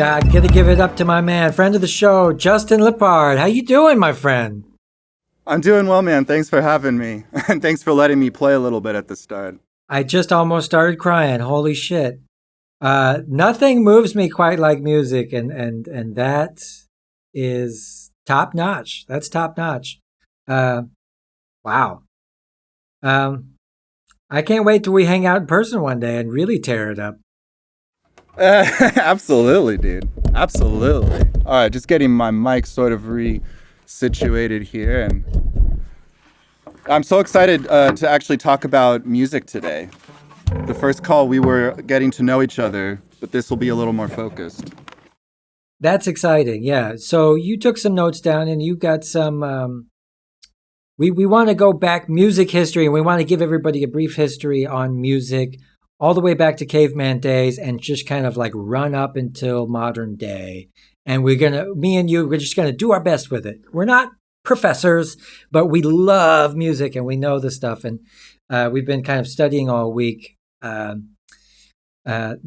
Gotta give it up to my man, friend of the show, Justin Lepard. How you doing, my friend? I'm doing well, man. Thanks for having me. And thanks for letting me play a little bit at the start. I just almost started crying. Holy shit. Nothing moves me quite like music, and that is top notch. That's top notch. Wow. I can't wait till we hang out in person one day and really tear it up. Absolutely, dude. Absolutely. All right, just getting my mic sort of situated here, and I'm so excited to actually talk about music today. The first call we were getting to know each other, but this will be a little more focused. That's exciting, yeah. So you took some notes down, and you got some. We want to go back music history, and we want to give everybody a brief history on music, all the way back to caveman days, and just kind of like run up until modern day. And me and you, we're just gonna do our best with it. We're not professors, but we love music and we know the stuff. And we've been kind of studying all week the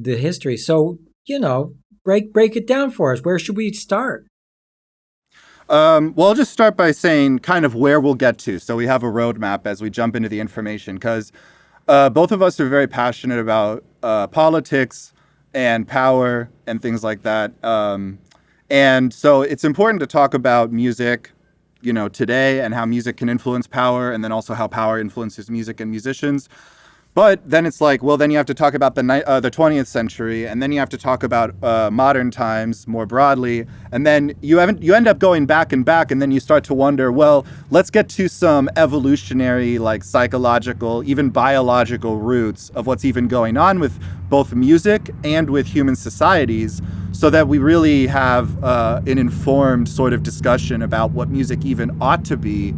history. So break it down for us. Where should we start? Well, I'll just start by saying kind of where we'll get to. So we have a roadmap as we jump into the information, because both of us are very passionate about politics and power and things like that. And so it's important to talk about music, today, and how music can influence power, and then also how power influences music and musicians. But then it's like, well, then you have to talk about the 20th century, and then you have to talk about modern times more broadly, and then you end up going back and back, and then you start to wonder, well, let's get to some evolutionary, like psychological, even biological roots of what's even going on with both music and with human societies, so that we really have an informed sort of discussion about what music even ought to be.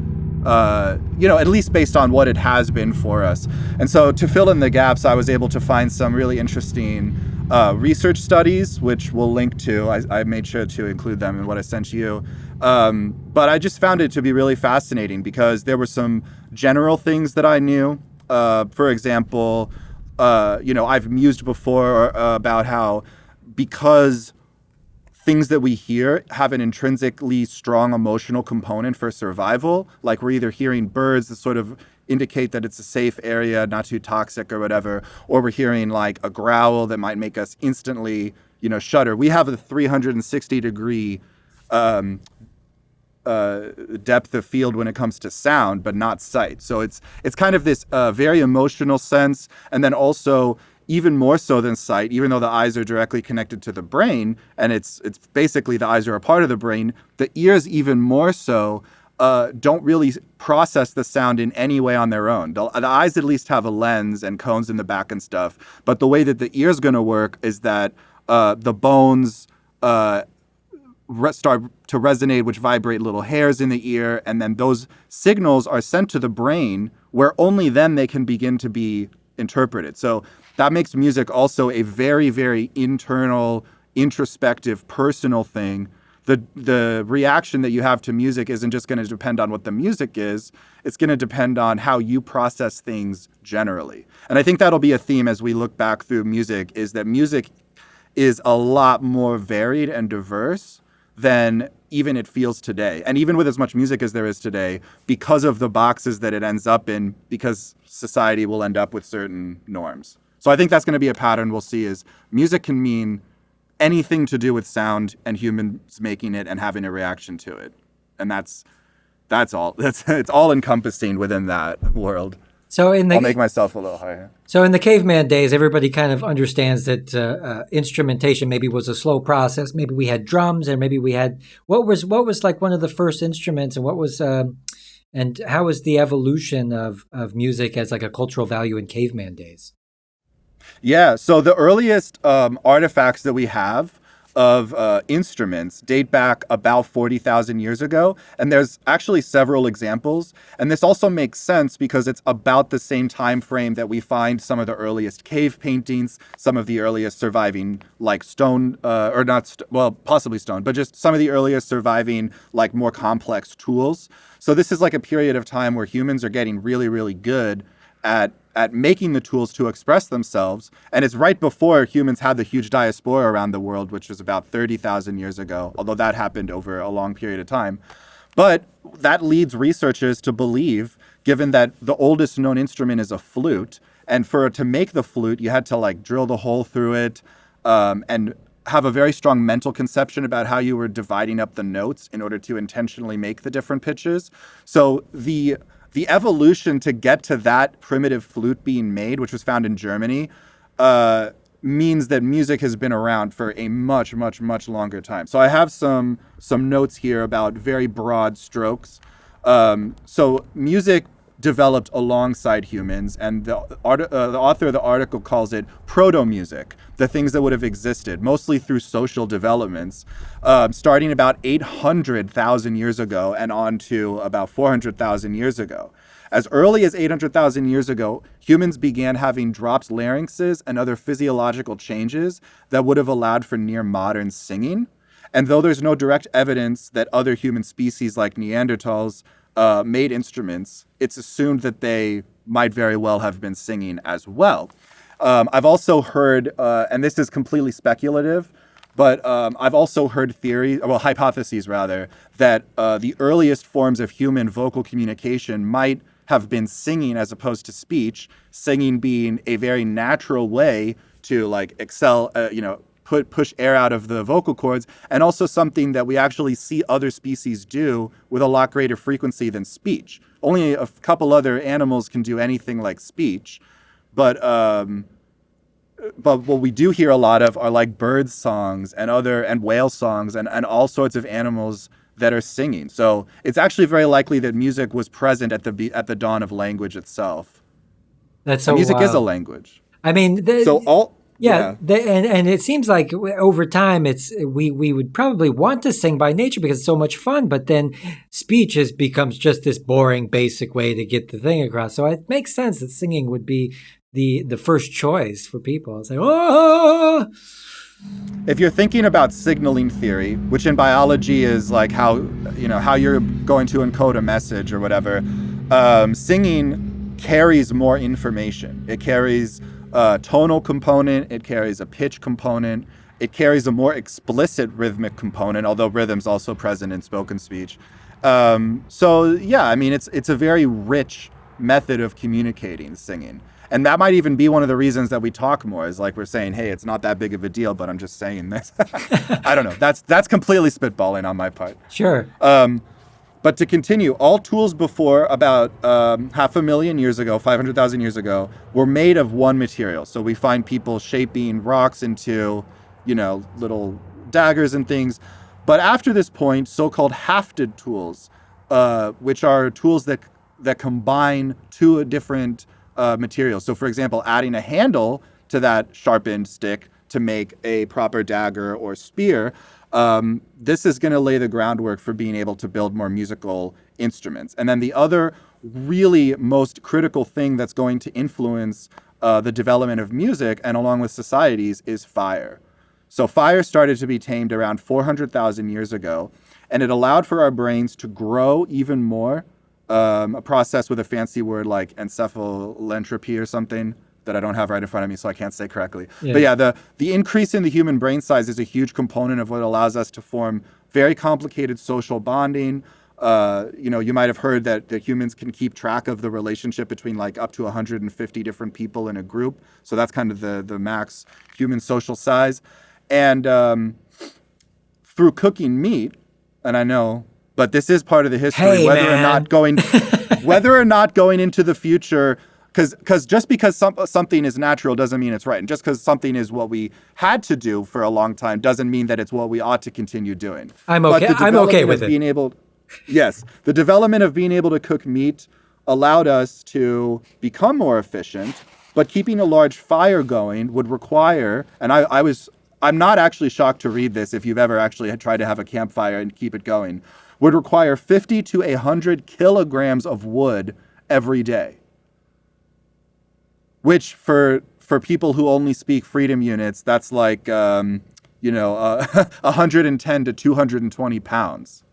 At least based on what it has been for us. And so to fill in the gaps, I was able to find some really interesting research studies, which we'll link to. I made sure to include them in what I sent you. But I just found it to be really fascinating because there were some general things that I knew. For example, I've mused before about how because things that we hear have an intrinsically strong emotional component for survival. Like we're either hearing birds that sort of indicate that it's a safe area, not too toxic or whatever, or we're hearing like a growl that might make us instantly, shudder. We have a 360-degree depth of field when it comes to sound, but not sight. So it's kind of this very emotional sense, and then also even more so than sight, even though the eyes are directly connected to the brain, and it's basically the eyes are a part of the brain, the ears even more so don't really process the sound in any way on their own. The eyes at least have a lens and cones in the back and stuff, but the way that the ear's going to work is that the bones start to resonate, which vibrate little hairs in the ear, and then those signals are sent to the brain, where only then they can begin to be interpreted. So that makes music also a very, very internal, introspective, personal thing. The reaction that you have to music isn't just going to depend on what the music is. It's going to depend on how you process things generally. And I think that'll be a theme as we look back through music, is that music is a lot more varied and diverse than even it feels today. And even with as much music as there is today, because of the boxes that it ends up in, because society will end up with certain norms. So I think that's going to be a pattern we'll see, is music can mean anything to do with sound and humans making it and having a reaction to it. And that's all. It's all encompassing within that world. So I'll make myself a little higher. So in the caveman days, everybody kind of understands that instrumentation maybe was a slow process. Maybe we had drums, and maybe we had what was like one of the first instruments, and what was and how was the evolution of music as like a cultural value in caveman days? Yeah, so the earliest artifacts that we have of instruments date back about 40,000 years ago, and there's actually several examples. And this also makes sense because it's about the same time frame that we find some of the earliest cave paintings, some of the earliest surviving like stone, possibly stone, but just some of the earliest surviving like more complex tools. So this is like a period of time where humans are getting really, really good at making the tools to express themselves. And it's right before humans had the huge diaspora around the world, which was about 30,000 years ago, although that happened over a long period of time. But that leads researchers to believe, given that the oldest known instrument is a flute, and to make the flute, you had to like drill the hole through it, and have a very strong mental conception about how you were dividing up the notes in order to intentionally make the different pitches. So the evolution to get to that primitive flute being made, which was found in Germany, means that music has been around for a much, much, much longer time. So I have some notes here about very broad strokes. So music developed alongside humans, and the author of the article calls it proto-music, the things that would have existed, mostly through social developments, starting about 800,000 years ago and on to about 400,000 years ago. As early as 800,000 years ago, humans began having dropped larynxes and other physiological changes that would have allowed for near modern singing. And though there's no direct evidence that other human species like Neanderthals made instruments, it's assumed that they might very well have been singing as well. I've also heard, and this is completely speculative, but I've also heard hypotheses rather, that the earliest forms of human vocal communication might have been singing as opposed to speech, singing being a very natural way to like push air out of the vocal cords, and also something that we actually see other species do with a lot greater frequency than speech. Only a couple other animals can do anything like speech, but what we do hear a lot of are like bird songs and whale songs and all sorts of animals that are singing. So it's actually very likely that music was present at the dawn of language itself. That's so music wild. Is a language. I mean, Yeah. And it seems like over time, we would probably want to sing by nature because it's so much fun. But then speech becomes just this boring, basic way to get the thing across. So it makes sense that singing would be the first choice for people. It's like, oh. If you're thinking about signaling theory, which in biology is like how you're going to encode a message or whatever, singing carries more information. It carries a tonal component, it carries a pitch component, it carries a more explicit rhythmic component, although rhythm's also present in spoken speech. So yeah, I mean, it's a very rich method of communicating, singing. And that might even be one of the reasons that we talk more, is like we're saying, hey, it's not that big of a deal, but I'm just saying this. I don't know. That's completely spitballing on my part. Sure. But to continue, all tools before about 500,000 years ago, 500,000 years ago, were made of one material. So we find people shaping rocks into, little daggers and things. But after this point, so-called hafted tools, which are tools that combine two different materials. So for example, adding a handle to that sharpened stick to make a proper dagger or spear, this is going to lay the groundwork for being able to build more musical instruments. And then the other really most critical thing that's going to influence the development of music and along with societies is fire. So fire started to be tamed around 400,000 years ago, and it allowed for our brains to grow even more. A process with a fancy word like encephalentropy or something that I don't have right in front of me, so I can't say correctly. Yeah. But yeah, the increase in the human brain size is a huge component of what allows us to form very complicated social bonding. You might have heard that humans can keep track of the relationship between like up to 150 different people in a group. So that's kind of the max human social size. And through cooking meat, and I know, but this is part of the history, whether or not going into the future, because just because something is natural doesn't mean it's right. And just because something is what we had to do for a long time doesn't mean that it's what we ought to continue doing. I'm okay with it. Yes. The development of being able to cook meat allowed us to become more efficient, but keeping a large fire going would require, and I'm not actually shocked to read this if you've ever actually tried to have a campfire and keep it going, would require 50 to 100 kilograms of wood every day. Which for people who only speak freedom units, that's like 110 to 220 pounds.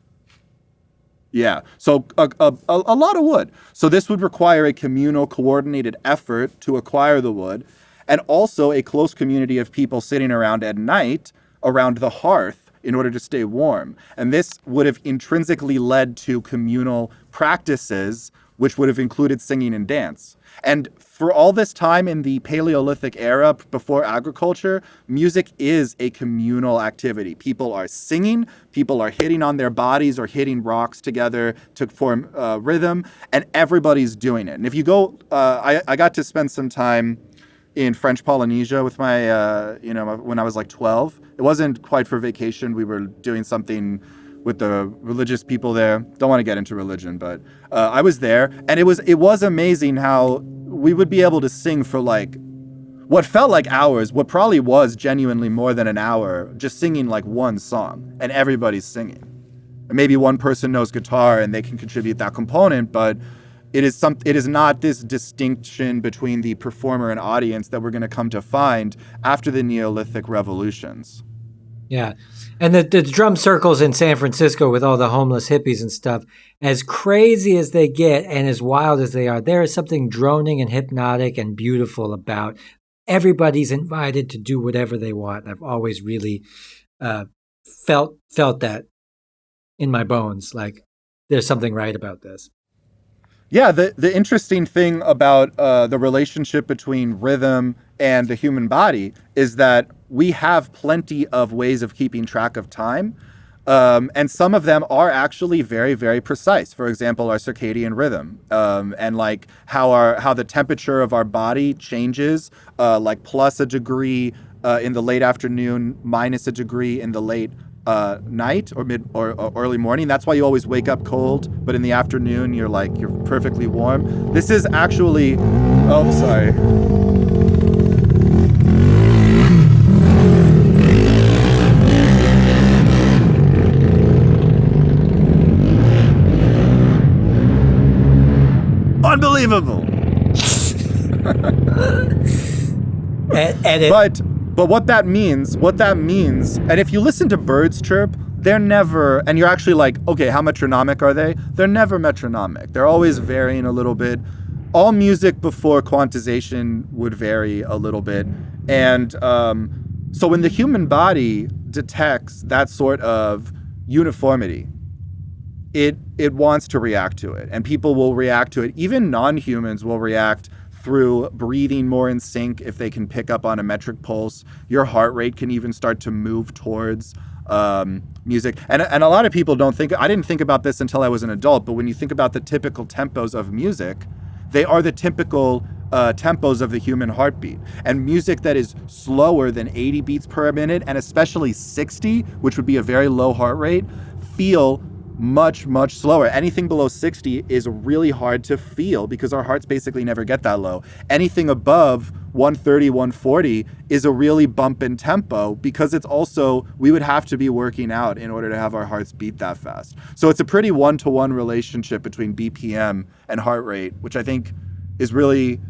Yeah, so a lot of wood. So this would require a communal, coordinated effort to acquire the wood, and also a close community of people sitting around at night around the hearth in order to stay warm. And this would have intrinsically led to communal practices, which would have included singing and dance. And for all this time in the Paleolithic era before agriculture, music is a communal activity. People are singing, people are hitting on their bodies or hitting rocks together to form rhythm, and everybody's doing it. And if you go, I got to spend some time in French Polynesia with my, when I was like 12. It wasn't quite for vacation. We were doing something with the religious people there. Don't want to get into religion, but I was there, and it was amazing how we would be able to sing for like what felt like hours, what probably was genuinely more than an hour, just singing like one song, and everybody's singing. And maybe one person knows guitar and they can contribute that component, but it is not this distinction between the performer and audience that we're going to come to find after the Neolithic revolutions. Yeah. And the drum circles in San Francisco with all the homeless hippies and stuff, as crazy as they get and as wild as they are, there is something droning and hypnotic and beautiful about everybody's invited to do whatever they want. I've always really felt that in my bones, like there's something right about this. Yeah, the interesting thing about the relationship between rhythm and the human body is that we have plenty of ways of keeping track of time. And some of them are actually very, very precise. For example, our circadian rhythm, and like how the temperature of our body changes, like plus a degree in the late afternoon, minus a degree in the late night or mid or early morning. That's why you always wake up cold, but in the afternoon you're perfectly warm. This is actually, sorry. Unbelievable. Edit. But what that means, and if you listen to birds chirp, they're never, and you're actually like, okay, how metronomic are they? They're never metronomic. They're always varying a little bit. All music before quantization would vary a little bit. And so when the human body detects that sort of uniformity, it wants to react to it. And people will react to it. Even non-humans will react through breathing more in sync if they can pick up on a metric pulse. Your heart rate can even start to move towards music. And a lot of people I didn't think about this until I was an adult, but when you think about the typical tempos of music, they are the typical tempos of the human heartbeat. And music that is slower than 80 beats per minute, and especially 60, which would be a very low heart rate, feel much, much slower. Anything below 60 is really hard to feel because our hearts basically never get that low. Anything above 130, 140 is a really bump in tempo because it's also, we would have to be working out in order to have our hearts beat that fast. So it's a pretty one-to-one relationship between BPM and heart rate, which I think is really,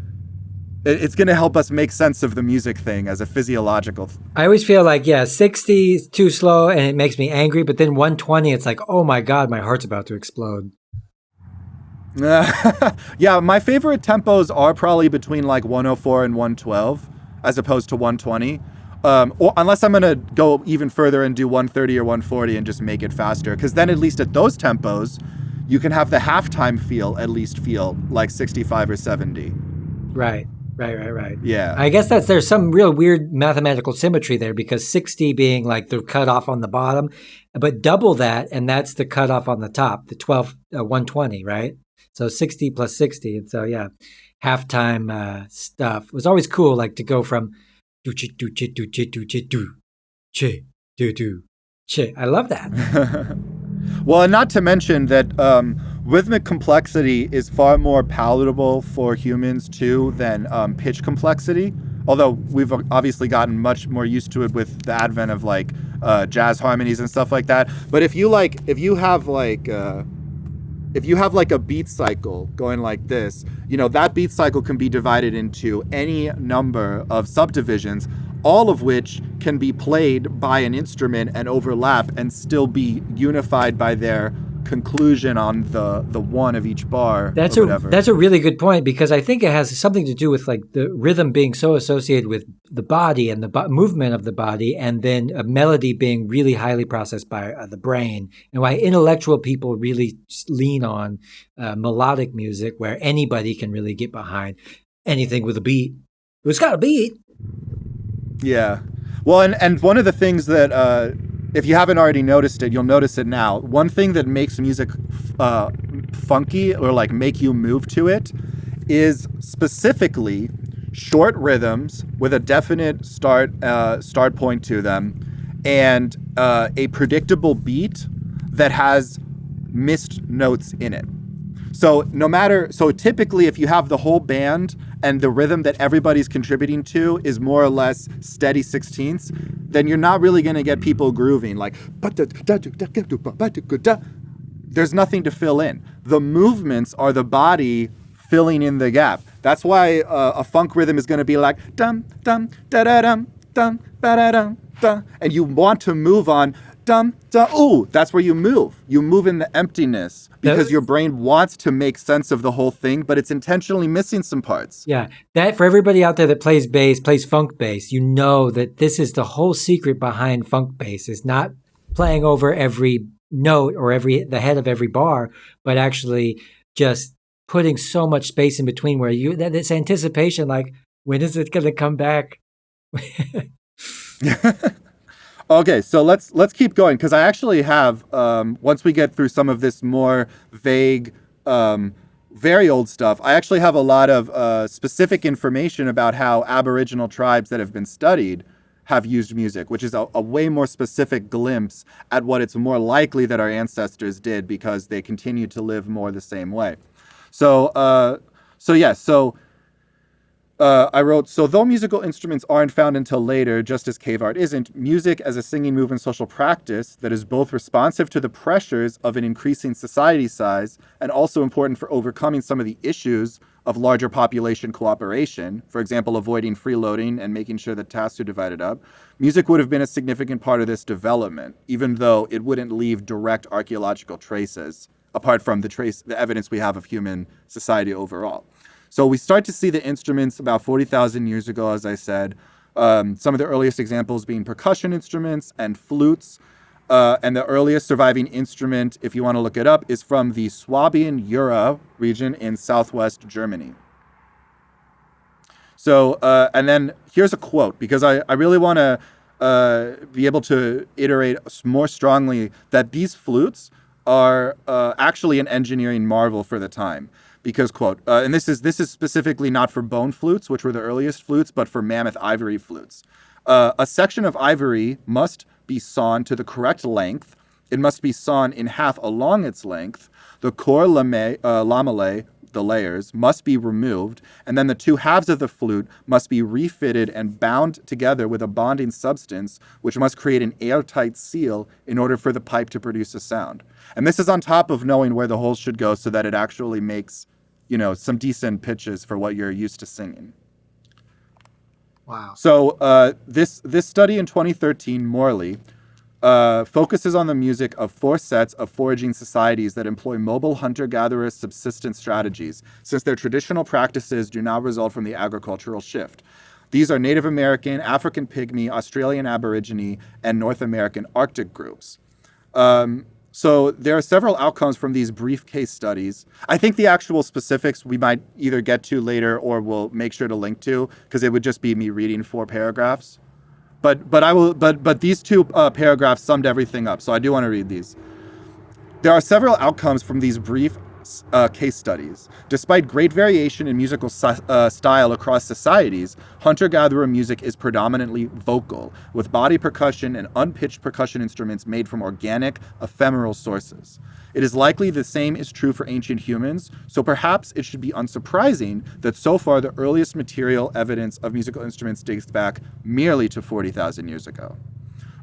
it's going to help us make sense of the music thing as a physiological I always feel like, 60 is too slow and it makes me angry, but then 120, it's like, oh my God, my heart's about to explode. Yeah, my favorite tempos are probably between like 104 and 112 as opposed to 120. Or unless I'm going to go even further and do 130 or 140 and just make it faster. Because then at least at those tempos, you can have the halftime at least feel like 65 or 70. Right. Yeah. I guess there's some real weird mathematical symmetry there because 60 being like the cutoff on the bottom, but double that, and that's the cutoff on the top, the 120, right? So 60 plus 60. And so, yeah, halftime stuff. It was always cool, like to go from do chi do chi do chi do chi do chi do do chi. I love that. Well, and not to mention that rhythmic complexity is far more palatable for humans too than pitch complexity. Although we've obviously gotten much more used to it with the advent of like jazz harmonies and stuff like that. But if you have a beat cycle going like this, that beat cycle can be divided into any number of subdivisions, all of which can be played by an instrument and overlap and still be unified by their conclusion on the one of each bar or whatever. That's a really good point, because I think it has something to do with like the rhythm being so associated with the body and the movement of the body, and then a melody being really highly processed by the brain, and why intellectual people really lean on melodic music, where anybody can really get behind anything with a beat. It's got a beat. Yeah. Well, and one of the things that, if you haven't already noticed it, you'll notice it now. One thing that makes music funky, or like make you move to it, is specifically short rhythms with a definite start point to them, and a predictable beat that has missed notes in it. So typically if you have the whole band and the rhythm that everybody's contributing to is more or less steady sixteenths, then you're not really going to get people grooving like, there's nothing to fill in. The movements are the body filling in the gap. That's why a funk rhythm is going to be like dum dum da da dum dum ba da dum dum, and you want to move on dum dum. Ooh, that's where you move. You move in the emptiness because your brain wants to make sense of the whole thing, but it's intentionally missing some parts. Yeah, that for everybody out there that plays bass, plays funk bass, you know that this is the whole secret behind funk bass, is not playing over every note or the head of every bar, but actually just putting so much space in between where this anticipation, like, when is it going to come back? Okay, so let's keep going, because I actually have, once we get through some of this more vague, very old stuff, I actually have a lot of specific information about how Aboriginal tribes that have been studied have used music, which is a way more specific glimpse at what it's more likely that our ancestors did, because they continue to live more the same way. I wrote, so though musical instruments aren't found until later, just as cave art isn't, music as a singing movement social practice that is both responsive to the pressures of an increasing society size and also important for overcoming some of the issues of larger population cooperation, for example, avoiding freeloading and making sure that tasks are divided up, music would have been a significant part of this development, even though it wouldn't leave direct archaeological traces, apart from the evidence we have of human society overall. So we start to see the instruments about 40,000 years ago, as I said, some of the earliest examples being percussion instruments and flutes. And the earliest surviving instrument, if you want to look it up, is from the Swabian Jura region in southwest Germany. So, and then here's a quote, because I really want to be able to iterate more strongly that these flutes are actually an engineering marvel for the time. Because, quote, and this is specifically not for bone flutes, which were the earliest flutes, but for mammoth ivory flutes. A section of ivory must be sawn to the correct length. It must be sawn in half along its length. The core lamellae, the layers, must be removed, and then the two halves of the flute must be refitted and bound together with a bonding substance, which must create an airtight seal in order for the pipe to produce a sound. And this is on top of knowing where the holes should go so that it actually makes, some decent pitches for what you're used to singing. Wow. So this study in 2013, Morley, focuses on the music of 4 sets of foraging societies that employ mobile hunter-gatherer subsistence strategies, since their traditional practices do not result from the agricultural shift. These are Native American, African Pygmy, Australian Aborigine, and North American Arctic groups. So there are several outcomes from these brief case studies. I think the actual specifics we might either get to later or we'll make sure to link to, because it would just be me reading 4 paragraphs. But these 2 paragraphs summed everything up, so I do want to read these. There are several outcomes from these brief case studies. Despite great variation in musical style across societies, hunter-gatherer music is predominantly vocal, with body percussion and unpitched percussion instruments made from organic, ephemeral sources. It is likely the same is true for ancient humans, so perhaps it should be unsurprising that so far the earliest material evidence of musical instruments dates back merely to 40,000 years ago.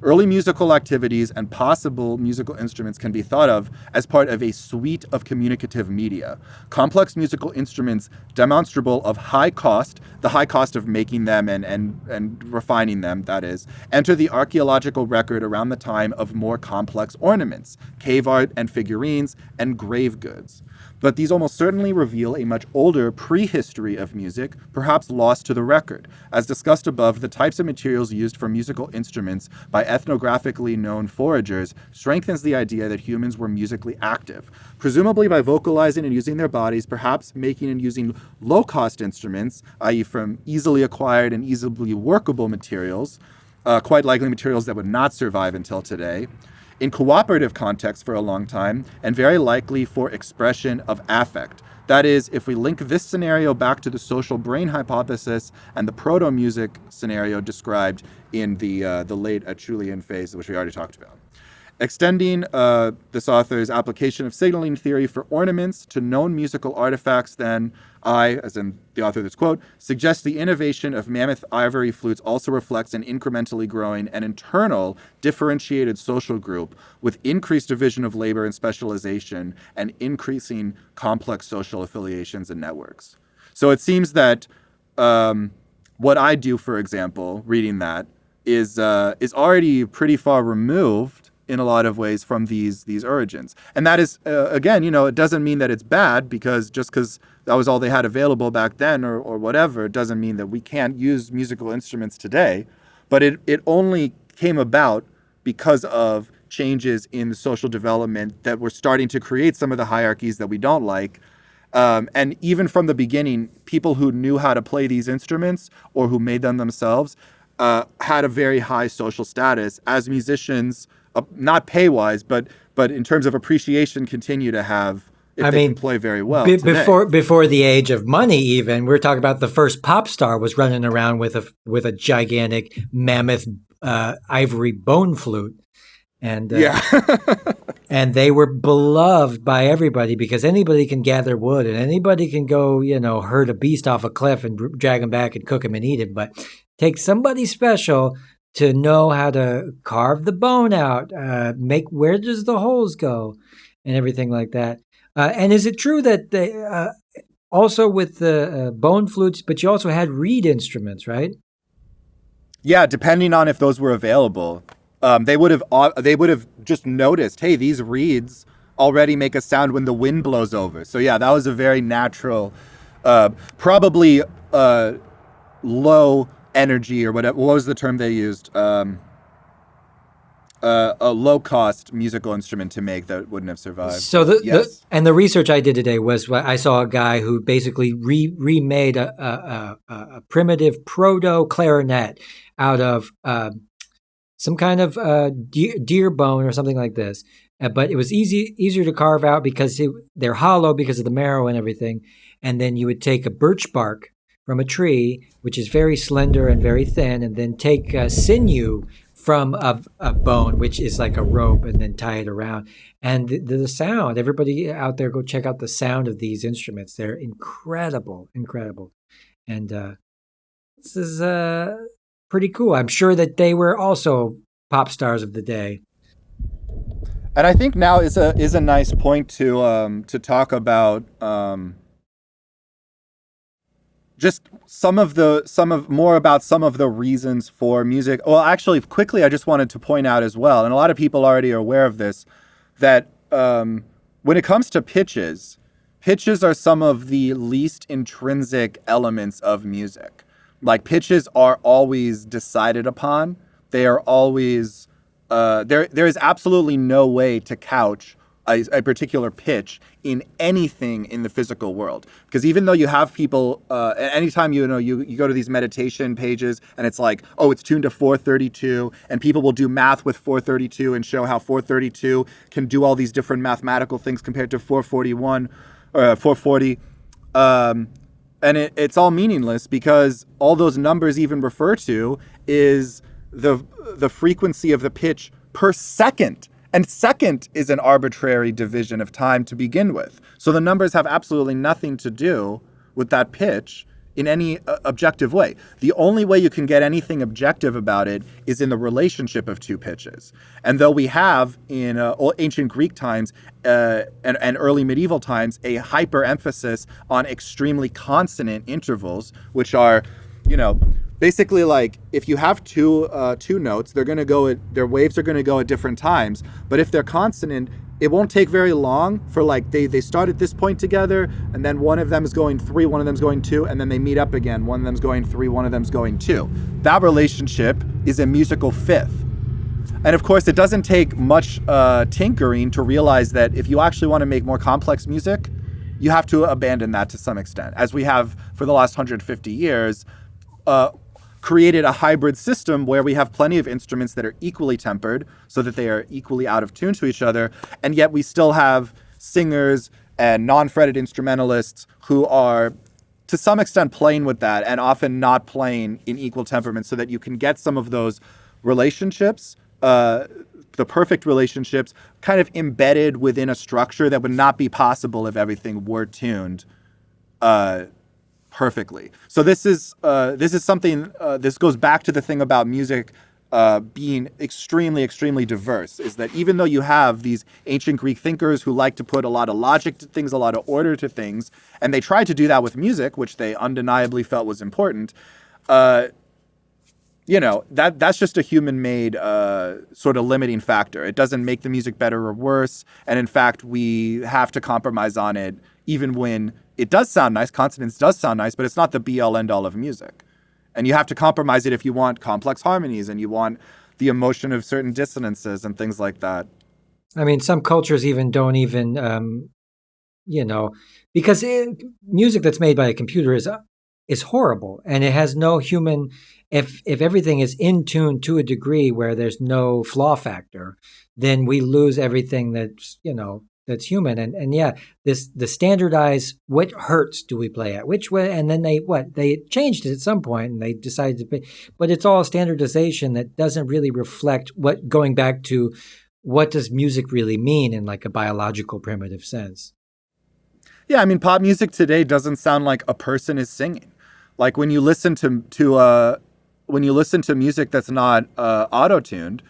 Early musical activities and possible musical instruments can be thought of as part of a suite of communicative media. Complex musical instruments demonstrable of high cost, the high cost of making them and refining them, that is, enter the archaeological record around the time of more complex ornaments, cave art and figurines, and grave goods. But these almost certainly reveal a much older prehistory of music, perhaps lost to the record. As discussed above, the types of materials used for musical instruments by ethnographically known foragers strengthens the idea that humans were musically active, presumably by vocalizing and using their bodies, perhaps making and using low-cost instruments, i.e. from easily acquired and easily workable materials, quite likely materials that would not survive until today, in cooperative context for a long time, and very likely for expression of affect. That is, if we link this scenario back to the social brain hypothesis and the proto-music scenario described in the late Acheulean phase, which we already talked about. Extending this author's application of signaling theory for ornaments to known musical artifacts, then I, as in the author of this quote, suggests the innovation of mammoth ivory flutes also reflects an incrementally growing and internal differentiated social group with increased division of labor and specialization and increasing complex social affiliations and networks. So it seems that what I do, for example, reading that, is already pretty far removed in a lot of ways from these origins. And that is, again, it doesn't mean that it's bad, because just because that was all they had available back then or whatever, it doesn't mean that we can't use musical instruments today. But it only came about because of changes in social development that were starting to create some of the hierarchies that we don't like. And even from the beginning, people who knew how to play these instruments or who made them themselves had a very high social status as musicians. Not pay-wise, but in terms of appreciation, continue to have, if they can play very well. Before the age of money, even, we're talking about the first pop star was running around with a gigantic mammoth ivory bone flute, and and they were beloved by everybody because anybody can gather wood and anybody can go, herd a beast off a cliff and drag him back and cook him and eat him, but take somebody special to know how to carve the bone out, where does the holes go, and everything like that. And is it true that they also with the bone flutes, but you also had reed instruments, right? Yeah, depending on if those were available, they would have just noticed, hey, these reeds already make a sound when the wind blows over. So yeah, that was a very natural, probably low energy or whatever. What was the term they used? A low-cost musical instrument to make that wouldn't have survived. So the research I did today was I saw a guy who basically remade a primitive proto clarinet out of some kind of deer bone or something like this. But it was easier to carve out because they're hollow because of the marrow and everything. And then you would take a birch bark from a tree, which is very slender and very thin, and then take sinew from a bone, which is like a rope, and then tie it around. And the sound, everybody out there, go check out the sound of these instruments. They're incredible. And this is pretty cool. I'm sure that they were also pop stars of the day. And I think now is a nice point to talk about just some of the reasons for music. Well, actually, quickly, I just wanted to point out as well, and a lot of people already are aware of this, that when it comes to pitches are some of the least intrinsic elements of music. Like, pitches are always decided upon. They are always there is absolutely no way to couch a particular pitch in anything in the physical world. Because even though you have people, anytime you go to these meditation pages and it's like, oh, it's tuned to 432, and people will do math with 432 and show how 432 can do all these different mathematical things compared to 441 or 440. And it's all meaningless because all those numbers even refer to is the frequency of the pitch per second. And second is an arbitrary division of time to begin with. So the numbers have absolutely nothing to do with that pitch in any objective way. The only way you can get anything objective about it is in the relationship of two pitches. And though we have in ancient Greek times and early medieval times a hyper emphasis on extremely consonant intervals, which are, basically like if you have two notes, their waves are going to go at different times. But if they're consonant, it won't take very long for they start at this point together, and then one of them is going 3, one of them's going 2, and then they meet up again. One of them's going 3, one of them's going 2. That relationship is a musical fifth. And of course, it doesn't take much tinkering to realize that if you actually want to make more complex music, you have to abandon that to some extent, as we have for the last 150 years created a hybrid system where we have plenty of instruments that are equally tempered so that they are equally out of tune to each other, and yet we still have singers and non-fretted instrumentalists who are to some extent playing with that and often not playing in equal temperament, so that you can get some of those relationships, the perfect relationships, kind of embedded within a structure that would not be possible if everything were tuned perfectly. So this is something. This goes back to the thing about music being extremely, extremely diverse. Is that even though you have these ancient Greek thinkers who like to put a lot of logic to things, a lot of order to things, and they tried to do that with music, which they undeniably felt was important. That's just a human-made sort of limiting factor. It doesn't make the music better or worse, and in fact, we have to compromise on it, even when it does sound nice. Consonance does sound nice, but it's not the be-all, end-all of music. And you have to compromise it if you want complex harmonies and you want the emotion of certain dissonances and things like that. I mean, some cultures even don't even, because music that's made by a computer is horrible, and it has no human. If everything is in tune to a degree where there's no flaw factor, then we lose everything that's human. And the standardized, what hertz do we play at, which way, and then they changed it at some point, and they decided to pay, but it's all standardization that doesn't really reflect going back to what does music really mean in like a biological primitive sense. Yeah, I mean, pop music today doesn't sound like a person is singing. Like when you listen to music that's not auto-tuned,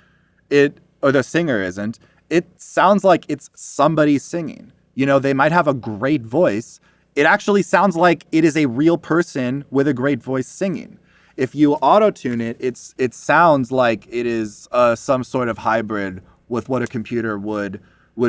or the singer isn't, it sounds like it's somebody singing. They might have a great voice. It actually sounds like it is a real person with a great voice singing. If you auto-tune it, it sounds like it is some sort of hybrid with what a computer would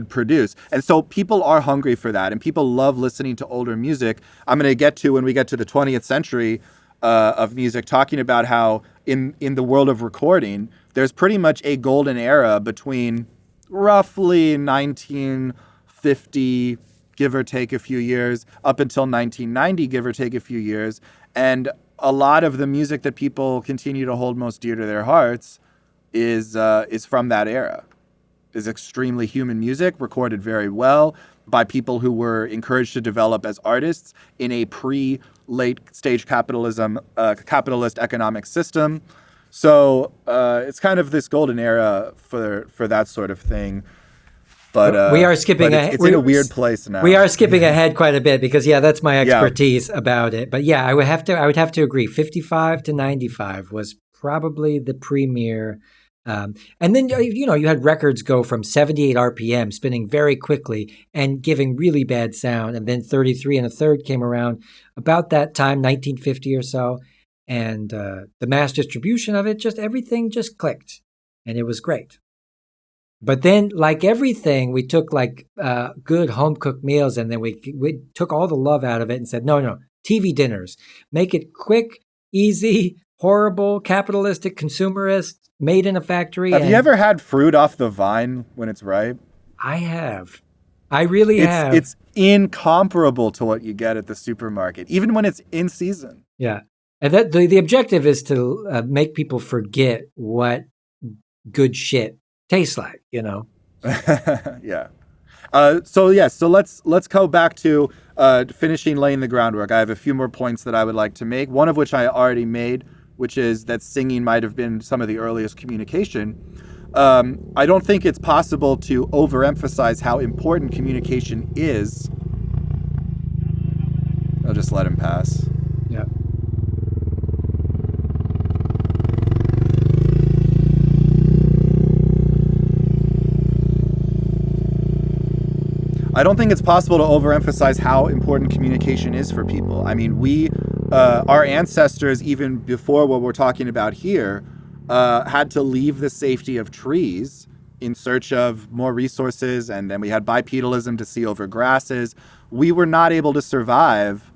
produce. And so people are hungry for that, and people love listening to older music. I'm going to get to, when we get to the 20th century of music, talking about how in the world of recording, there's pretty much a golden era between roughly 1950, give or take a few years, up until 1990, give or take a few years. And a lot of the music that people continue to hold most dear to their hearts is from that era. Is extremely human music, recorded very well by people who were encouraged to develop as artists in a pre-late stage capitalist economic system. So it's kind of this golden era for that sort of thing. But we are skipping ahead. It's in a weird place now. We are skipping ahead quite a bit because that's my expertise about it. But I would have to agree. 55 to 95 was probably the premier. And then you had records go from 78 RPM, spinning very quickly and giving really bad sound, and then 33 1/3 came around about that time, 1950 or so. And the mass distribution of it, everything just clicked, and it was great. But then, like everything, we took good home-cooked meals, and then we took all the love out of it and said, no, TV dinners. Make it quick, easy, horrible, capitalistic, consumerist, made in a factory. Have you ever had fruit off the vine when it's ripe? I have. I really have. It's incomparable to what you get at the supermarket, even when it's in season. Yeah. And that the objective is to make people forget what good shit tastes like, Yeah. So let's go back to finishing laying the groundwork. I have a few more points that I would like to make. One of which I already made, which is that singing might have been some of the earliest communication. I don't think it's possible to overemphasize how important communication is. I'll just let him pass. Yeah. I don't think it's possible to overemphasize how important communication is for people. I mean, our ancestors, even before what we're talking about here, had to leave the safety of trees in search of more resources, and then we had bipedalism to see over grasses. We were not able to survive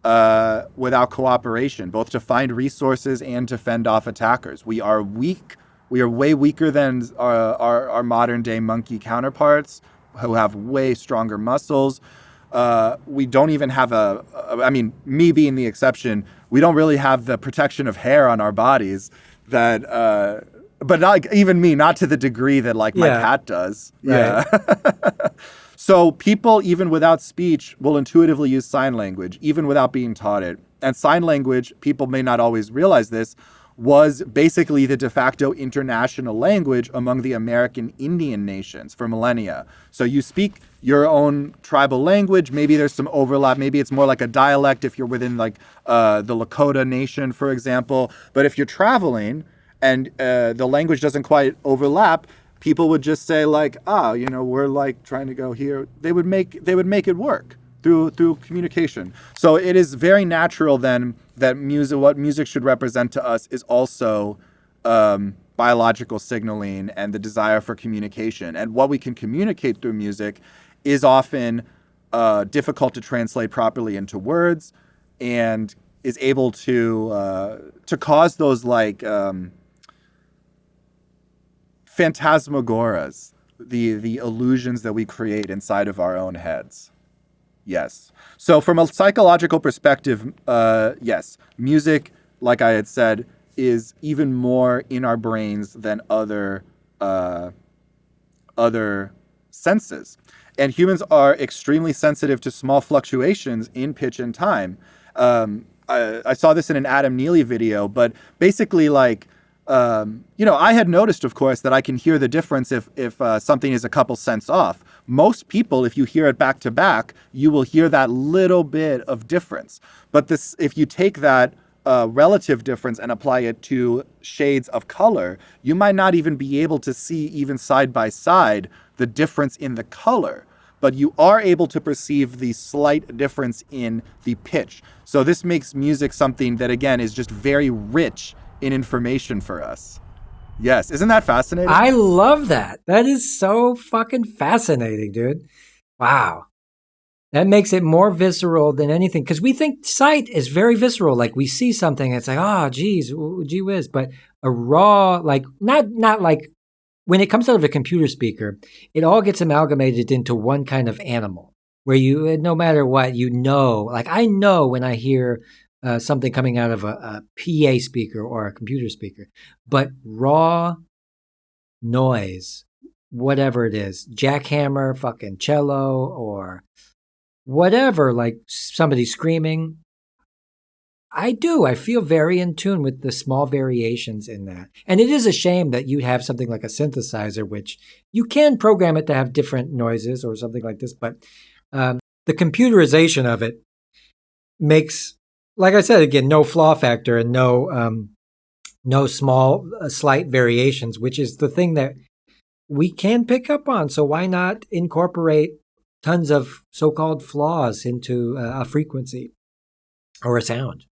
without cooperation, both to find resources and to fend off attackers. We are weak. We are way weaker than our modern day monkey counterparts, who have way stronger muscles. We don't even have I mean, me being the exception, we don't really have the protection of hair on our bodies that, but not even me, not to the degree that like my cat does. Right. Yeah. So people, even without speech, will intuitively use sign language, even without being taught it. And sign language, people may not always realize this, was basically the de facto international language among the American Indian nations for millennia. So you speak your own tribal language. Maybe there's some overlap. Maybe it's more like a dialect if you're within like the Lakota nation, for example. But if you're traveling and the language doesn't quite overlap, people would just say like, we're like trying to go here. They would make it work through communication. So it is very natural then that what music should represent to us is also biological signaling and the desire for communication. And what we can communicate through music is often difficult to translate properly into words, and is able to cause those like phantasmagoras, the illusions that we create inside of our own heads. Yes. So from a psychological perspective, yes, music, like I had said, is even more in our brains than other senses. And humans are extremely sensitive to small fluctuations in pitch and time. I saw this in an Adam Neely video, but basically like, I had noticed, of course, that I can hear the difference if something is a couple cents off. Most people, if you hear it back to back, you will hear that little bit of difference. But if you take that relative difference and apply it to shades of color, you might not even be able to see, even side by side, the difference in the color. But you are able to perceive the slight difference in the pitch. So this makes music something that, again, is just very rich in information for us. Yes. Isn't that fascinating? I love that. That is so fucking fascinating, dude. Wow. That makes it more visceral than anything. Because we think sight is very visceral. Like we see something, it's like, gee whiz. But a raw, like, not like, when it comes out of a computer speaker, it all gets amalgamated into one kind of animal. Where you, no matter what, like I know when I hear something coming out of a PA speaker or a computer speaker, but raw noise, whatever it is, jackhammer, fucking cello, or whatever, like somebody screaming, I feel very in tune with the small variations in that. And it is a shame that you have something like a synthesizer, which you can program it to have different noises or something like this, but the computerization of it makes, like I said, again, no flaw factor and no small, slight variations, which is the thing that we can pick up on. So why not incorporate tons of so-called flaws into a frequency or a sound?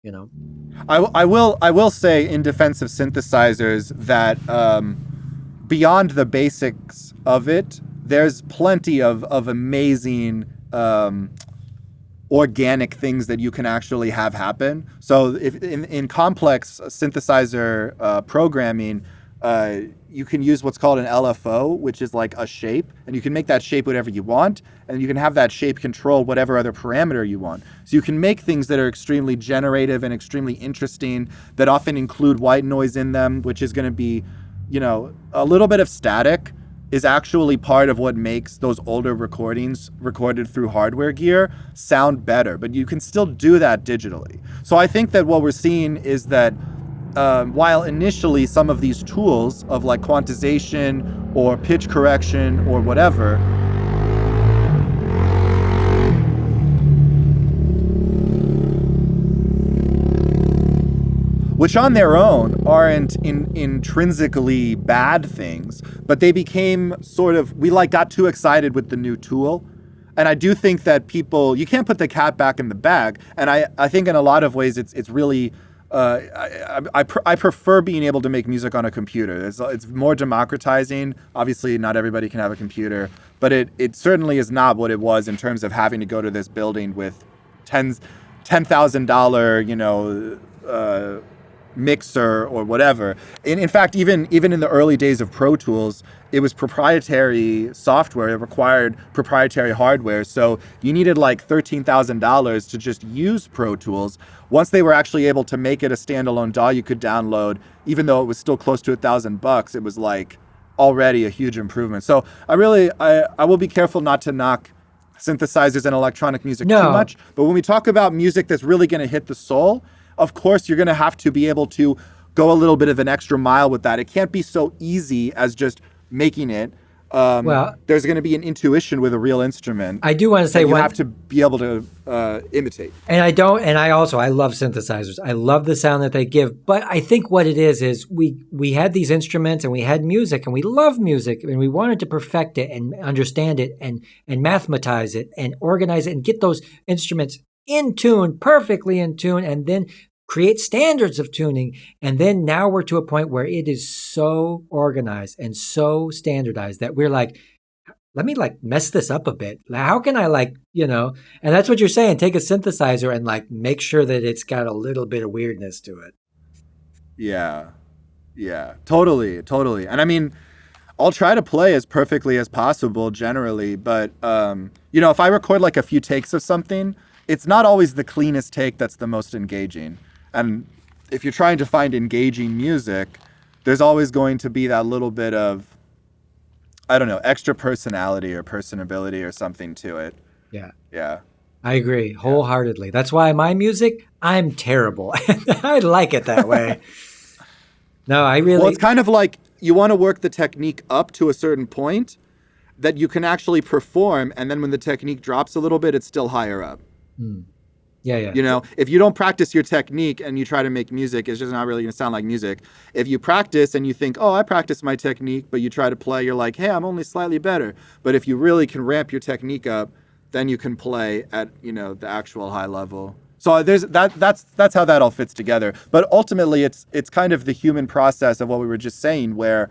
I will say in defense of synthesizers that beyond the basics of it, there's plenty of amazing organic things that you can actually have happen. So if in complex synthesizer programming, you can use what's called an LFO, which is like a shape, and you can make that shape whatever you want, and you can have that shape control whatever other parameter you want. So you can make things that are extremely generative and extremely interesting, that often include white noise in them, which is going to be, a little bit of static is actually part of what makes those older recordings recorded through hardware gear sound better, but you can still do that digitally. So I think that what we're seeing is that while initially some of these tools of like quantization or pitch correction or whatever which on their own aren't intrinsically bad things, but they became sort of, we got too excited with the new tool. And I do think that people, you can't put the cat back in the bag. And I think in a lot of ways, it's really, I prefer being able to make music on a computer. It's more democratizing. Obviously, not everybody can have a computer, but it certainly is not what it was in terms of having to go to this building with $10,000, mixer or whatever. In fact, even in the early days of Pro Tools, it was proprietary software. It required proprietary hardware. So you needed like $13,000 to just use Pro Tools. Once they were actually able to make it a standalone DAW you could download, even though it was still close to $1,000, it was like already a huge improvement. So I will be careful not to knock synthesizers and electronic music too much. But when we talk about music that's really going to hit the soul, of course, you're going to have to be able to go a little bit of an extra mile with that. It can't be so easy as just making it. There's going to be an intuition with a real instrument. I do want to say you have to be able to imitate. And I love synthesizers. I love the sound that they give. But I think what it is we had these instruments and we had music and we love music and we wanted to perfect it and understand it and mathematize it and organize it and get those instruments in tune, perfectly in tune, and then create standards of tuning. And then now we're to a point where it is so organized and so standardized that we're like, let me like mess this up a bit. How can I and that's what you're saying. Take a synthesizer and like make sure that it's got a little bit of weirdness to it. Yeah. Yeah, totally. And I mean, I'll try to play as perfectly as possible generally, but if I record like a few takes of something, it's not always the cleanest take that's the most engaging. And if you're trying to find engaging music, there's always going to be that little bit of, I don't know, extra personality or personability or something to it. Yeah. Yeah. I agree wholeheartedly. That's why my music, I'm terrible. I like it that way. No, I really... Well, it's kind of like you want to work the technique up to a certain point that you can actually perform, and then when the technique drops a little bit, it's still higher up. Yeah. If you don't practice your technique and you try to make music, it's just not really going to sound like music. If you practice and you think, I practice my technique, but you try to play, you're like, hey, I'm only slightly better. But if you really can ramp your technique up, then you can play at, the actual high level. So that's how that all fits together. But ultimately, it's kind of the human process of what we were just saying, where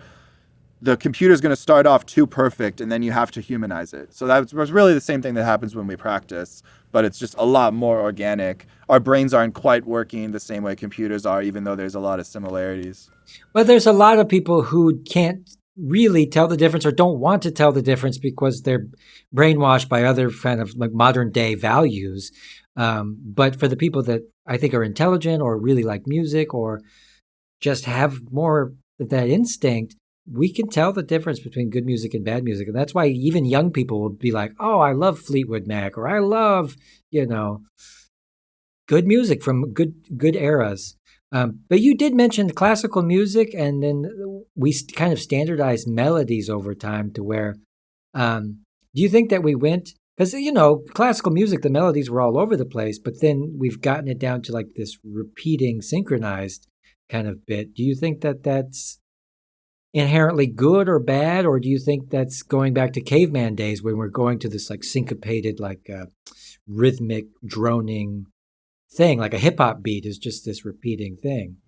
the computer's going to start off too perfect, and then you have to humanize it. So that was really the same thing that happens when we practice, but it's just a lot more organic. Our brains aren't quite working the same way computers are, even though there's a lot of similarities. But there's a lot of people who can't really tell the difference or don't want to tell the difference because they're brainwashed by other kind of like modern day values. But for the people that I think are intelligent or really like music or just have more of that instinct, we can tell the difference between good music and bad music. And that's why even young people will be like, oh, I love Fleetwood Mac, or I love, good music from good eras. But you did mention classical music, and then we kind of standardized melodies over time to where, do you think that we went, because, classical music, the melodies were all over the place, but then we've gotten it down to like this repeating synchronized kind of bit. Do you think that that's inherently good or bad, or do you think that's going back to caveman days when we're going to this like syncopated, like rhythmic droning thing, like a hip hop beat is just this repeating thing?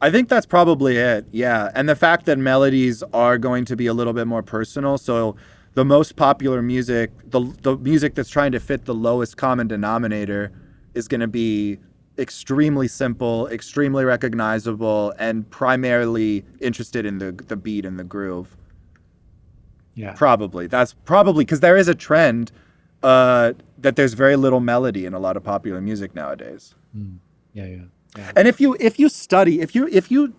I think that's probably it. Yeah. And the fact that melodies are going to be a little bit more personal. So the most popular music, the music that's trying to fit the lowest common denominator is going to be extremely simple, extremely recognizable, and primarily interested in the beat and the groove. Yeah. That's probably because there is a trend that there's very little melody in a lot of popular music nowadays. Yeah. And if you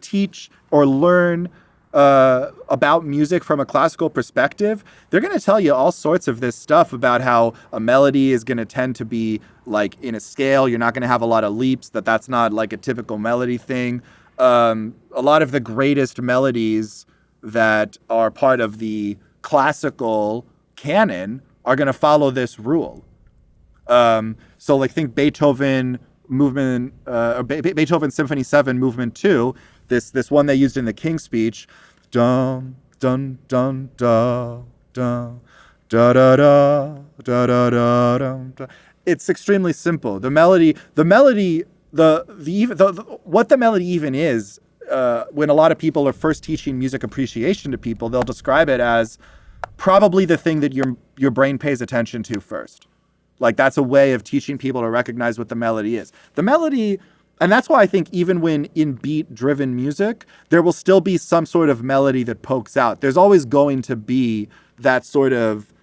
teach or learn about music from a classical perspective, they're going to tell you all sorts of this stuff about how a melody is going to tend to be like in a scale. You're not going to have a lot of leaps, that's not like a typical melody thing. A lot of the greatest melodies that are part of the classical canon are going to follow this rule. So like think Beethoven movement, Beethoven Symphony 7 movement 2, this one they used in the King's Speech, dun dun dun dun dun da da da da da da da. It's extremely simple. The melody, what the melody even is. When a lot of people are first teaching music appreciation to people, they'll describe it as probably the thing that your brain pays attention to first. Like that's a way of teaching people to recognize what the melody is. The melody, and that's why I think even when in beat-driven music, there will still be some sort of melody that pokes out. There's always going to be that sort of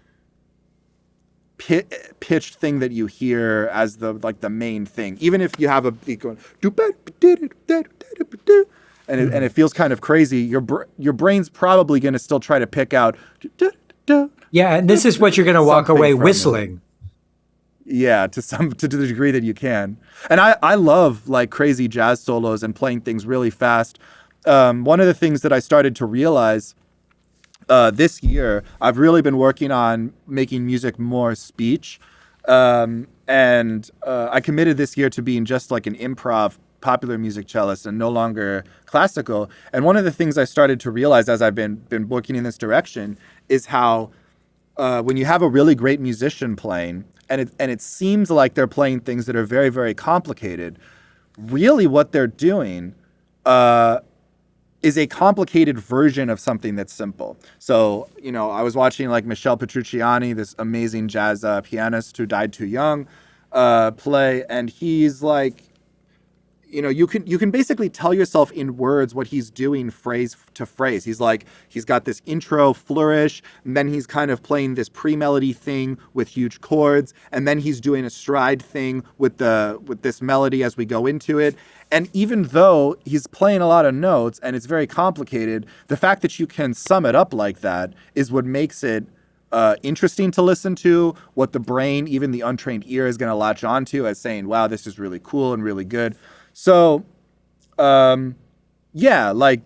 pitched thing that you hear as the main thing. Even if you have a beat going, and it feels kind of crazy, your brain's probably going to still try to pick out. Yeah, and this is what you're going to walk away whistling. Yeah, to the degree that you can. And I love like crazy jazz solos and playing things really fast. One of the things that I started to realize this year, I've really been working on making music more speech. And I committed this year to being just like an improv popular music cellist and no longer classical. And one of the things I started to realize as I've been working in this direction is how when you have a really great musician playing, and it seems like they're playing things that are very, very complicated, really what they're doing is a complicated version of something that's simple. So, I was watching like Michel Petrucciani, this amazing jazz pianist who died too young, play, and he's like, you can basically tell yourself in words what he's doing phrase to phrase. He's got this intro flourish, and then he's kind of playing this pre-melody thing with huge chords, and then he's doing a stride thing with this melody as we go into it. And even though he's playing a lot of notes and it's very complicated, the fact that you can sum it up like that is what makes it interesting to listen to, what the brain, even the untrained ear, is going to latch onto as saying, wow, this is really cool and really good. So, like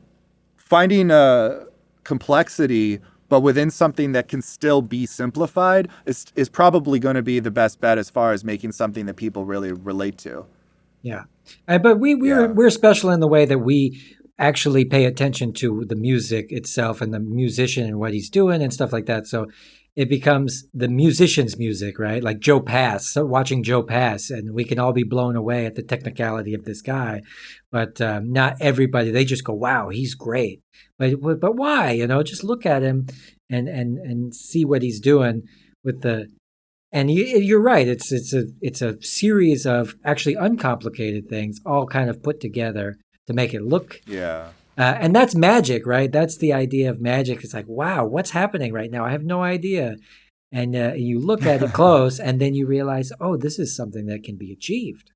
finding a complexity, but within something that can still be simplified is probably going to be the best bet as far as making something that people really relate to. Yeah. But we're special in the way that we actually pay attention to the music itself and the musician and what he's doing and stuff like that. So it becomes the musician's music, right? Like Joe Pass, so watching Joe Pass, and we can all be blown away at the technicality of this guy. But not everybody, they just go, wow, he's great. But why? Just look at him and see what he's doing with the. And you're right. It's a series of actually uncomplicated things, all kind of put together to make it look. Yeah. And that's magic, right? That's the idea of magic. It's like, wow, what's happening right now? I have no idea. And you look at it close, and then you realize, oh, this is something that can be achieved.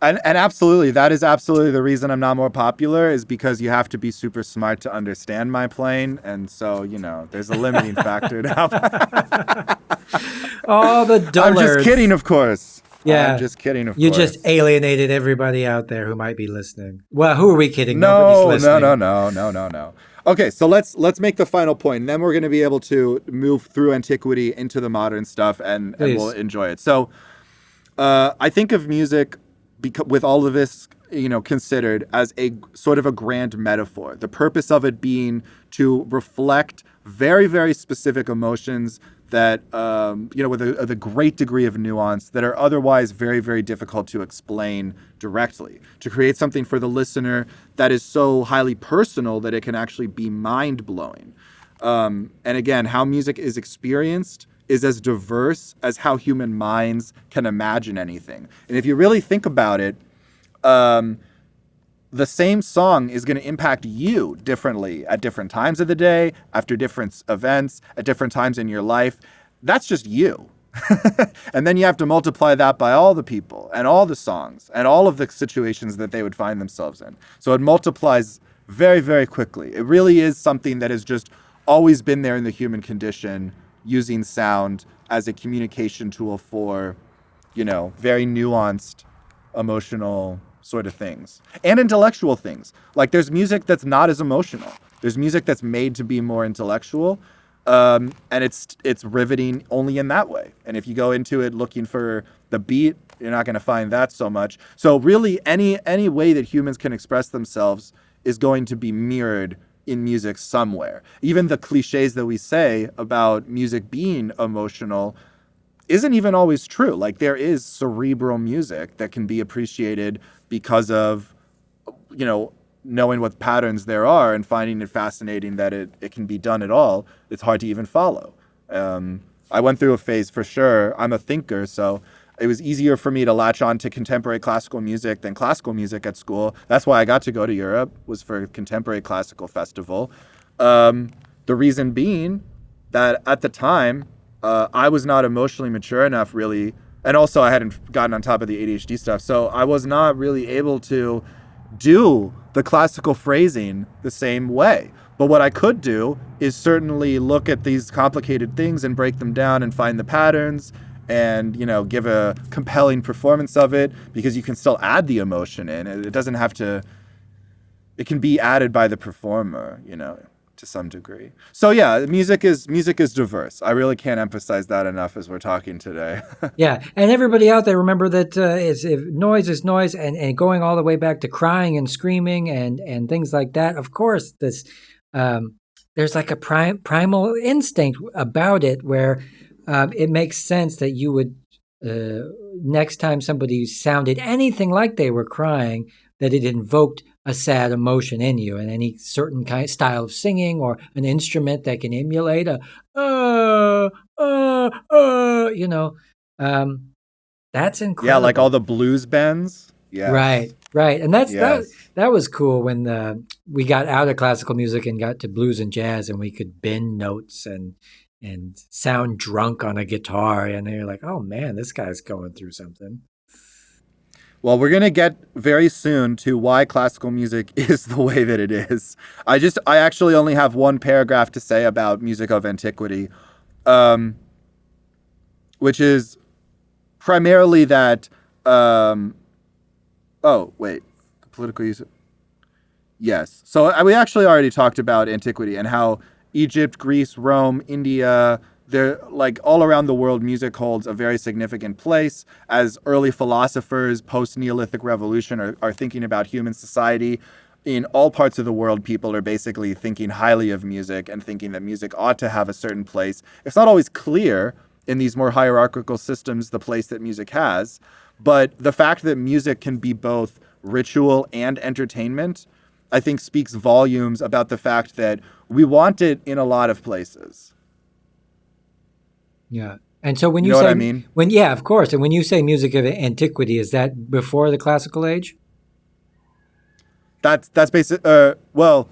And absolutely, that is absolutely the reason I'm not more popular, is because you have to be super smart to understand my playing. And so, there's a limiting factor now. Oh, the dullers. I'm just kidding, of course. Yeah. I'm just kidding, of you course. You just alienated everybody out there who might be listening. Well, who are we kidding? Nobody's listening. No. Okay, so let's make the final point, and then we're going to be able to move through antiquity into the modern stuff, and we'll enjoy it. So I think of music, with all of this, considered, as a sort of a grand metaphor. The purpose of it being to reflect very, very specific emotions that, with a great degree of nuance that are otherwise very, very difficult to explain directly. To create something for the listener that is so highly personal that it can actually be mind-blowing. And again, how music is experienced is as diverse as how human minds can imagine anything. And if you really think about it, the same song is going to impact you differently at different times of the day, after different events, at different times in your life. That's just you. And then you have to multiply that by all the people and all the songs and all of the situations that they would find themselves in. So it multiplies very, very quickly. It really is something that has just always been there in the human condition, using sound as a communication tool for, very nuanced, emotional sort of things and intellectual things. Like there's music that's not as emotional. There's music that's made to be more intellectual, and it's riveting only in that way. And if you go into it looking for the beat, you're not going to find that so much. So really, any way that humans can express themselves is going to be mirrored in music somewhere. Even the cliches that we say about music being emotional isn't even always true. Like, there is cerebral music that can be appreciated because of, knowing what patterns there are and finding it fascinating that it can be done at all. It's hard to even follow. I went through a phase, for sure. I'm a thinker, so it was easier for me to latch on to contemporary classical music than classical music at school. That's why I got to go to Europe, was for a contemporary classical festival. The reason being that at the time, I was not emotionally mature enough, really, and also I hadn't gotten on top of the ADHD stuff, so I was not really able to do the classical phrasing the same way. But what I could do is certainly look at these complicated things and break them down and find the patterns and, give a compelling performance of it, because you can still add the emotion in. It doesn't have to, it can be added by the performer, to some degree. So yeah, music is diverse. I really can't emphasize that enough as we're talking today. Yeah, and everybody out there, remember that if noise is noise, and going all the way back to crying and screaming and things like that. Of course, there's like a primal instinct about it where it makes sense that you would next time somebody sounded anything like they were crying, that it invoked a sad emotion in you, and any certain kind of style of singing or an instrument that can emulate that's incredible. Yeah, like all the blues bends. Yeah. Right. And that was cool when we got out of classical music and got to blues and jazz, and we could bend notes and sound drunk on a guitar, and you're like, oh man, this guy's going through something. Well, we're going to get very soon to why classical music is the way that it is. I actually only have one paragraph to say about music of antiquity, which is primarily that, political use. Yes. So we actually already talked about antiquity and how Egypt, Greece, Rome, India, they're like all around the world, music holds a very significant place. As early philosophers, post-Neolithic revolution are thinking about human society, in all parts of the world, people are basically thinking highly of music and thinking that music ought to have a certain place. It's not always clear in these more hierarchical systems the place that music has, but the fact that music can be both ritual and entertainment, I think, speaks volumes about the fact that we want it in a lot of places. Yeah. And so when you know say, what I mean? Yeah, of course. And when you say music of antiquity, is that before the classical age? That's basic. Well,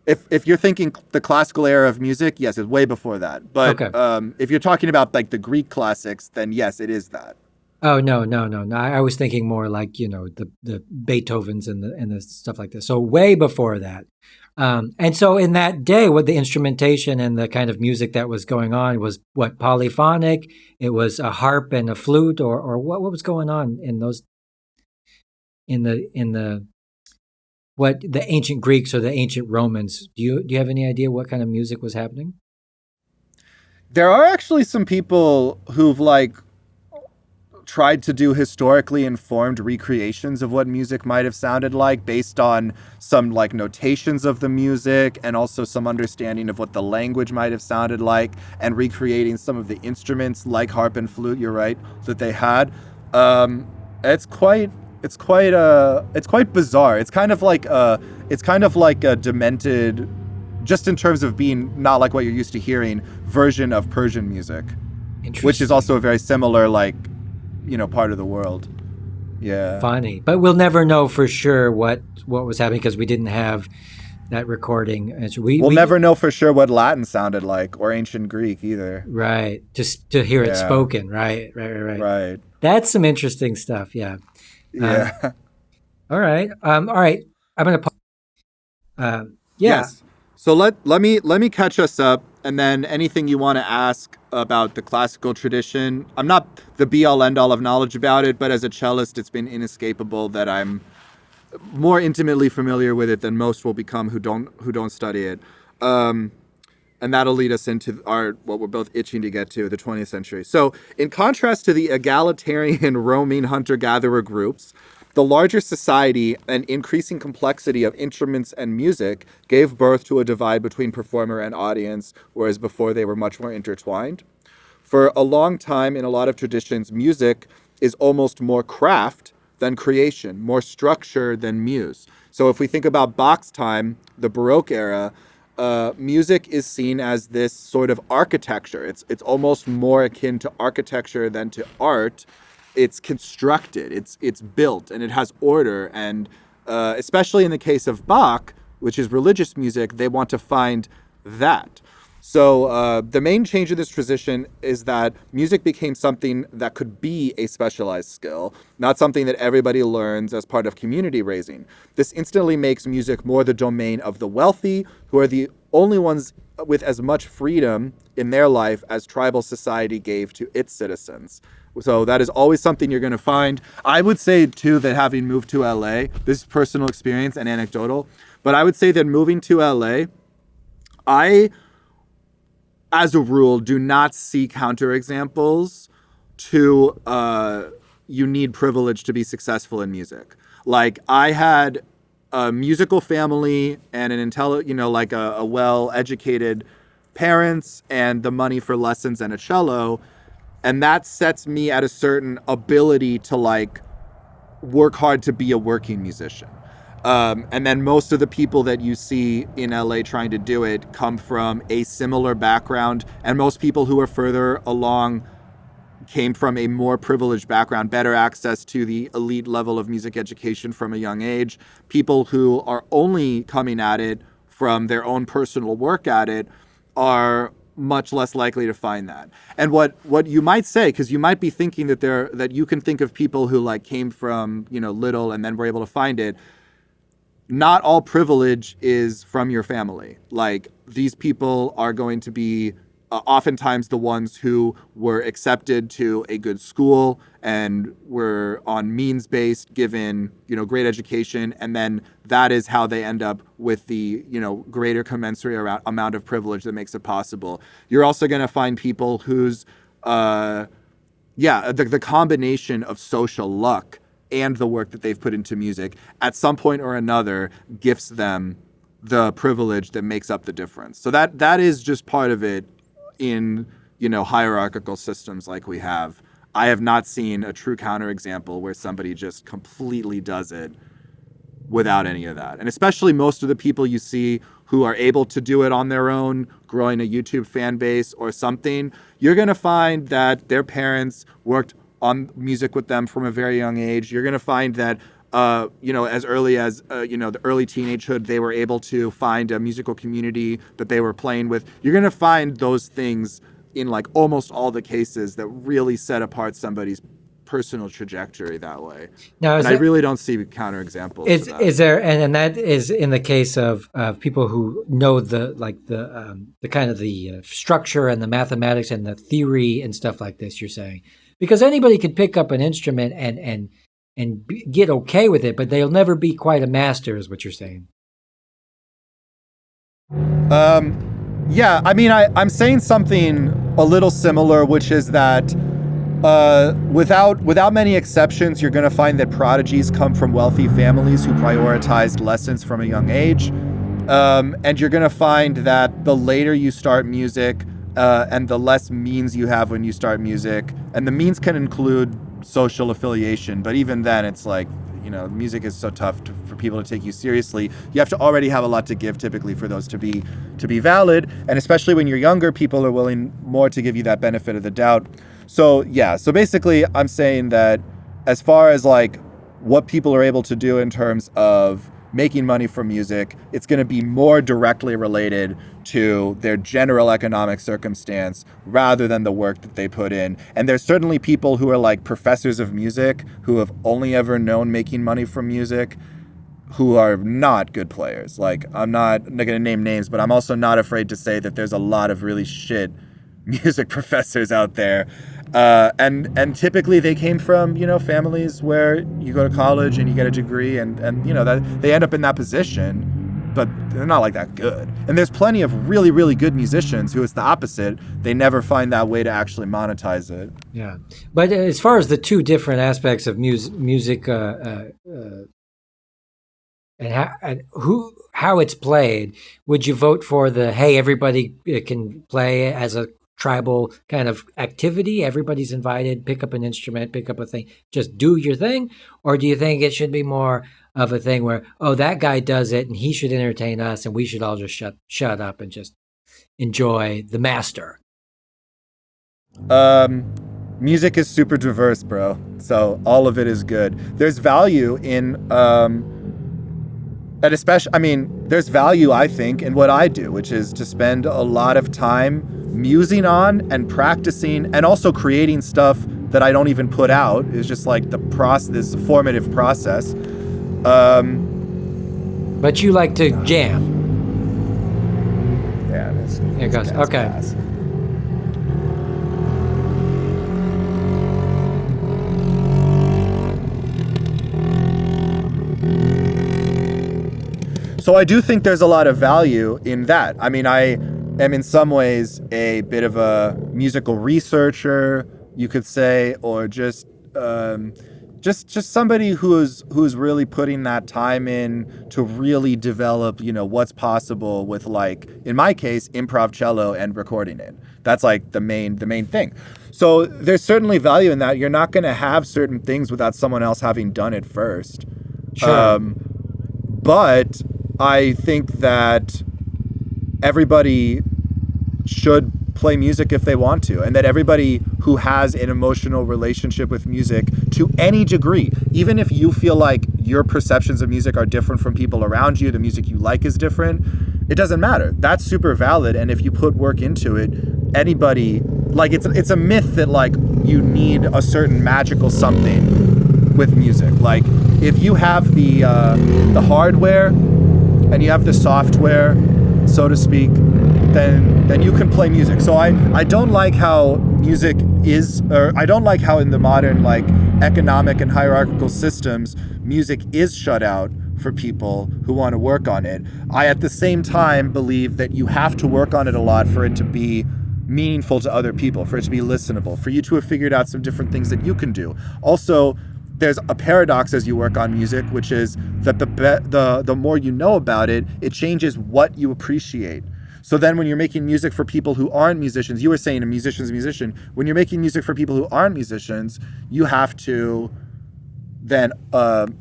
if you're thinking the classical era of music, yes, it's way before that. But okay. If you're talking about like the Greek classics, then yes, it is that. Oh no! I was thinking more like the Beethovens and the stuff like this. So way before that. And so in that day, what the instrumentation and the kind of music that was going on was what, polyphonic? It was a harp and a flute, or what was going on in those in the what the ancient Greeks or the ancient Romans? Do you have any idea what kind of music was happening? There are actually some people who've tried to do historically informed recreations of what music might have sounded like based on some notations of the music and also some understanding of what the language might have sounded like, and recreating some of the instruments like harp and flute, you're right, that they had. It's quite bizarre. It's kind of like a demented, just in terms of being not like what you're used to hearing, version of Persian music, which is also a very similar part of the world. Yeah. Funny. But we'll never know for sure what was happening because we didn't have that recording. We'll never know for sure what Latin sounded like, or ancient Greek either. Right. Just to hear it spoken. Right. Right. That's some interesting stuff. Yeah. Yeah. All right. I'm going to Yes. So let me catch us up, and then anything you want to ask about the classical tradition. I'm not the be-all end-all of knowledge about it, but as a cellist, it's been inescapable that I'm more intimately familiar with it than most will become who don't study it. And that'll lead us into what we're both itching to get to, the 20th century. So in contrast to the egalitarian roaming hunter-gatherer groups, The larger society and increasing complexity of instruments and music gave birth to a divide between performer and audience, whereas before they were much more intertwined. For a long time, in a lot of traditions, music is almost more craft than creation, more structure than muse. So if we think about Bach's time, the Baroque era, music is seen as this sort of architecture. It's almost more akin to architecture than to art. It's constructed, it's built, and it has order. And especially in the case of Bach, which is religious music, they want to find that. So the main change in this transition is that music became something that could be a specialized skill, not something that everybody learns as part of community raising. This instantly makes music more the domain of the wealthy, who are the only ones with as much freedom in their life as tribal society gave to its citizens. So that is always something you're going to find. I would say, too, that having moved to LA, this is personal experience and anecdotal, but I would say that moving to LA, I, as a rule, do not see counterexamples to you need privilege to be successful in music. Like, I had a musical family and an a well-educated parents and the money for lessons and a cello, and that sets me at a certain ability to like work hard to be a working musician. And then most of the people that you see in LA trying to do it come from a similar background, and most people who are further along came from a more privileged background, better access to the elite level of music education from a young age. People who are only coming at it from their own personal work at it are much less likely to find that. And what you might say, because you might be thinking that you can think of people who like came from, little and then were able to find it. Not all privilege is from your family. Like, these people are going to be oftentimes the ones who were accepted to a good school and were on means-based, given, great education. And then that is how they end up with the, greater commensurate amount of privilege that makes it possible. You're also going to find people whose, the combination of social luck and the work that they've put into music at some point or another gifts them the privilege that makes up the difference. So that is just part of it in, hierarchical systems like we have. I have not seen a true counterexample where somebody just completely does it without any of that. And especially most of the people you see who are able to do it on their own, growing a YouTube fan base or something, you're going to find that their parents worked on music with them from a very young age. You're going to find that, as early as, the early teenagehood, they were able to find a musical community that they were playing with. You're going to find those things in like almost all the cases that really set apart somebody's personal trajectory that way. Now, I really don't see counterexamples. Is there, and that is in the case of people who know the kind of the structure and the mathematics and the theory and stuff like this, you're saying? Because anybody could pick up an instrument and get okay with it, but they'll never be quite a master, is what you're saying. Yeah, I mean, I'm saying something a little similar, which is that without many exceptions, you're going to find that prodigies come from wealthy families who prioritized lessons from a young age. And you're going to find that the later you start music, and the less means you have when you start music, and the means can include social affiliation, but even then it's like, music is so tough for people to take you seriously. You have to already have a lot to give typically for those to be valid, and especially when you're younger, people are willing more to give you that benefit of the doubt. So basically I'm saying that as far as like what people are able to do in terms of making money from music, it's going to be more directly related to their general economic circumstance rather than the work that they put in. And there's certainly people who are like professors of music who have only ever known making money from music who are not good players. Like, I'm not going to name names, but I'm also not afraid to say that there's a lot of really shit music professors out there. And typically they came from, families where you go to college and you get a degree and that they end up in that position but they're not like that good. And there's plenty of really, really good musicians who it's the opposite. They never find that way to actually monetize it. Yeah. But as far as the two different aspects of music and how it's played, would you vote for the, hey, everybody can play as a tribal kind of activity, everybody's invited, pick up an instrument, pick up a thing, just do your thing? Or do you think it should be more of a thing where, oh, that guy does it and he should entertain us and we should all just shut up and just enjoy the master? Music is super diverse, bro. So all of it is good. There's value in and especially, I mean, there's value, I think, in what I do, which is to spend a lot of time musing on and practicing and also creating stuff that I don't even put out. It's just like this formative process. But you like to jam. Yeah, here it goes. Okay. Gas. So I do think there's a lot of value in that. I mean, I am in some ways a bit of a musical researcher, you could say, or just somebody who's really putting that time in to really develop, what's possible with, like, in my case, improv cello and recording it. That's like the main thing. So there's certainly value in that. You're not going to have certain things without someone else having done it first. Sure. But I think that everybody should play music if they want to, and that everybody who has an emotional relationship with music to any degree, even if you feel like your perceptions of music are different from people around you, the music you like is different, it doesn't matter. That's super valid. And if you put work into it, anybody, like, it's a myth that, like, you need a certain magical something with music. Like, if you have the hardware and you have the software, so to speak, then you can play music. So I don't like how music is, or I don't like how in the modern, like, economic and hierarchical systems, music is shut out for people who want to work on it. I, at the same time, believe that you have to work on it a lot for it to be meaningful to other people, for it to be listenable, for you to have figured out some different things that you can do. Also, there's a paradox as you work on music, which is that the more you know about it, it changes what you appreciate. So then when you're making music for people who aren't musicians, you were saying a musician's a musician, when you're making music for people who aren't musicians, you have to then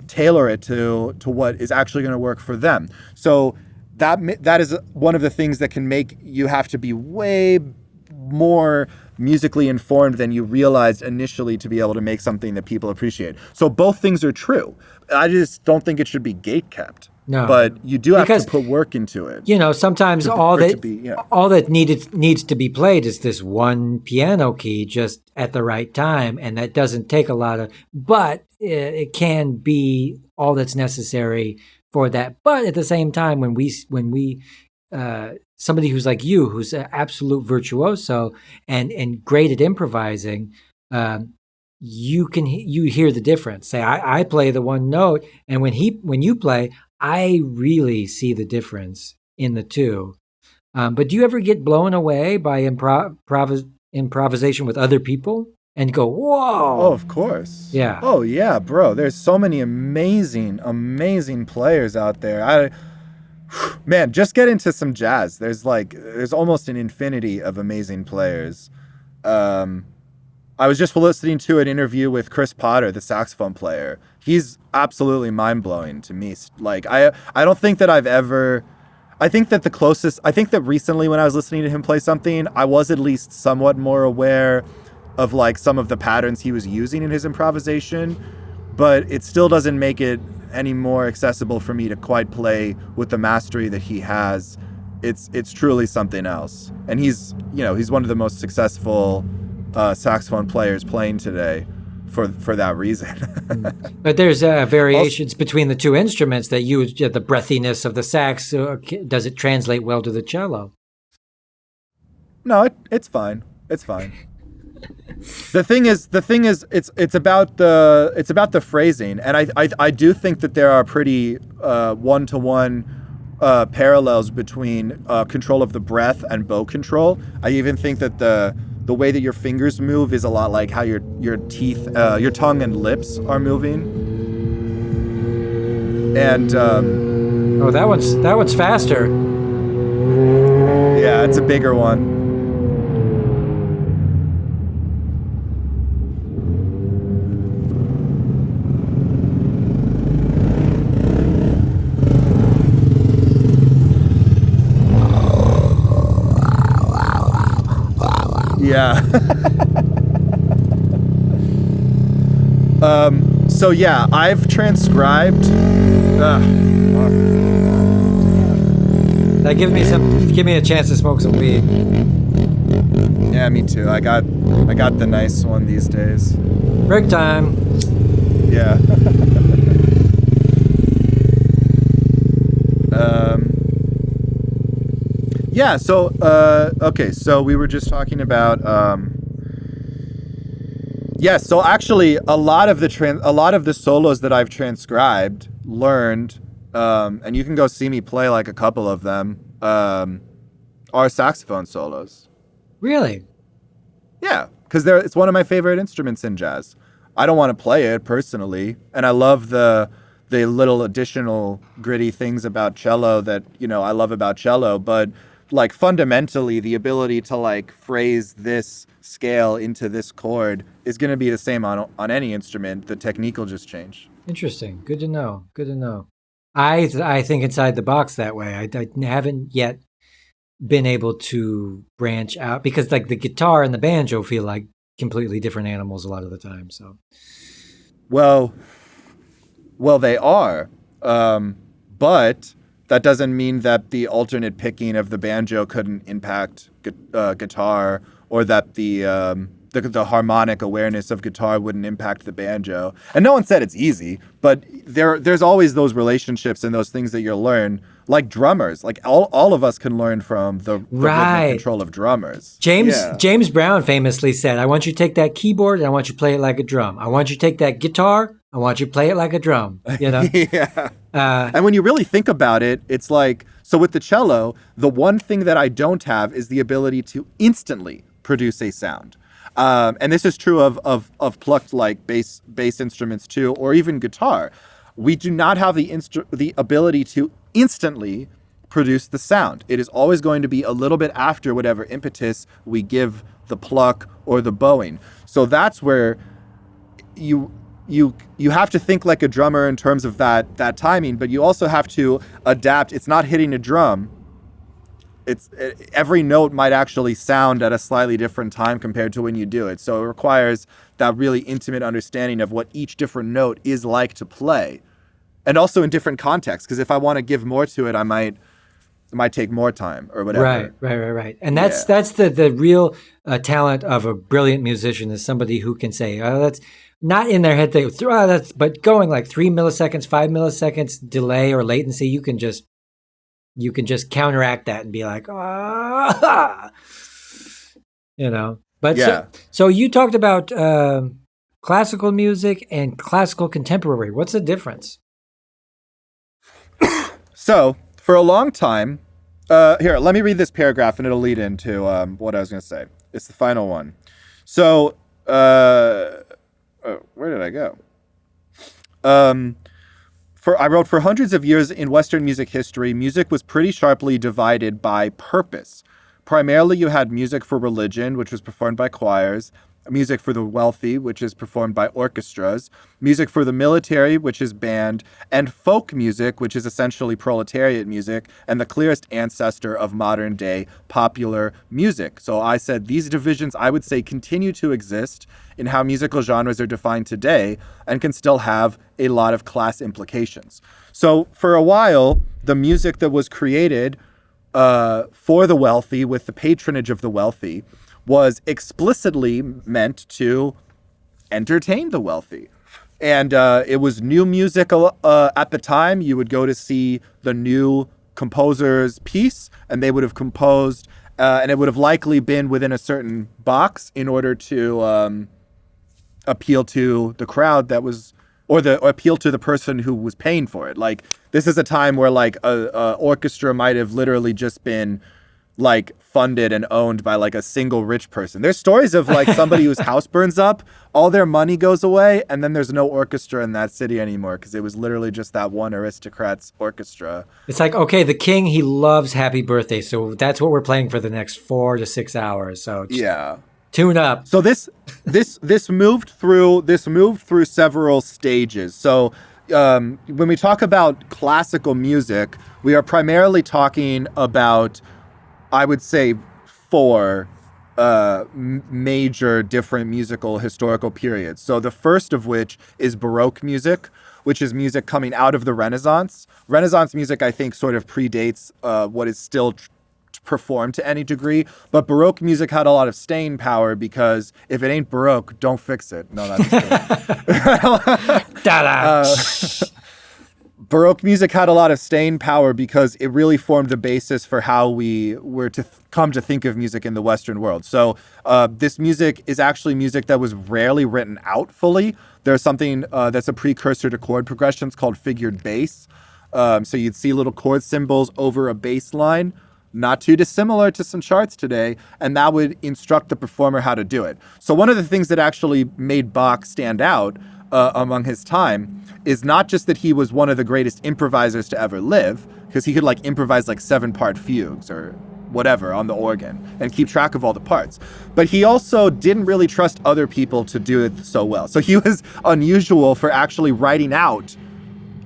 tailor it to what is actually going to work for them. So that is one of the things that can make you have to be way more musically informed than you realized initially to be able to make something that people appreciate. So both things are true. I just don't think it should be gatekept. No, but you do have to put work into it. Sometimes all that needs to be played is this one piano key just at the right time, and that doesn't take a lot of. But it can be all that's necessary for that. But at the same time, when we somebody who's like you, who's an absolute virtuoso and great at improvising, you hear the difference. Say, I play the one note, and when you play, I really see the difference in the two. But do you ever get blown away by improvisation with other people and go, whoa? Oh, of course. Yeah. Oh, yeah, bro. There's so many amazing, amazing players out there. Man, just get into some jazz. There's almost an infinity of amazing players. I was just listening to an interview with Chris Potter, the saxophone player. He's absolutely mind-blowing to me. Like, I don't think that I think that recently when I was listening to him play something, I was at least somewhat more aware of, like, some of the patterns he was using in his improvisation, but it still doesn't make it any more accessible for me to quite play with the mastery that he has. It's truly something else. And he's one of the most successful saxophone players playing today for that reason. But there's variations between the two instruments that the breathiness of the sax. Does it translate well to the cello? No, it's fine. It's fine. The thing is, it's about the phrasing, and I do think that there are pretty one-to-one parallels between control of the breath and bow control. I even think that the way that your fingers move is a lot like how your teeth, your tongue and lips are moving. And oh, that one's faster. Yeah, it's a bigger one. Yeah. So yeah, I've transcribed. That give me a chance to smoke some weed. Yeah, me too. I got the nice one these days. Break time. Yeah. Yeah. So okay. So we were just talking about. Yeah. So actually, a lot of the solos that I've transcribed, learned, and you can go see me play like a couple of them, are saxophone solos. Really? Yeah, because it's one of my favorite instruments in jazz. I don't want to play it personally, and I love the little additional gritty things about cello that I love about cello, but like fundamentally the ability to like phrase this scale into this chord is going to be the same on any instrument. The technique will just change. Interesting. Good to know. Good to know. I think inside the box that way. I haven't yet been able to branch out because like the guitar and the banjo feel like completely different animals a lot of the time. So, well, they are, but that doesn't mean that the alternate picking of the banjo couldn't impact guitar, or that the harmonic awareness of guitar wouldn't impact the banjo. And no one said it's easy, but there's always those relationships and those things that you'll learn, like drummers. Like all of us can learn from the rhythmic control of drummers. James Brown famously said, I want you to take that keyboard and I want you to play it like a drum. I want you to take that guitar, I want you to play it like a drum. Yeah. And when you really think about it, it's like, so with the cello, the one thing that I don't have is the ability to instantly produce a sound. And this is true of plucked like bass instruments too, or even guitar. We do not have the ability to instantly produce the sound. It is always going to be a little bit after whatever impetus we give the pluck or the bowing. So that's where you have to think like a drummer in terms of that timing, but you also have to adapt. It's not hitting a drum. Every note might actually sound at a slightly different time compared to when you do it. So it requires that really intimate understanding of what each different note is like to play, and also in different contexts. Because if I want to give more to it, it might take more time or whatever. Right. And that's the real talent of a brilliant musician, is somebody who can say, oh, that's not in their head. But going like 3 milliseconds, 5 milliseconds delay or latency, you can just counteract that and be like, But yeah. So you talked about classical music and classical contemporary. What's the difference? So for a long time, here, let me read this paragraph and it'll lead into what I was going to say. It's the final one. So where did I go? I wrote, for hundreds of years in Western music history, music was pretty sharply divided by purpose. Primarily, you had music for religion, which was performed by choirs, music for the wealthy, which is performed by orchestras, music for the military, which is band, and folk music, which is essentially proletariat music, and the clearest ancestor of modern-day popular music. So I said these divisions, I would say, continue to exist in how musical genres are defined today and can still have a lot of class implications. So for a while, the music that was created for the wealthy, with the patronage of the wealthy, was explicitly meant to entertain the wealthy. And it was new music at the time. You would go to see the new composer's piece, and they would have composed, and it would have likely been within a certain box in order to appeal to the crowd that was or appeal to the person who was paying for it. Like, this is a time where like a orchestra might have literally just been like funded and owned by like a single rich person. There's stories of like somebody whose house burns up, all their money goes away, and then there's no orchestra in that city anymore because it was literally just that one aristocrat's orchestra. It's like, okay, the king, he loves Happy Birthday, so that's what we're playing for the next 4 to 6 hours. So yeah, tune up. So this moved through several stages. So when we talk about classical music, we are primarily talking about, I would say, 4 major different musical historical periods. So the first of which is Baroque music, which is music coming out of the Renaissance. Renaissance music, I think, sort of predates what is still performed to any degree, but Baroque music had a lot of staying power because if it ain't Baroque, don't fix it. No, that's kidding. Baroque music had a lot of staying power because it really formed the basis for how we were to come to think of music in the Western world. So this music is actually music that was rarely written out fully. There's something that's a precursor to chord progressions called figured bass. So you'd see little chord symbols over a bass line, not too dissimilar to some charts today, and that would instruct the performer how to do it. So one of the things that actually made Bach stand out among his time is not just that he was one of the greatest improvisers to ever live, because he could like improvise like 7-part fugues or whatever on the organ and keep track of all the parts, but he also didn't really trust other people to do it so well. So he was unusual for actually writing out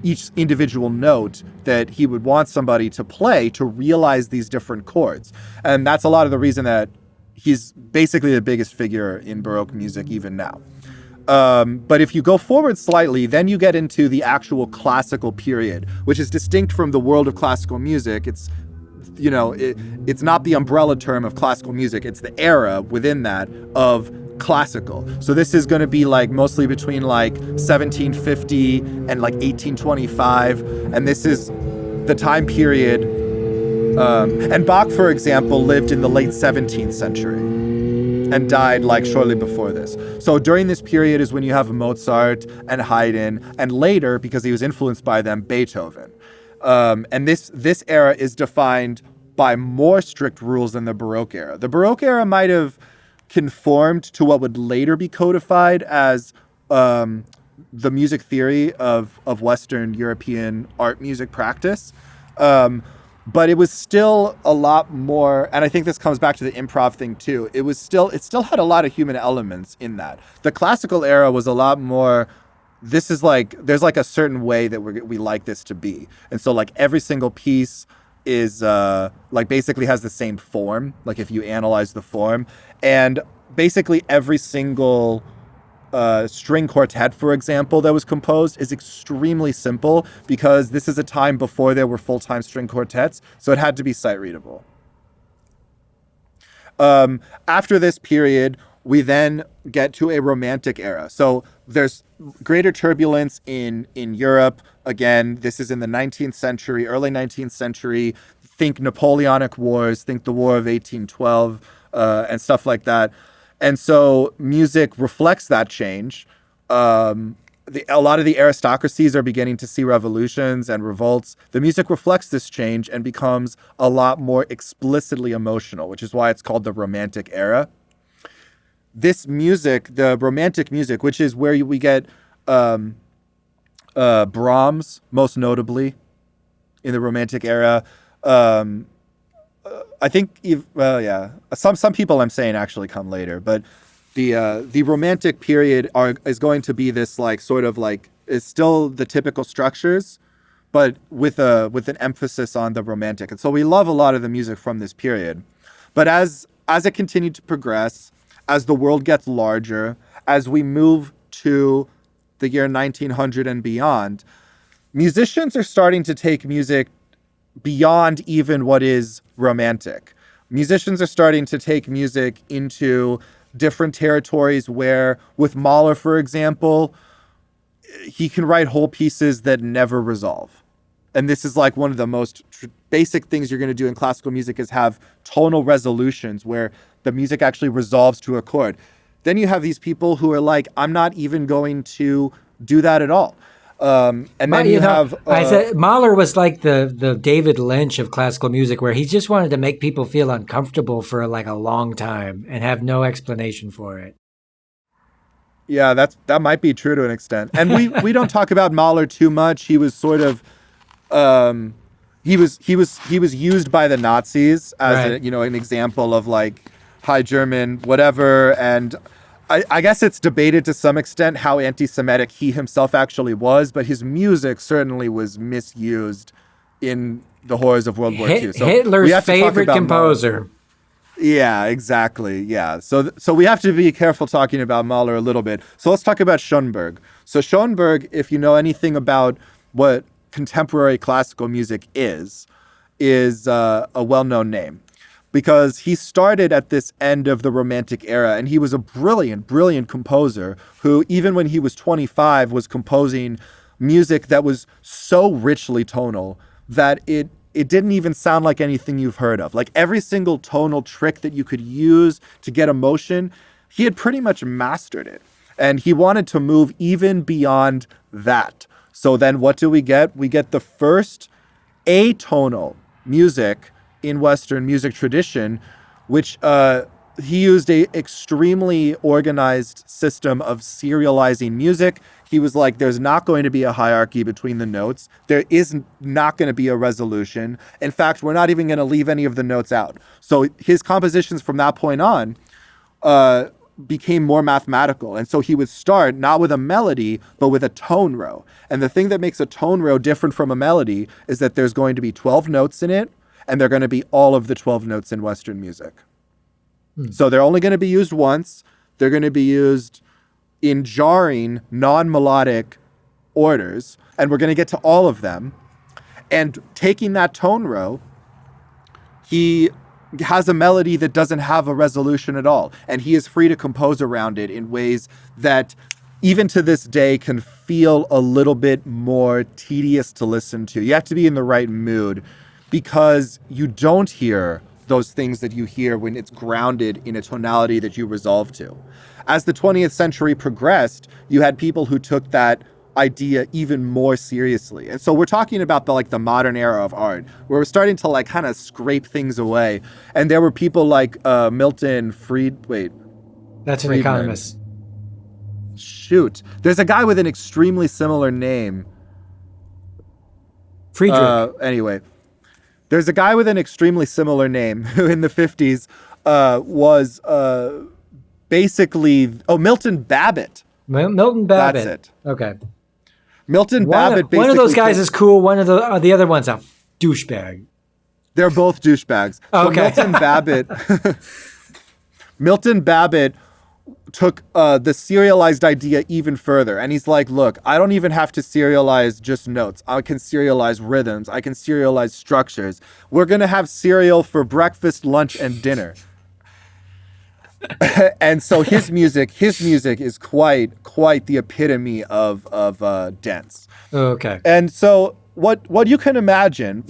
each individual note that he would want somebody to play to realize these different chords. And that's a lot of the reason that he's basically the biggest figure in Baroque music even now. But if you go forward slightly, then you get into the actual classical period, which is distinct from the world of classical music. It's, you know, it's not the umbrella term of classical music. It's the era within that of classical. So this is going to be like mostly between like 1750 and like 1825. And this is the time period. And Bach, for example, lived in the late 17th century and died like shortly before this. So during this period is when you have Mozart and Haydn, and later, because he was influenced by them, Beethoven. And this era is defined by more strict rules than the Baroque era. The Baroque era might have conformed to what would later be codified as the music theory of Western European art music practice. But it was still a lot more, and I think this comes back to the improv thing too. It still had a lot of human elements in that. The classical era was a lot more, this is like, there's like a certain way that we like this to be. And so like every single piece is like basically has the same form, like if you analyze the form. And basically every single string quartet, for example, that was composed is extremely simple because this is a time before there were full-time string quartets, so it had to be sight readable. After this period, we then get to a Romantic era. So there's greater turbulence in Europe. Again, this is in the 19th century, early 19th century. Think Napoleonic Wars, think the War of 1812, and stuff like that. And so music reflects that change. A lot of the aristocracies are beginning to see revolutions and revolts. The music reflects this change and becomes a lot more explicitly emotional, which is why it's called the Romantic era. This music, the Romantic music, which is where we get Brahms, most notably, in the Romantic era. I think, some people I'm saying actually come later, but the Romantic period is going to be this like sort of like, it's still the typical structures, but with an emphasis on the Romantic. And so we love a lot of the music from this period. But as it continued to progress, as the world gets larger, as we move to the year 1900 and beyond, musicians are starting to take music beyond even what is romantic. Musicians are starting to take music into different territories where, with Mahler, for example, he can write whole pieces that never resolve. And this is like one of the most basic things you're going to do in classical music is have tonal resolutions where the music actually resolves to a chord. Then you have these people who are like, I'm not even going to do that at all. And then I said Mahler was like the David Lynch of classical music, where he just wanted to make people feel uncomfortable for like a long time and have no explanation for it. Yeah, that might be true to an extent. And we don't talk about Mahler too much. He was sort of he was used by the Nazis as an example of like High German whatever. And I guess it's debated to some extent how anti-Semitic he himself actually was, but his music certainly was misused in the horrors of World War II. So Hitler's favorite composer. Mahler. Yeah, exactly. Yeah. So we have to be careful talking about Mahler a little bit. So let's talk about Schoenberg. So Schoenberg, if you know anything about what contemporary classical music is a well-known name, because he started at this end of the Romantic era, and he was a brilliant, brilliant composer who, even when he was 25, was composing music that was so richly tonal that it didn't even sound like anything you've heard of. Like every single tonal trick that you could use to get emotion, he had pretty much mastered it. And he wanted to move even beyond that. So then what do we get? We get the first atonal music in Western music tradition, which he used a extremely organized system of serializing music. He was like, there's not going to be a hierarchy between the notes. There is not going to be a resolution. In fact, we're not even going to leave any of the notes out. So his compositions from that point on became more mathematical. And so he would start not with a melody, but with a tone row. And the thing that makes a tone row different from a melody is that there's going to be 12 notes in it, and they're going to be all of the 12 notes in Western music. So they're only going to be used once. They're going to be used in jarring, non-melodic orders, and we're going to get to all of them. And taking that tone row, he has a melody that doesn't have a resolution at all, and he is free to compose around it in ways that even to this day can feel a little bit more tedious to listen to. You have to be in the right mood, because you don't hear those things that you hear when it's grounded in a tonality that you resolve to. As the 20th century progressed, you had people who took that idea even more seriously. And so we're talking about the modern era of art, where we're starting to kind of scrape things away. And there were people like Milton That's an economist. Shoot. There's a guy with an extremely similar name. Friedrich. Anyway. There's a guy with an extremely similar name who in the 50s was basically... Oh, Milton Babbitt. Milton Babbitt. That's it. Okay. Milton Babbitt basically... One of those guys is cool. One of the other one's a douchebag. They're both douchebags. Okay. So Milton Babbitt took the serialized idea even further. And he's like, look, I don't even have to serialize just notes. I can serialize rhythms. I can serialize structures. We're going to have cereal for breakfast, lunch, and dinner. And so his music is quite the epitome of dense. Okay. And so what you can imagine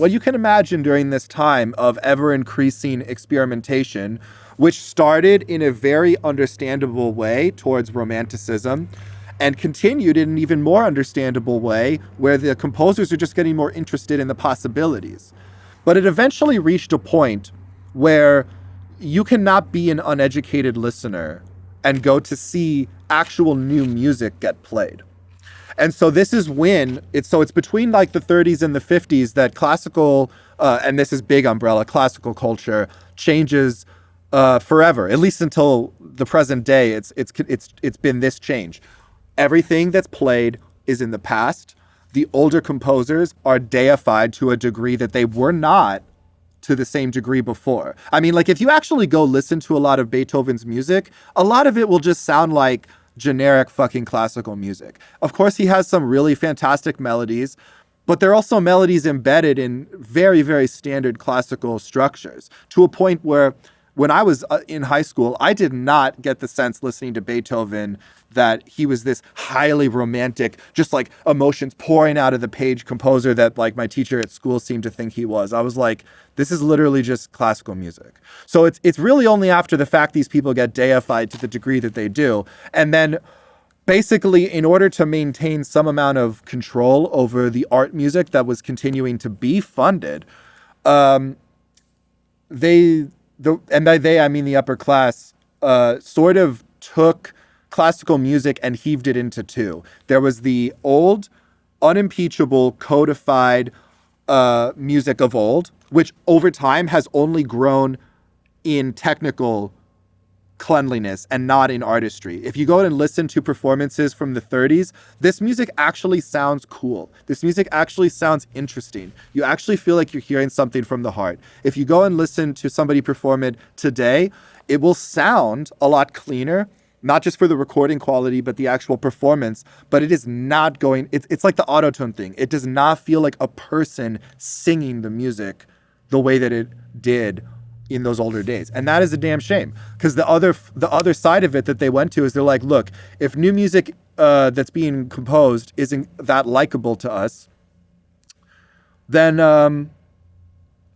during this time of ever increasing experimentation, which started in a very understandable way towards Romanticism and continued in an even more understandable way where the composers are just getting more interested in the possibilities. But it eventually reached a point where you cannot be an uneducated listener and go to see actual new music get played. And so this is when it's between the 30s and the 50s that classical, and this is big umbrella, classical culture changes forever, at least until the present day. It's been this change. Everything that's played is in the past. The older composers are deified to a degree that they were not to the same degree before. I mean, if you actually go listen to a lot of Beethoven's music, a lot of it will just sound like generic fucking classical music. Of course, he has some really fantastic melodies, but there are also melodies embedded in very, very standard classical structures, to a point where when I was in high school, I did not get the sense listening to Beethoven that he was this highly romantic, just emotions pouring out of the page composer that my teacher at school seemed to think he was. I was like, this is literally just classical music. So it's really only after the fact these people get deified to the degree that they do. And then basically, in order to maintain some amount of control over the art music that was continuing to be funded, and by they I mean the upper class, sort of took classical music and heaved it into two. There was the old, unimpeachable, codified music of old, which over time has only grown in technical cleanliness and not in artistry. If you go and listen to performances from the 30s, this music actually sounds cool. This music actually sounds interesting. You actually feel like you're hearing something from the heart. If you go and listen to somebody perform it today, it will sound a lot cleaner, not just for the recording quality, but the actual performance. But it is not going, it's like the auto-tune thing. It does not feel like a person singing the music the way that it did in those older days. And that is a damn shame, because the other side of it that they went to is they're like, look, if new music that's being composed isn't that likable to us, then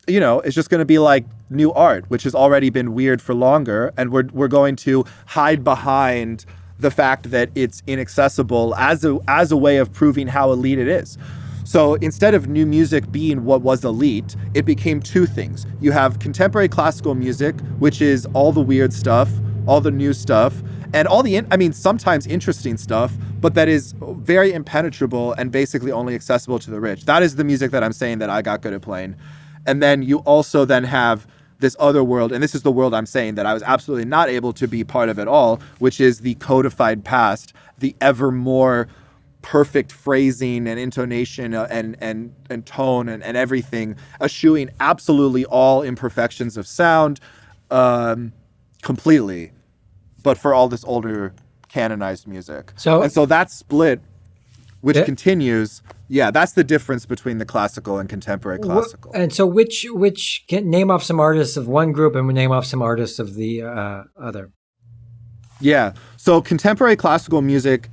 it's just going to be like new art, which has already been weird for longer, and we're going to hide behind the fact that it's inaccessible as a way of proving how elite it is. So instead of new music being what was elite, it became two things. You have contemporary classical music, which is all the weird stuff, all the new stuff, and all the, sometimes interesting stuff, but that is very impenetrable and basically only accessible to the rich. That is the music that I'm saying that I got good at playing. And then you also then have this other world, and this is the world I'm saying that I was absolutely not able to be part of at all, which is the codified past, the ever more perfect phrasing and intonation and tone and everything, eschewing absolutely all imperfections of sound completely, but for all this older canonized music. So that split, which continues, that's the difference between the classical and contemporary classical. And so which can name off some artists of one group and name off some artists of the other? Yeah. So contemporary classical music,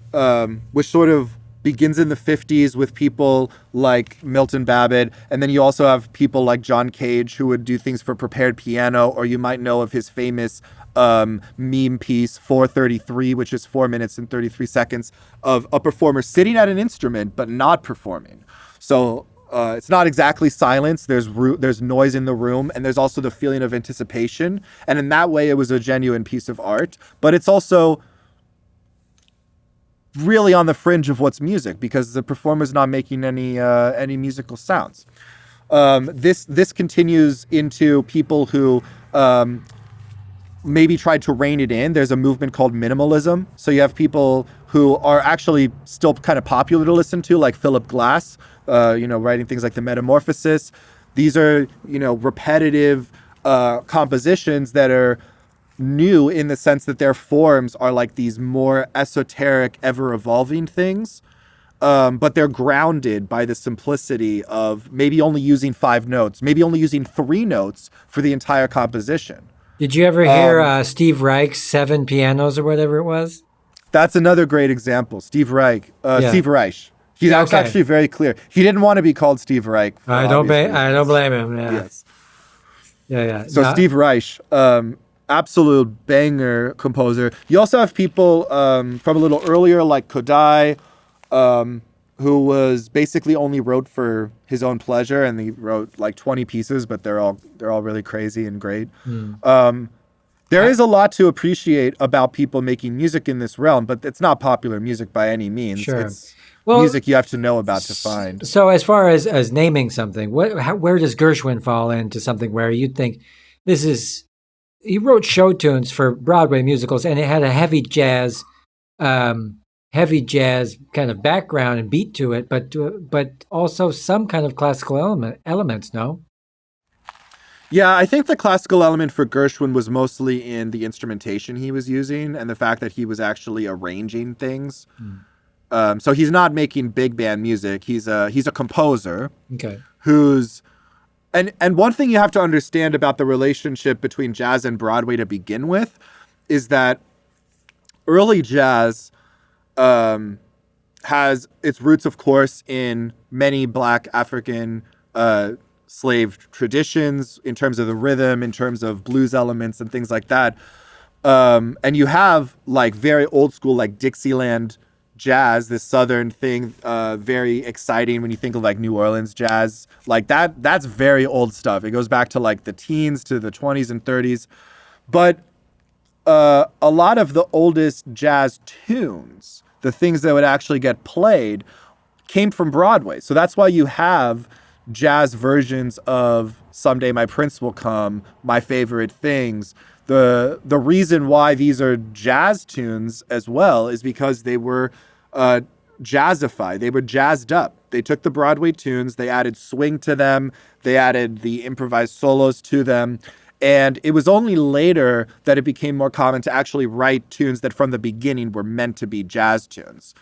which sort of begins in the 50s with people like Milton Babbitt, and then you also have people like John Cage who would do things for prepared piano, or you might know of his famous meme piece 4:33, which is 4 minutes and 33 seconds of a performer sitting at an instrument but not performing. So it's not exactly silence. There's noise in the room, and there's also the feeling of anticipation, and in that way it was a genuine piece of art. But it's also really on the fringe of what's music, because the performer's not making any musical sounds. This continues into people who maybe tried to rein it in. There's a movement called minimalism. So you have people who are actually still kind of popular to listen to, like Philip Glass, writing things like The Metamorphosis. These are, repetitive compositions that are new in the sense that their forms are like these more esoteric, ever-evolving things, but they're grounded by the simplicity of maybe only using 5 notes, maybe only using 3 notes for the entire composition. Did you ever hear Steve Reich's 7 pianos or whatever it was? That's another great example. Steve Reich. Steve Reich. He's actually very clear. He didn't want to be called Steve Reich. I don't blame him. Yeah. Yes. Yeah. So Steve Reich, absolute banger composer. You also have people from a little earlier, like Kodai, who was basically only wrote for his own pleasure, and he wrote like 20 pieces, but they're all really crazy and great. There is a lot to appreciate about people making music in this realm, but it's not popular music by any means. Sure. It's music you have to know about to find. So as far as naming something, where does Gershwin fall into something where you'd think this is... He wrote show tunes for Broadway musicals, and it had a heavy jazz kind of background and beat to it, but also some kind of classical elements, no? Yeah, I think the classical element for Gershwin was mostly in the instrumentation he was using and the fact that he was actually arranging things. So he's not making big band music. He's a composer who's... And one thing you have to understand about the relationship between jazz and Broadway to begin with is that early jazz has its roots, of course, in many Black African slave traditions in terms of the rhythm, in terms of blues elements and things like that. And you have like very old school, like Dixieland jazz, this southern thing, very exciting when you think of like New Orleans jazz. Like that's very old stuff. It goes back to like the teens to the 20s and 30s. But a lot of the oldest jazz tunes, the things that would actually get played, came from Broadway. So that's why you have jazz versions of Someday My Prince Will Come, My Favorite Things. The reason why these are jazz tunes as well is because they were jazzified. They were jazzed up. They took the Broadway tunes, they added swing to them, they added the improvised solos to them. And it was only later that it became more common to actually write tunes that from the beginning were meant to be jazz tunes.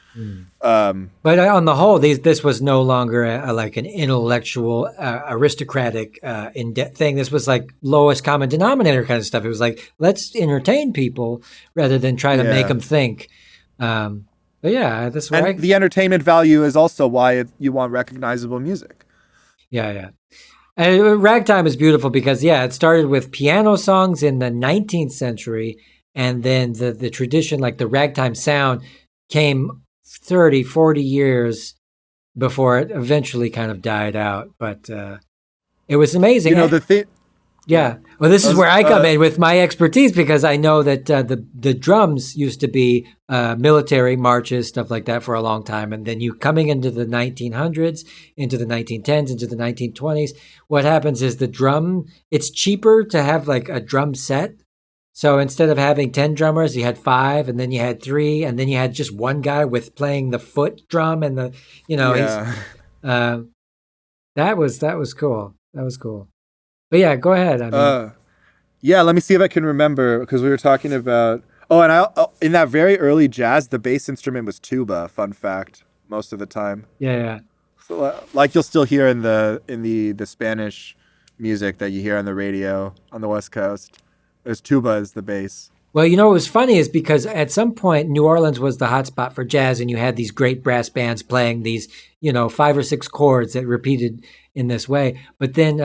But on the whole, this was no longer like an intellectual, aristocratic, in-depth thing. This was like lowest common denominator kind of stuff. It was like, let's entertain people rather than try to make them think. But yeah, that's why. And the entertainment value is also why you want recognizable music. Yeah, yeah. And ragtime is beautiful because, yeah, it started with piano songs in the 19th century. And then the tradition, like the ragtime sound, came 30, 40 years before it eventually kind of died out. But it was amazing. You know, the thing. Yeah. Well, this is where I come in with my expertise because I know that the drums used to be military marches, stuff like that for a long time. And then you coming into the 1900s, into the 1910s, into the 1920s, what happens is the drum, it's cheaper to have like a drum set. So instead of having 10 drummers, you had 5 and then you had 3 and then you had just one guy with playing the foot drum and the, that was cool. That was cool. But yeah, go ahead. Yeah, let me see if I can remember because we were talking about. Oh, and in that very early jazz, the bass instrument was tuba. Fun fact, most of the time. Yeah. So, like you'll still hear in the Spanish music that you hear on the radio on the West Coast, there's tuba as the bass. Well, you know what was funny is because at some point New Orleans was the hotspot for jazz, and you had these great brass bands playing these, 5 or 6 chords that repeated in this way. But then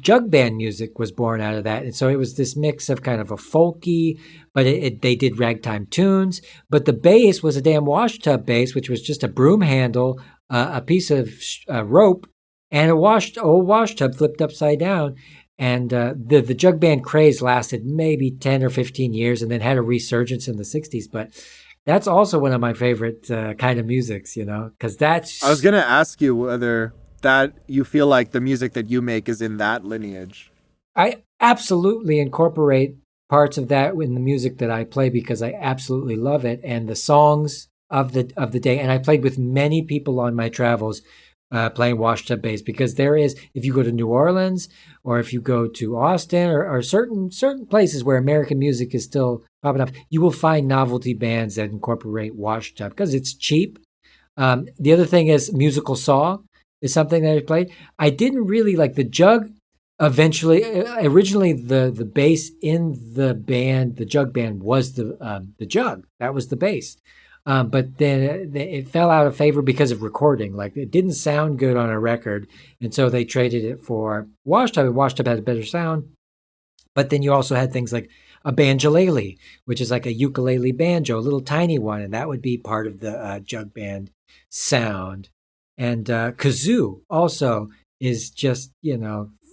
jug band music was born out of that, and so it was this mix of kind of a folky, but they did ragtime tunes. But the bass was a damn washtub bass, which was just a broom handle, a piece of rope, and a old washtub flipped upside down. And the jug band craze lasted maybe 10 or 15 years and then had a resurgence in the 60s. But that's also one of my favorite kind of musics, because that's... I was going to ask you whether that you feel like the music that you make is in that lineage. I absolutely incorporate parts of that in the music that I play because I absolutely love it. And the songs of the day. And I played with many people on my travels playing washtub bass because there is, if you go to New Orleans or if you go to Austin or certain places where American music is still popping up, you will find novelty bands that incorporate washtub because it's cheap. The other thing is musical saw is something that I played. I didn't really like the jug. Originally the bass in the band, the jug band, was the jug. That was the bass. But then it fell out of favor because of recording. Like it didn't sound good on a record, and so they traded it for washtub. And washtub had a better sound. But then you also had things like a banjolele, which is like a ukulele banjo, a little tiny one, and that would be part of the jug band sound. And kazoo also is just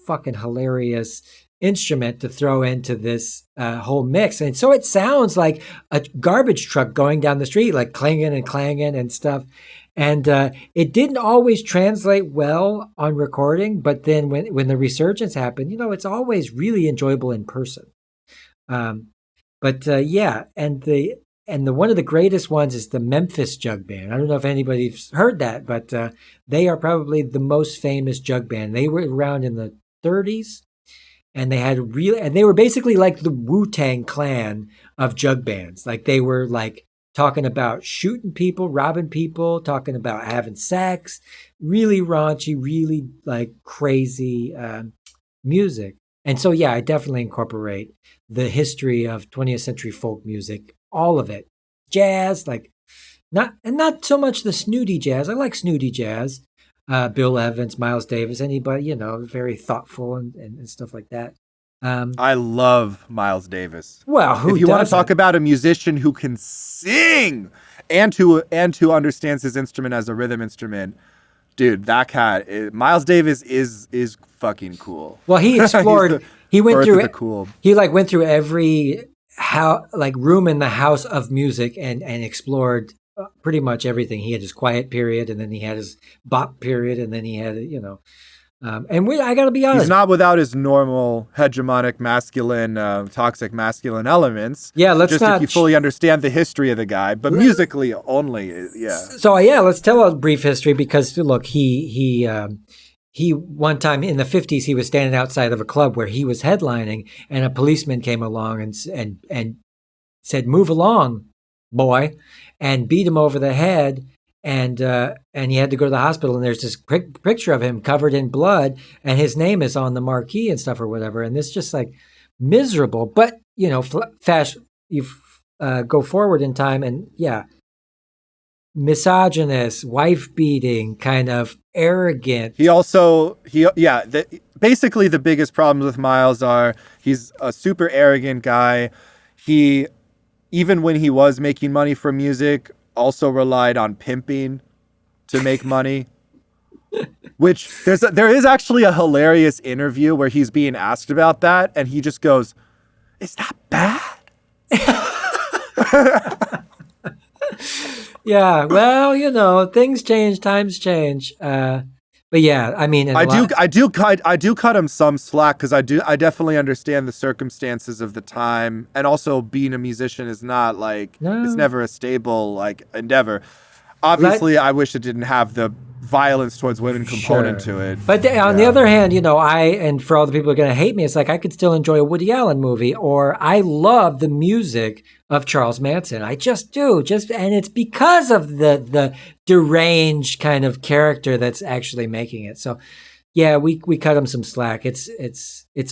fucking hilarious instrument to throw into this whole mix. And so it sounds like a garbage truck going down the street, like clanging and clanging and stuff. And it didn't always translate well on recording, but then when the resurgence happened, it's always really enjoyable in person. Yeah, and the one of the greatest ones is the Memphis Jug Band. I don't know if anybody's heard that, but they are probably the most famous jug band. They were around in the 30s. And they were basically like the Wu-Tang Clan of jug bands. Like they were like talking about shooting people, robbing people, talking about having sex, really raunchy, really like crazy music. And so, yeah, I definitely incorporate the history of 20th century folk music, all of it. Jazz, like not so much the snooty jazz. I like snooty jazz. Bill Evans, Miles Davis, anybody, very thoughtful and stuff like that. I love Miles Davis. Well, who if you want to talk doesn't? about a musician who can sing and who understands his instrument as a rhythm instrument, dude, that cat, Miles Davis is fucking cool. Well, he explored. He went birth through. of the cool. He like went through every room in the house of music and explored pretty much everything. He had his quiet period, and then he had his bop period, and then he had I got to be honest. He's not without his normal hegemonic masculine, toxic masculine elements. Yeah, let's just not. If you fully understand the history of the guy, but musically only, yeah. So let's tell a brief history because look, he one time in the 50s he was standing outside of a club where he was headlining, and a policeman came along and said, "Move along, boy," and beat him over the head. And he had to go to the hospital, and there's this picture of him covered in blood, and his name is on the marquee and stuff or whatever. And it's just like miserable. But go forward in time, and misogynist, wife beating, kind of arrogant. Basically the biggest problems with Miles are he's a super arrogant guy. He, even when he was making money from music, also relied on pimping to make money. Which there is actually a hilarious interview where he's being asked about that, and he just goes, "Is that bad?" Yeah, well, things change, times change. But yeah, I mean, I do cut him some slack because I definitely understand the circumstances of the time, and also being a musician is not it's never a stable endeavor. Obviously, I wish it didn't have the violence towards women component to it. But on the other hand, and for all the people who are going to hate me, it's like I could still enjoy a Woody Allen movie, or I love the music of Charles Manson. I just do. And it's because of the deranged kind of character that's actually making it. So, yeah, we cut him some slack. It's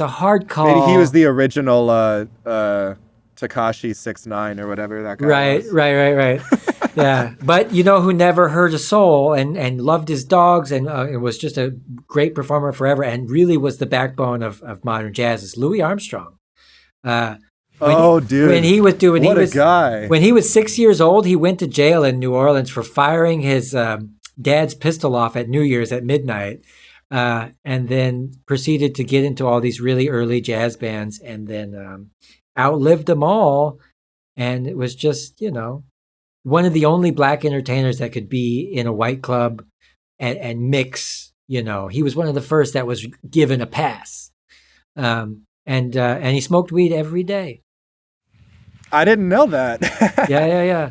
a hard call. Maybe he was the original Tekashi 6ix9ine or whatever that guy was. Right. Yeah, but who never hurt a soul and loved his dogs and was just a great performer forever and really was the backbone of modern jazz is Louis Armstrong. Dude! When he was doing, what a guy! When he was 6 years old, he went to jail in New Orleans for firing his dad's pistol off at New Year's at midnight, and then proceeded to get into all these really early jazz bands, and then outlived them all. And it was just one of the only black entertainers that could be in a white club and mix. He was one of the first that was given a pass, and he smoked weed every day. I didn't know that. Yeah.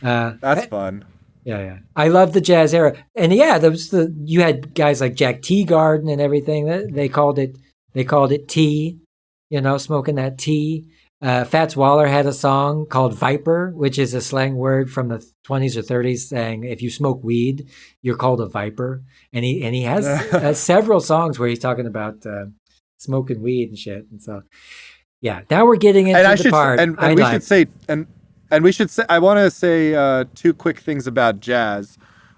That's fun. Yeah. I love the jazz era, and you had guys like Jack Teagarden and everything. They called it tea, smoking that tea. Fats Waller had a song called Viper, which is a slang word from the 20s or 30s saying if you smoke weed, you're called a viper. And he has several songs where he's talking about smoking weed and shit. And so, yeah, now we're getting into the part. We should say, I want to say two quick things about jazz.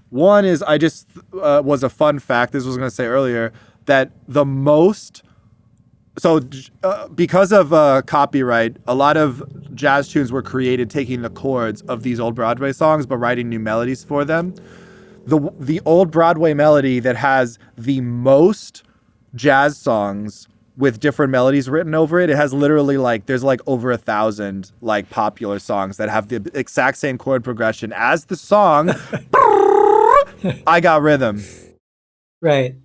One is I just was a fun fact. This was going to say earlier that the most. So because of copyright, a lot of jazz tunes were created taking the chords of these old Broadway songs, but writing new melodies for them. The old Broadway melody that has the most jazz songs with different melodies written over it, it has literally there's over 1,000 popular songs that have the exact same chord progression as the song I Got Rhythm. Right.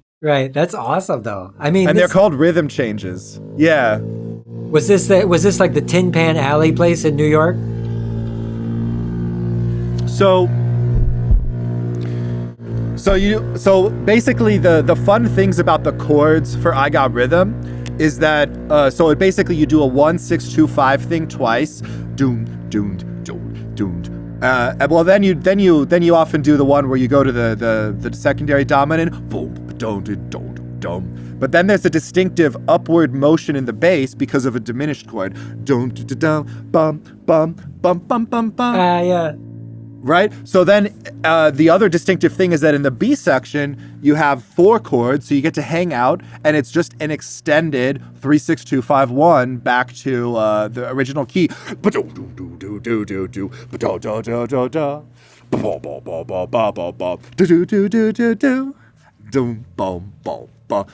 That's awesome, though. I mean, they're called rhythm changes. Yeah. Was this like the Tin Pan Alley place in New York? So basically the fun things about the chords for I Got Rhythm is that you do a 1-6-2-5 thing twice. Doom doom doom doom. Well then you often do the one where you go to the secondary dominant. Boom. But then there's a distinctive upward motion in the bass because of a diminished chord. Yeah. Right? So then the other distinctive thing is that in the B section, you have 4 chords, so you get to hang out, and it's just an extended 3, 6, 2, 5, 1 back to the original key.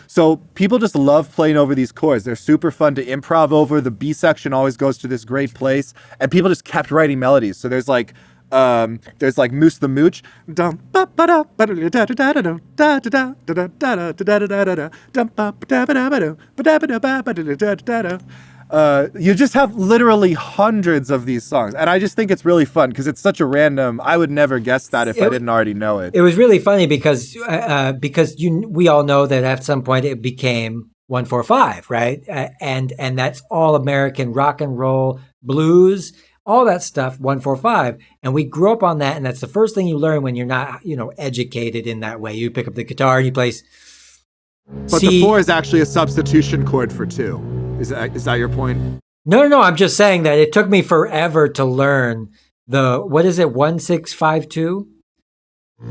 So people just love playing over these chords. They're super fun to improv over. The B section always goes to this great place, and people just kept writing melodies. So there's like Moose the Mooch. You just have literally hundreds of these songs, and I just think it's really fun because it's such a random. I would never guess that if I didn't already know it. It was really funny because we all know that at some point it became 145, right? And that's all American rock and roll, blues, all that stuff, 145. And we grew up on that, and that's the first thing you learn when you're not, educated in that way. You pick up the guitar and you play. But the 4 is actually a substitution chord for 2. Is that your point? No. I'm just saying that it took me forever to learn what is it, 1652?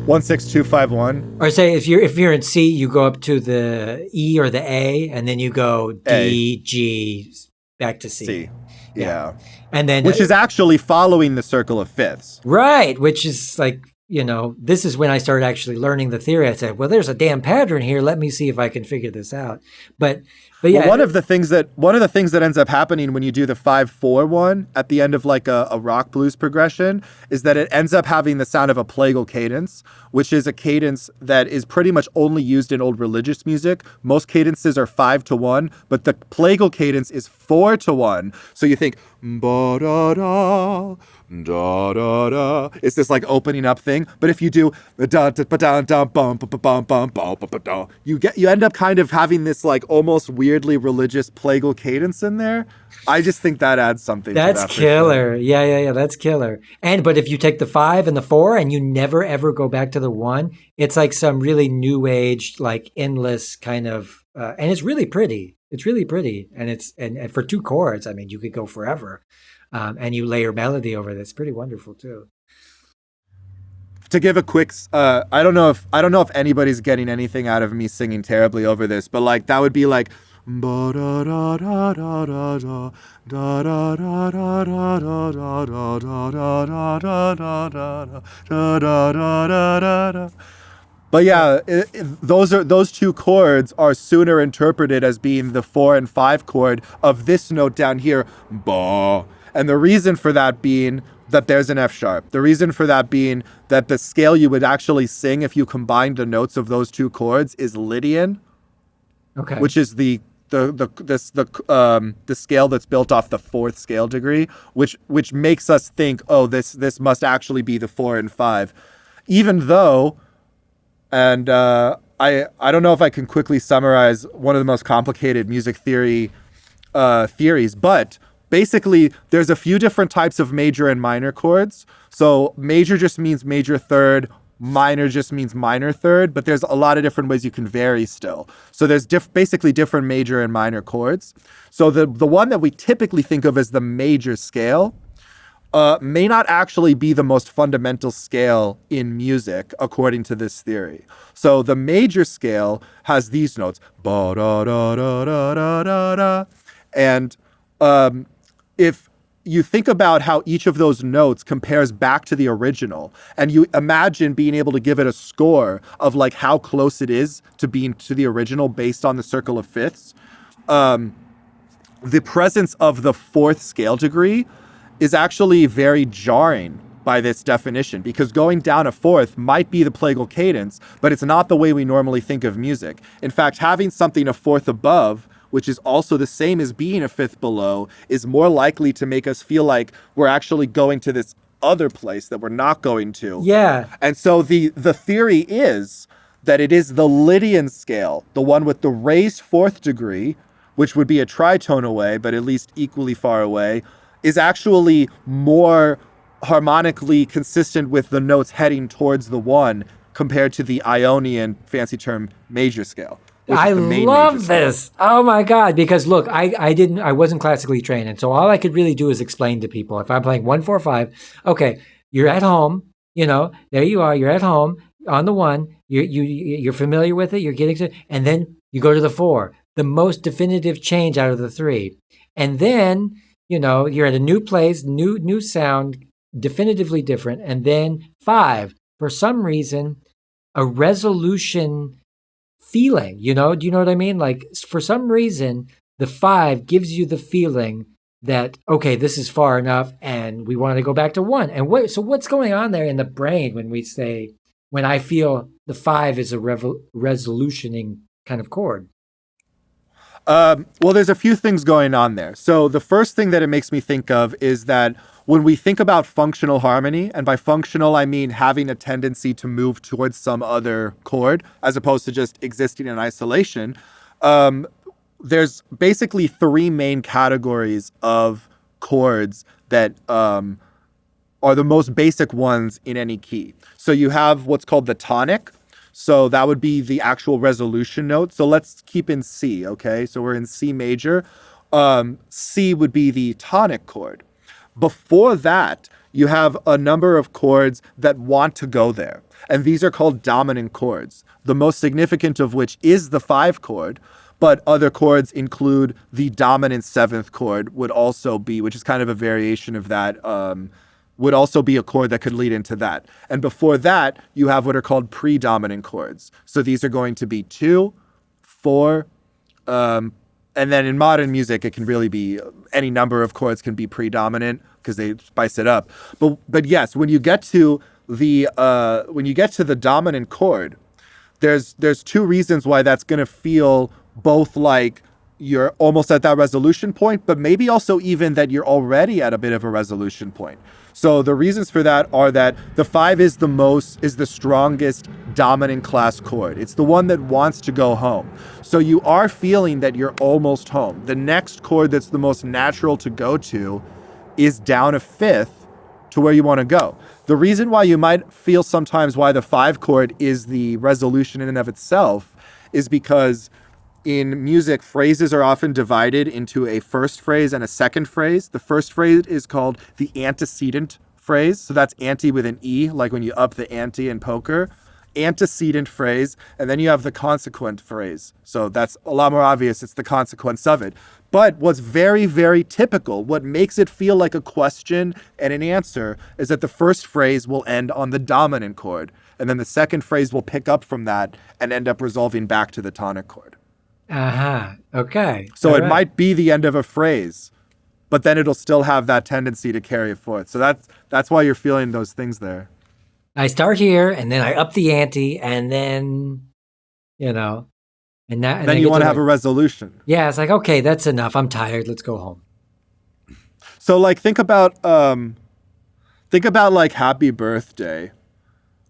16251. Or say if you're in C, you go up to the E or the A, and then you go D, G, back to C. Yeah. And then which is actually following the circle of fifths. Right, which is like, this is when I started actually learning the theory. I said, well, there's a damn pattern here. Let me see if I can figure this out. But yeah. Well, one of the things that ends up happening when you do the 5-4-1 at the end of like a rock blues progression is that it ends up having the sound of a plagal cadence, which is a cadence that is pretty much only used in old religious music. Most cadences are 5-1, but the plagal cadence is 4-1. So you think ba da da da da da. It's this like opening up thing. But if you do da da da da bum bum bum bum bum, you end up kind of having this like almost weirdly religious plagal cadence in there. I just think that adds something. That's killer. Sure. Yeah. That's killer. But if you take the 5 and the 4 and you never ever go back to the 1, it's like some really new age, like endless kind of, and it's really pretty. It's really pretty, and for 2 chords, I mean, you could go forever, and you layer melody over this. Pretty wonderful too. To give a quick, I don't know if anybody's getting anything out of me singing terribly over this, but like that would be like. But yeah, those 2 chords are sooner interpreted as being the 4 and 5 chord of this note down here, ba. And the reason for that being that there's an F sharp. The reason for that being that the scale you would actually sing if you combined the notes of those 2 chords is Lydian, okay, which is the scale that's built off the 4th scale degree, which makes us think, oh, this must actually be the 4 and 5, even though. And I don't know if I can quickly summarize one of the most complicated music theories, but basically there's a few different types of major and minor chords. So major just means major third, minor just means minor third, but there's a lot of different ways you can vary still. So there's basically different major and minor chords. So the one that we typically think of as the major scale may not actually be the most fundamental scale in music, according to this theory. So the major scale has these notes, ba da da da da da da da, and if you think about how each of those notes compares back to the original, and you imagine being able to give it a score of like how close it is to being to the original based on the circle of fifths, the presence of the 4th scale degree is actually very jarring by this definition, because going down a 4th might be the plagal cadence, but it's not the way we normally think of music. In fact, having something a 4th above, which is also the same as being a 5th below, is more likely to make us feel like we're actually going to this other place that we're not going to. Yeah. And so the theory is that it is the Lydian scale, the one with the raised 4th degree, which would be a tritone away, but at least equally far away, is actually more harmonically consistent with the notes heading towards the 1 compared to the Ionian, fancy term, major scale. I love this. Oh my God. Because look, I wasn't classically trained. And so all I could really do is explain to people, if I'm playing 1-4-5, okay, you're at home, there you are. You're at home on the 1. You're familiar with it. You're getting to, and then you go to the 4, the most definitive change out of the 3, and then you're at a new place, new sound, definitively different, and then 5, for some reason, a resolution feeling. Do you know what I mean? Like, for some reason, the 5 gives you the feeling that, okay, this is far enough and we want to go back to 1. And so what's going on there in the brain when I feel the 5 is a resolutioning kind of chord? Well, there's a few things going on there. So the first thing that it makes me think of is that when we think about functional harmony, and by functional, I mean having a tendency to move towards some other chord as opposed to just existing in isolation, there's basically 3 main categories of chords that are the most basic ones in any key. So you have what's called the tonic. So that would be the actual resolution note. So let's keep in C, okay? So we're in C major. C would be the tonic chord. Before that, you have a number of chords that want to go there. And these are called dominant chords, the most significant of which is the 5 chord. But other chords include the dominant 7th chord would also be, which is kind of a variation of that, would also be a chord that could lead into that. And before that, you have what are called predominant chords. So these are going to be 2, 4, and then in modern music, it can really be any number of chords can be predominant because they spice it up. But yes, when you get to the dominant chord, there's 2 reasons why that's going to feel both like you're almost at that resolution point, but maybe also even that you're already at a bit of a resolution point. So the reasons for that are that the 5 is the strongest dominant class chord. It's the one that wants to go home. So you are feeling that you're almost home. The next chord that's the most natural to go to is down a 5th to where you want to go. The reason why you might feel sometimes why the 5 chord is the resolution in and of itself is because in music, phrases are often divided into a first phrase and a second phrase. The first phrase is called the antecedent phrase. So that's ante with an E, like when you up the ante in poker. Antecedent phrase. And then you have the consequent phrase. So that's a lot more obvious. It's the consequence of it. But what's very, very typical, what makes it feel like a question and an answer, is that the first phrase will end on the dominant chord. And then the second phrase will pick up from that and end up resolving back to the tonic chord. Okay. So it might be the end of a phrase, but then it'll still have that tendency to carry it forth. So that's why you're feeling those things there. I start here, and then I up the ante, and then, and then you want to have a resolution. Yeah, it's like, okay, that's enough. I'm tired. Let's go home. So like think about like Happy Birthday.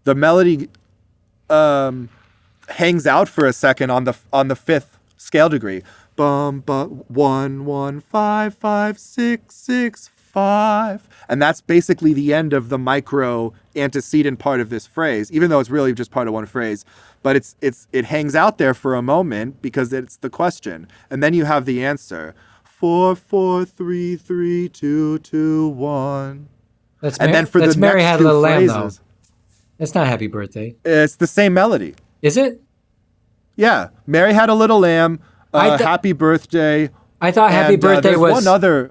The melody hangs out for a second on the 5th scale degree. Bum bum 1 1 5 5 6 6 5, and that's basically the end of the micro antecedent part of this phrase, even though it's really just part of one phrase. But it hangs out there for a moment because it's the question, and then you have the answer. 4 4 3 3 2 2 1. Then for the Mary next Had a 2 Little Lamb, phrases, though. It's not Happy Birthday. It's the same melody. Is it? Yeah, Mary Had a Little Lamb. Happy Birthday. I thought Happy Birthday was one other.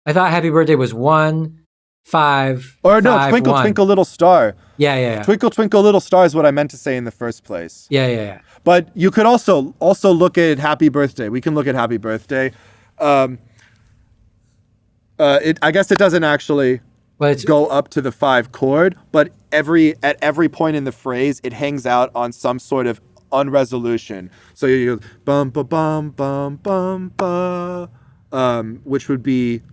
I thought Happy Birthday was 1 5. Or no, 5, Twinkle 1. Twinkle Little Star. Yeah. Twinkle Twinkle Little Star is what I meant to say in the first place. Yeah. But you could also look at Happy Birthday. We can look at Happy Birthday. I guess it doesn't actually go up to the 5 chord, but at every point in the phrase, it hangs out on some sort of unresolution. So you go bum ba bum bum bum ba, which would be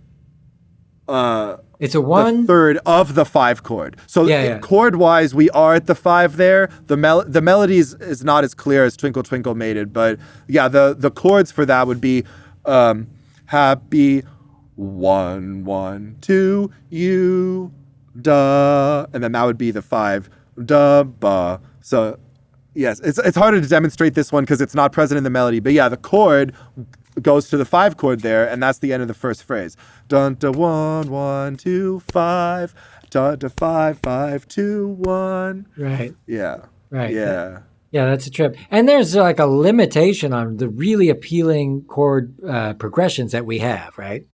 it's a 1 the third of the 5 chord. So chord wise, we are at the 5 there. The melody is not as clear as Twinkle Twinkle made it, but yeah, the chords for that would be happy 1 1 2 you da, and then that would be the 5 da ba. So yes, it's harder to demonstrate this one because it's not present in the melody. But yeah, the chord goes to the 5 chord there, and that's the end of the first phrase. Dun da 1 1 2 5 da da 5 5 2 1. Right. Yeah. Right. Yeah. Yeah, that's a trip. And there's like a limitation on the really appealing chord progressions that we have, right?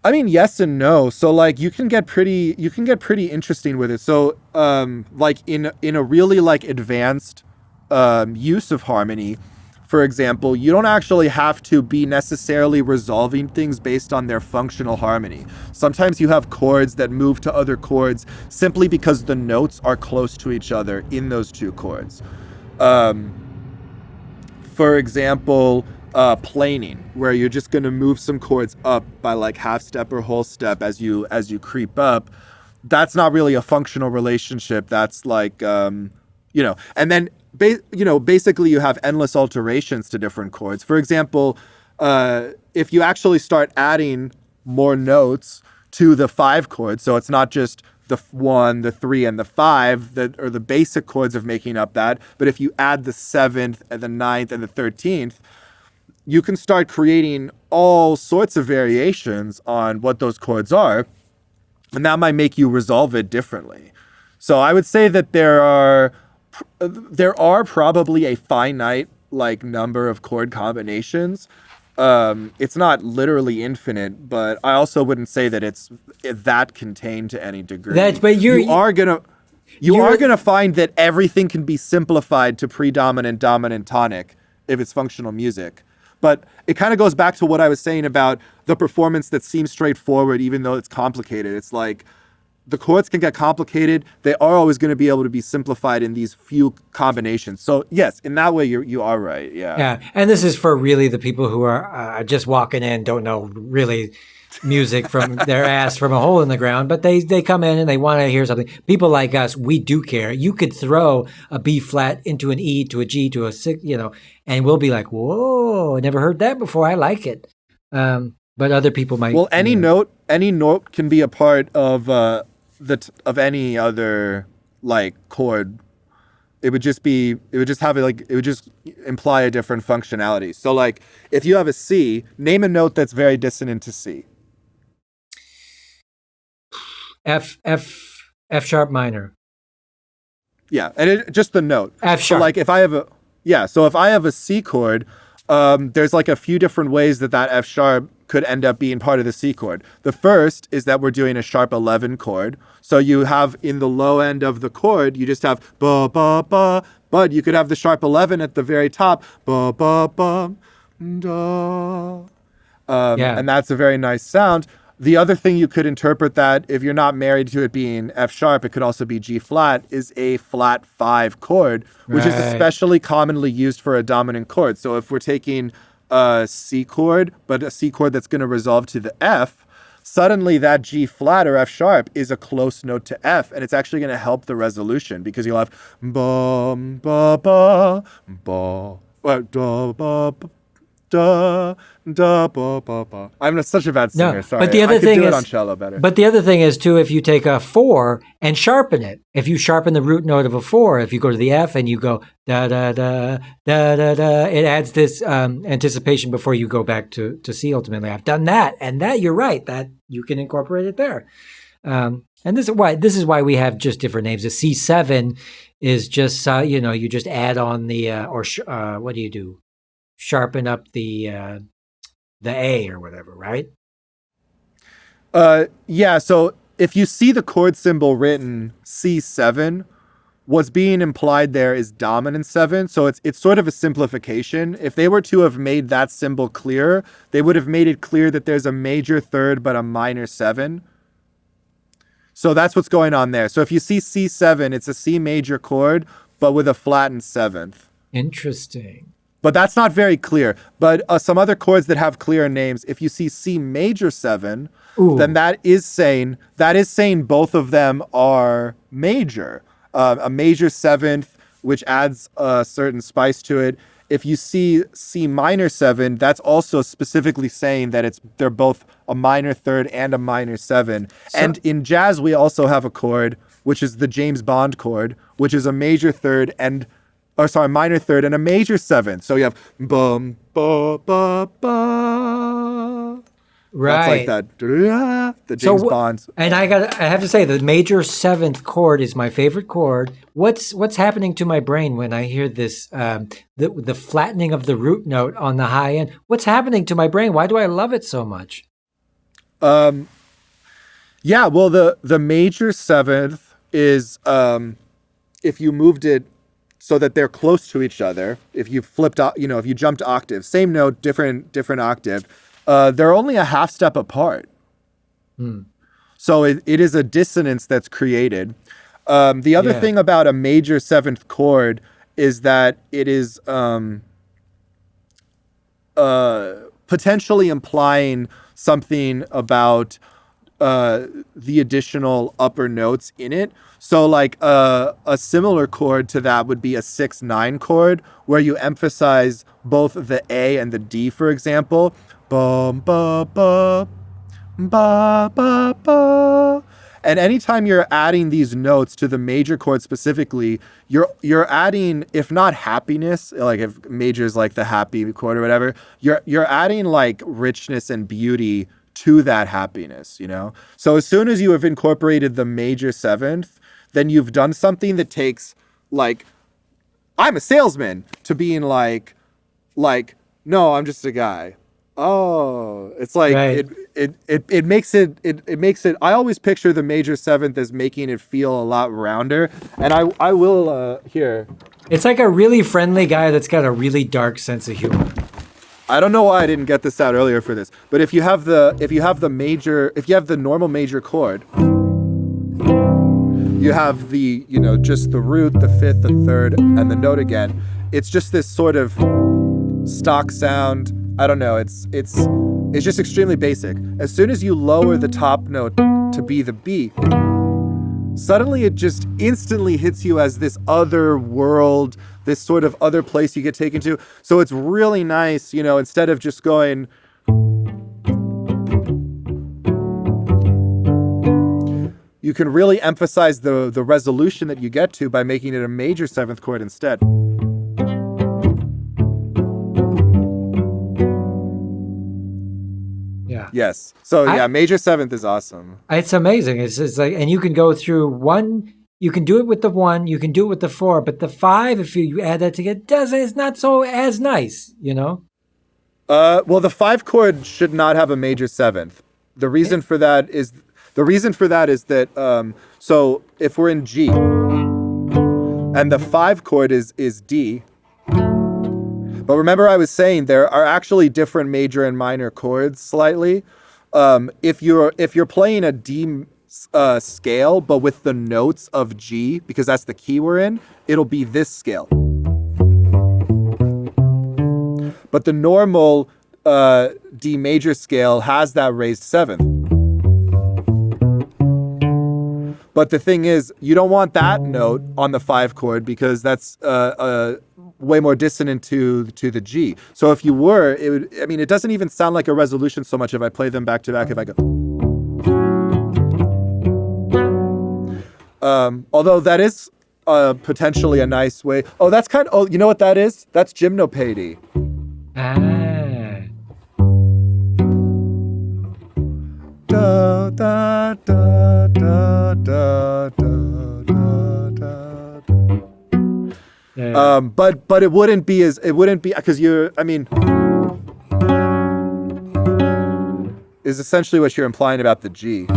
I mean, yes and no. So like you can get pretty interesting with it. So like in a really like advanced use of harmony, for example, you don't actually have to be necessarily resolving things based on their functional harmony. Sometimes you have chords that move to other chords simply because the notes are close to each other in those two chords. For example, planing, where you're just going to move some chords up by like half step or whole step as you creep up. That's not really a functional relationship. That's like, and then basically you have endless alterations to different chords. For example, if you actually start adding more notes to the 5 chords, so it's not just the 1, the 3, and the 5 that are the basic chords of making up that, but if you add the 7th and the 9th and the 13th, you can start creating all sorts of variations on what those chords are, and that might make you resolve it differently. So I would say that there are probably a finite like number of chord combinations. It's not literally infinite, but I also wouldn't say that it's that contained to any degree. You are gonna find that everything can be simplified to predominant, dominant, tonic if it's functional music. But it kind of goes back to what I was saying about the performance that seems straightforward, even though it's complicated. It's like the chords can get complicated. They are always going to be able to be simplified in these few combinations. So yes, in that way, you are right. Yeah. Yeah. And this is for really the people who are just walking in, don't know really music from their ass from a hole in the ground, but they come in and they want to hear something. People like us, we do care. You could throw a B flat into an E to a G to a 6, and we'll be like, whoa, I never heard that before. I like it. But other people might. Well, any note can be a part of of any other like chord. It would just imply a different functionality. So like if you have a C, name a note that's very dissonant to C. F sharp minor. Yeah, and just the note. F sharp. So like if I have a C chord, there's like a few different ways that F sharp could end up being part of the C chord. The first is that we're doing a sharp 11 chord. So you have in the low end of the chord, you just have ba ba ba, but you could have the sharp 11 at the very top, ba ba ba da. And that's a very nice sound. The other thing you could interpret that, if you're not married to it being F sharp, it could also be G flat, is a flat 5 chord, which is especially commonly used for a dominant chord. So if we're taking a C chord, but a C chord that's going to resolve to the F, suddenly that G flat or F sharp is a close note to F, and it's actually going to help the resolution because you'll have ba ba ba ba da ba ba da da ba ba ba. I'm such a bad singer. No, sorry. But the other thing is on cello better. But the other thing is too, if you take a 4 and sharpen it, if you sharpen the root note of a 4, if you go to the F and you go da da da da da da, it adds this anticipation before you go back to C. Ultimately, I've done that, and that you're right that you can incorporate it there. And this is why we have just different names. A C7 is just you just add on the what do you do? Sharpen up the A or whatever, right? Yeah. So if you see the chord symbol written C7, what's being implied there is dominant 7. So it's sort of a simplification. If they were to have made that symbol clear, they would have made it clear that there's a major third but a minor 7. So that's what's going on there. So if you see C7, it's a C major chord, but with a flattened 7th. Interesting. But that's not very clear. But some other chords that have clear names, if you see C major 7, then that is saying both of them are major. A major 7th, which adds a certain spice to it. If you see C minor 7, that's also specifically saying that they're both a minor third and a minor 7. And in jazz, we also have a chord, which is the James Bond chord, which is a major third minor third and a major 7th. So you have bum ba ba ba. Right. That's like that. the James So, Bond. and I have to say, the major seventh chord is my favorite chord. What's happening to my brain when I hear this, the flattening of the root note on the high end? What's happening to my brain? Why do I love it so much? Yeah, well, the major seventh is if you moved it so that they're close to each other. If you flipped, if you jumped octaves, same note, different octave, they're only a half step apart. So it is a dissonance that's created. The other thing about a major seventh chord is that it is potentially implying something about the additional upper notes in it. So like a similar chord to that would be a 6/9 chord, where you emphasize both the A and the D, for example. Ba ba ba ba ba ba. And anytime you're adding these notes to the major chord specifically, you're adding, if not happiness, like if major is like the happy chord or whatever, you're adding like richness and beauty to that happiness, you know? So as soon as you have incorporated the major seventh, then you've done something that takes like, I'm a salesman, to being like, no, I'm just a guy. Oh, it's like, Right. it makes it, I always picture the major seventh as making it feel a lot rounder. And I will, here. It's like a really friendly guy that's got a really dark sense of humor. I don't know why I didn't get this out earlier for this, but if you have the normal major chord, you have the, just the root, the fifth, the third, and the note again. It's just this sort of stock sound. I don't know. It's just extremely basic. As soon as you lower the top note to be the B, suddenly it just instantly hits you as this other world, this sort of other place you get taken to. So it's really nice, instead of just going, you can really emphasize the resolution that you get to by making it a major seventh chord instead. Yeah. Yes. So major seventh is awesome. It's amazing. It's like, and you can go through one. You can do it with the one. You can do it with the four. But the five, if you add that together, it's not so as nice. Well, the 5 chord should not have a major seventh. The reason for that is that so if we're in G and the 5 chord is D. But remember, I was saying there are actually different major and minor chords slightly. If you're playing a D scale, but with the notes of G, because that's the key we're in, it'll be this scale. But the normal D major scale has that raised seventh. But the thing is, you don't want that note on the 5 chord because that's way more dissonant to the G. So if you were, it doesn't even sound like a resolution so much if I play them back to back. If I go, although that is potentially a nice way. Oh, that's you know what that is? That's gymnopédie. Da, da, da, da, da, da, da, da. But it wouldn't be because is essentially what you're implying about the G.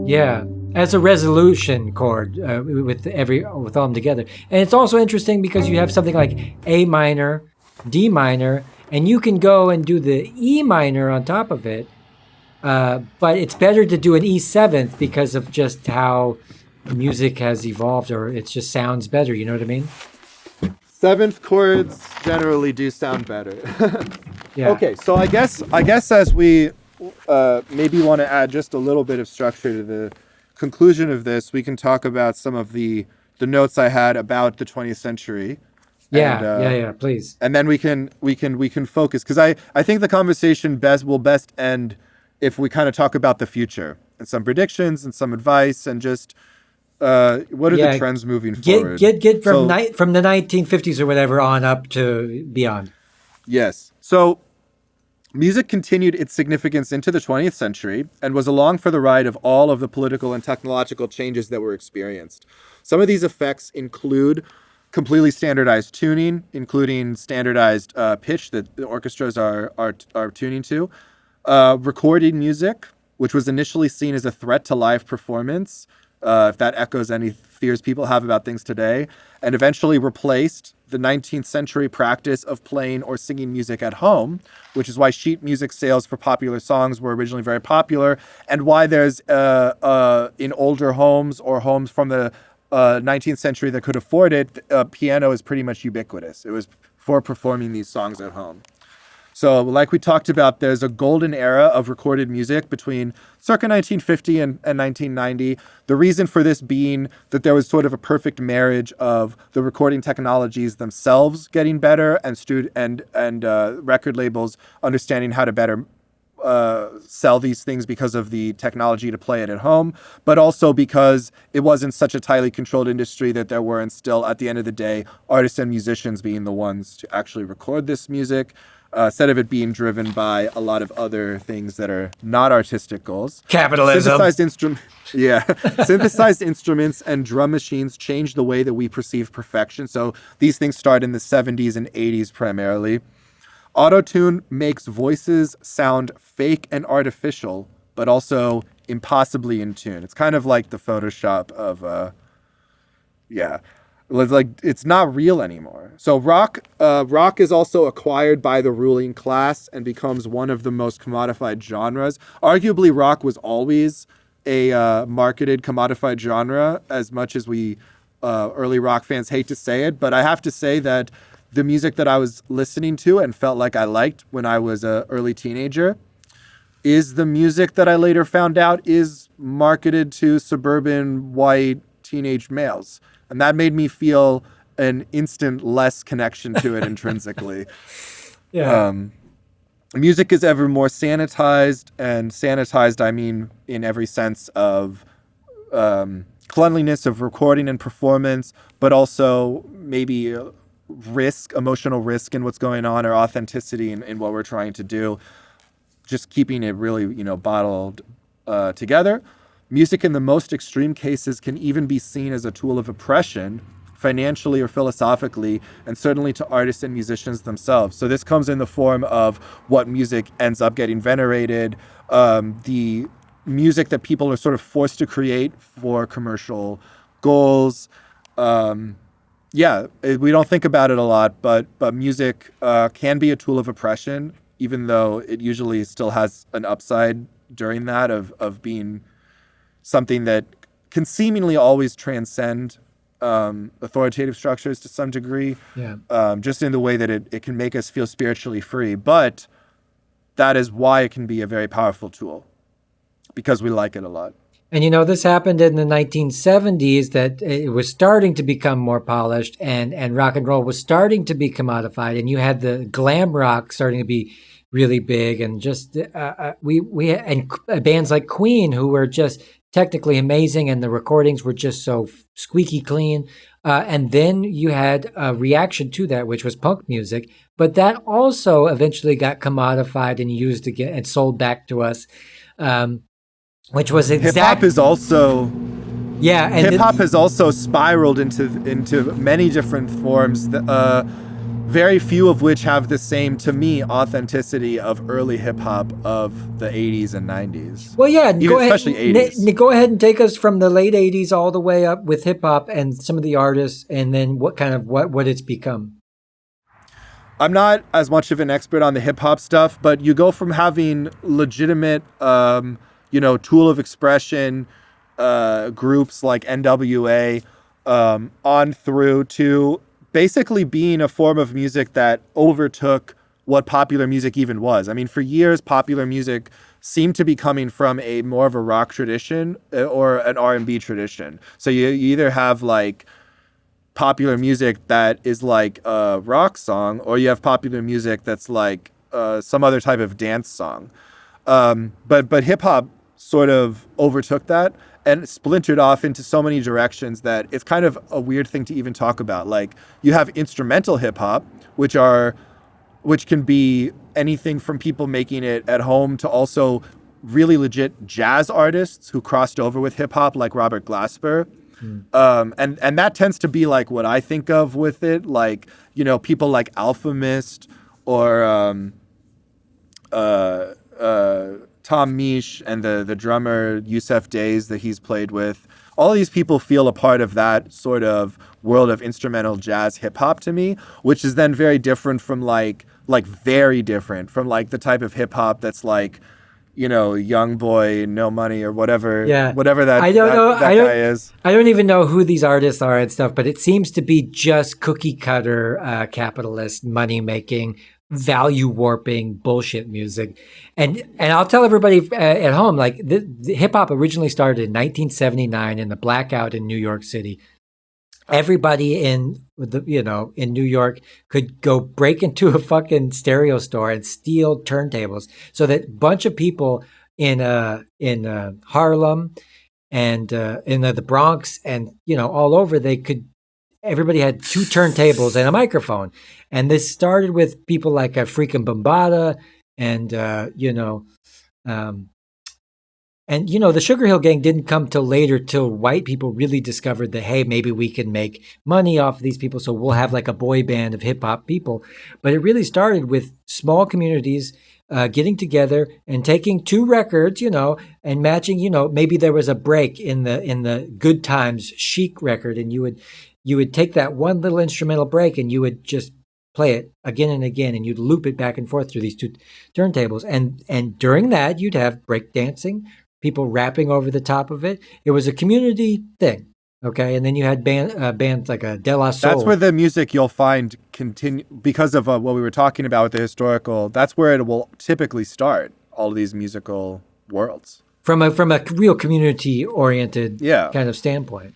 Yeah, as a resolution chord with all them together, and it's also interesting because you have something like A minor, D minor, and you can go and do the E minor on top of it. But it's better to do an E seventh because of just how music has evolved, or it just sounds better. You know what I mean? Seventh chords generally do sound better. Yeah. Okay, so I guess as we maybe want to add just a little bit of structure to the conclusion of this, we can talk about some of the notes I had about the 20th century. Yeah, please. And then we can focus, because I think the conversation will best end if we kind of talk about the future and some predictions and some advice and just what are the trends moving forward. Get from from the 1950s or whatever on up to beyond. Yes. So Music continued its significance into the 20th century and was along for the ride of all of the political and technological changes that were experienced. Some of these effects include completely standardized tuning, including standardized pitch that the orchestras are tuning to, recorded music, which was initially seen as a threat to live performance, if that echoes any fears people have about things today, and eventually replaced the 19th century practice of playing or singing music at home, which is why sheet music sales for popular songs were originally very popular, and why there's in older homes or homes from the 19th century that could afford it, piano is pretty much ubiquitous. It was for performing these songs at home. So like we talked about, there's a golden era of recorded music between circa 1950 and 1990. The reason for this being that there was sort of a perfect marriage of the recording technologies themselves getting better and record labels understanding how to better sell these things because of the technology to play it at home, but also because it wasn't such a tightly controlled industry that there weren't still, at the end of the day, artists and musicians being the ones to actually record this music. Instead of it being driven by a lot of other things that are not artistic goals. Capitalism. Synthesized instruments and drum machines changed the way that we perceive perfection. So these things start in the 70s and 80s primarily. Auto-tune makes voices sound fake and artificial, but also impossibly in tune. It's kind of like the Photoshop of, like it's not real anymore. So rock is also acquired by the ruling class and becomes one of the most commodified genres. Arguably, rock was always a marketed commodified genre, as much as we early rock fans hate to say it. But I have to say that the music that I was listening to and felt like I liked when I was an early teenager is the music that I later found out is marketed to suburban white teenage males. And that made me feel an instant less connection to it intrinsically. Yeah. Music is ever more sanitized, and sanitized, I mean, in every sense of cleanliness of recording and performance, but also maybe emotional risk in what's going on, or authenticity in what we're trying to do. Just keeping it really, bottled together. Music in the most extreme cases can even be seen as a tool of oppression, financially or philosophically, and certainly to artists and musicians themselves. So this comes in the form of what music ends up getting venerated, the music that people are sort of forced to create for commercial goals. We don't think about it a lot, but music can be a tool of oppression, even though it usually still has an upside during that of being something that can seemingly always transcend authoritative structures to some degree, just in the way that it can make us feel spiritually free. But that is why it can be a very powerful tool, because we like it a lot. And this happened in the 1970s, that it was starting to become more polished, and rock and roll was starting to be commodified, and you had the glam rock starting to be really big, and just we and bands like Queen, who were just technically amazing, and the recordings were just so squeaky clean. And then you had a reaction to that, which was punk music, but that also eventually got commodified and used again and sold back to us, which was exactly. Hip hop is also. Yeah, and hip hop has also spiraled into many different forms. Very few of which have the same, to me, authenticity of early hip-hop of the 80s and 90s. Well, yeah, especially 80s. Go ahead and take us from the late 80s all the way up with hip-hop and some of the artists, and then what it's become. I'm not as much of an expert on the hip-hop stuff, but you go from having legitimate, tool of expression groups like NWA on through to basically being a form of music that overtook what popular music even was. I mean, for years, popular music seemed to be coming from more of a rock tradition or an R&B tradition. So you either have like popular music that is like a rock song, or you have popular music that's like some other type of dance song. But hip hop sort of overtook that and splintered off into so many directions that it's kind of a weird thing to even talk about. Like, you have instrumental hip hop, which are which can be anything from people making it at home to also really legit jazz artists who crossed over with hip hop, like Robert Glasper. And that tends to be like what I think of with it, like, you know, people like Alchemist or Tom Misch and the drummer Yusef Days that he's played with. All these people feel a part of that sort of world of instrumental jazz hip hop to me, which is then very different from like very different from like the type of hip hop that's like, you know, young boy, no money or whatever, whatever that guy is. I don't even know who these artists are and stuff, but it seems to be just cookie cutter capitalist money making, value warping bullshit music. And I'll tell everybody at home, like the hip hop originally started in 1979 in the blackout in New York City. Everybody in New York could go break into a fucking stereo store and steal turntables, so that a bunch of people in Harlem and in the Bronx and, you know, all over, everybody had two turntables and a microphone. And this started with people like Freakin' Bambaataa and the Sugar Hill Gang didn't come till later, till white people really discovered that, hey, maybe we can make money off of these people, so we'll have like a boy band of hip hop people. But it really started with small communities getting together and taking two records, you know, and matching, you know, maybe there was a break in the Good Times Chic record, and you would take that one little instrumental break and you would just play it again and again, and you'd loop it back and forth through these two turntables. And during that, you'd have break dancing, people rapping over the top of it. It was a community thing, okay? And then you had bands like a De La Soul. That's where the music you'll find continue, because of what we were talking about with the historical, that's where it will typically start, all of these musical worlds. From a real community-oriented kind of standpoint.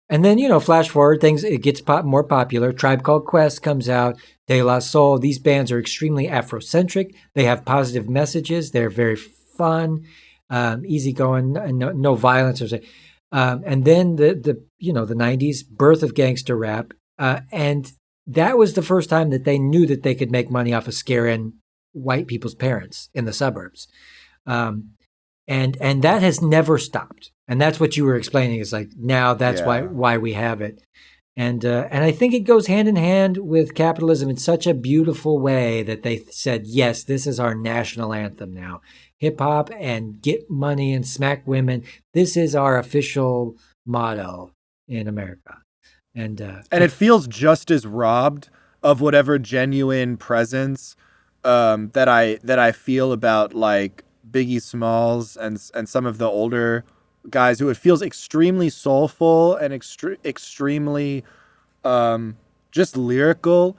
And then, you know, flash forward, it gets more popular. Tribe Called Quest comes out, De La Soul. These bands are extremely Afrocentric. They have positive messages. They're very fun, easygoing, no violence. And then the 90s, birth of gangster rap. And that was the first time that they knew that they could make money off of scaring white people's parents in the suburbs. And that has never stopped. And that's what you were explaining, is like, now that's why we have it. And I think it goes hand in hand with capitalism in such a beautiful way that they said, yes, this is our national anthem now. Hip hop and get money and smack women. This is our official motto in America. And it feels just as robbed of whatever genuine presence that I feel about like Biggie Smalls and some of the older guys, who it feels extremely soulful and extremely just lyrical,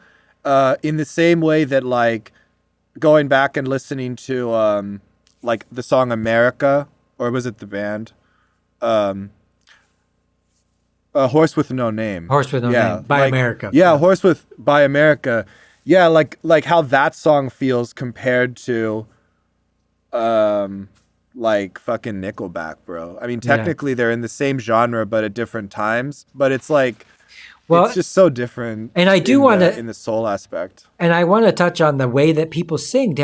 in the same way that, like, going back and listening to like the song America, or was it the band? Horse with No Name. Horse with No Name by America. Yeah, by America. Yeah, like how that song feels compared to like fucking Nickelback, bro. I mean, technically they're in the same genre, but at different times. But it's like, it's just so different. And I do want to, in the soul aspect. And I want to touch on the way that people sing.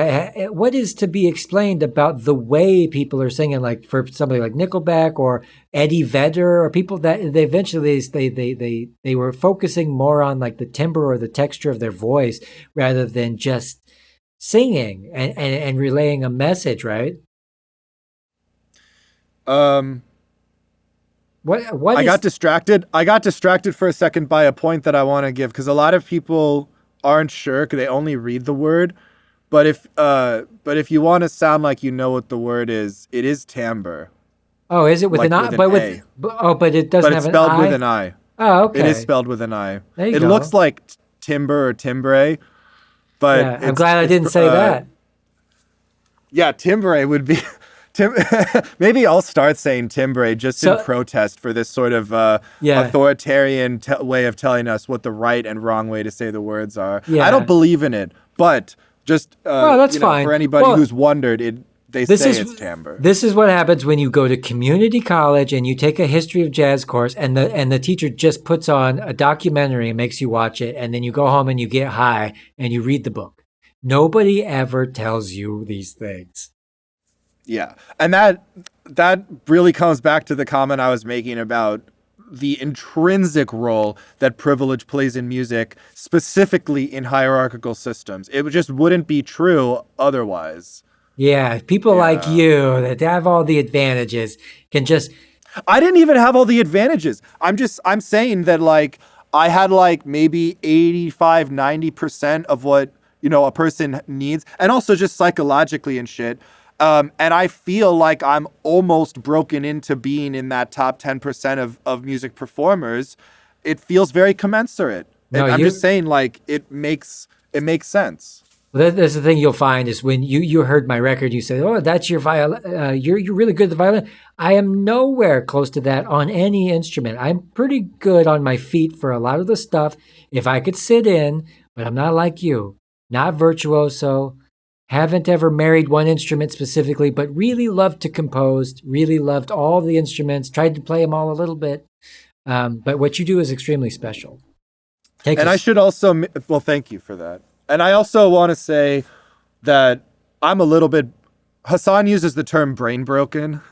What is to be explained about the way people are singing? Like for somebody like Nickelback or Eddie Vedder, or people that they eventually they were focusing more on like the timbre or the texture of their voice rather than just singing and relaying a message, right? What I got distracted. I got distracted for a second by a point that I want to give, because a lot of people aren't sure because they only read the word. But if you want to sound like you know what the word is, it is timbre. Oh, is it with an I? But it doesn't have an I. But it's spelled with an I. Oh, okay. It is spelled with an I. There you go. It looks like timbre or timbre, but I'm glad I didn't say that. Yeah, timbre would be. Maybe I'll start saying timbre just in protest for this sort of authoritarian way of telling us what the right and wrong way to say the words are. Yeah. I don't believe in it, but just that's fine. For anybody who's wondered, they This say is it's timbre. this is what happens when you go to community college and you take a history of jazz course, and the teacher just puts on a documentary and makes you watch it, and then you go home and you get high and you read the book. Nobody ever tells you these things. Yeah. And that really comes back to the comment I was making about the intrinsic role that privilege plays in music, specifically in hierarchical systems. It just wouldn't be true otherwise. Yeah, people like Yeah. you that have all the advantages can just I didn't even have all the advantages. I'm saying that like I had like maybe 85, 90% of what, a person needs, and also just psychologically and shit. And I feel like I'm almost broken into being in that top 10% of music performers. It feels very commensurate. No, I'm just saying, like, it makes sense. well, that's the thing you'll find is when you heard my record, you said, "Oh, that's your violin. You're really good at the violin." I am nowhere close to that on any instrument. I'm pretty good on my feet for a lot of the stuff if I could sit in, but I'm not like you, not virtuoso. Haven't ever married one instrument specifically, but really loved to compose. Really loved all the instruments. Tried to play them all a little bit. But what you do is extremely special. I should also, well, thank you for that. And I also want to say that I'm a little bit, Hassan uses the term brain broken.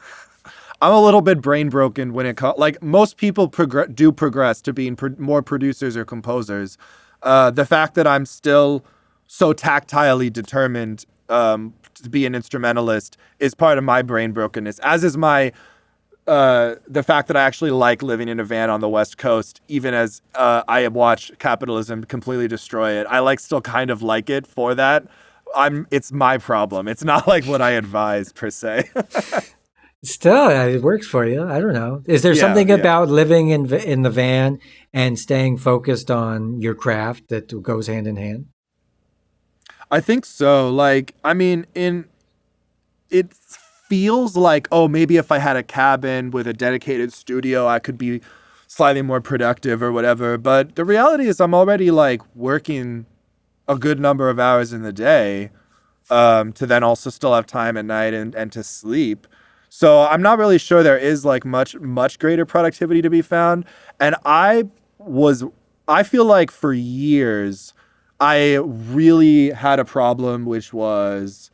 I'm a little bit brain broken when it comes, like most people do progress to being more producers or composers. The fact that I'm still so tactilely determined to be an instrumentalist is part of my brain brokenness, as is my the fact that I actually like living in a van on the West Coast, even as I have watched capitalism completely destroy it. I still kind of like it for that. It's my problem. It's not like what I advise per se. Still, it works for you. I don't know. Is there something about living in the van and staying focused on your craft that goes hand in hand? I think so. It feels like, oh, maybe if I had a cabin with a dedicated studio, I could be slightly more productive or whatever. But the reality is I'm already working a good number of hours in the day to then also still have time at night and to sleep. So I'm not really sure there is much greater productivity to be found. And I feel like for years, I really had a problem, which was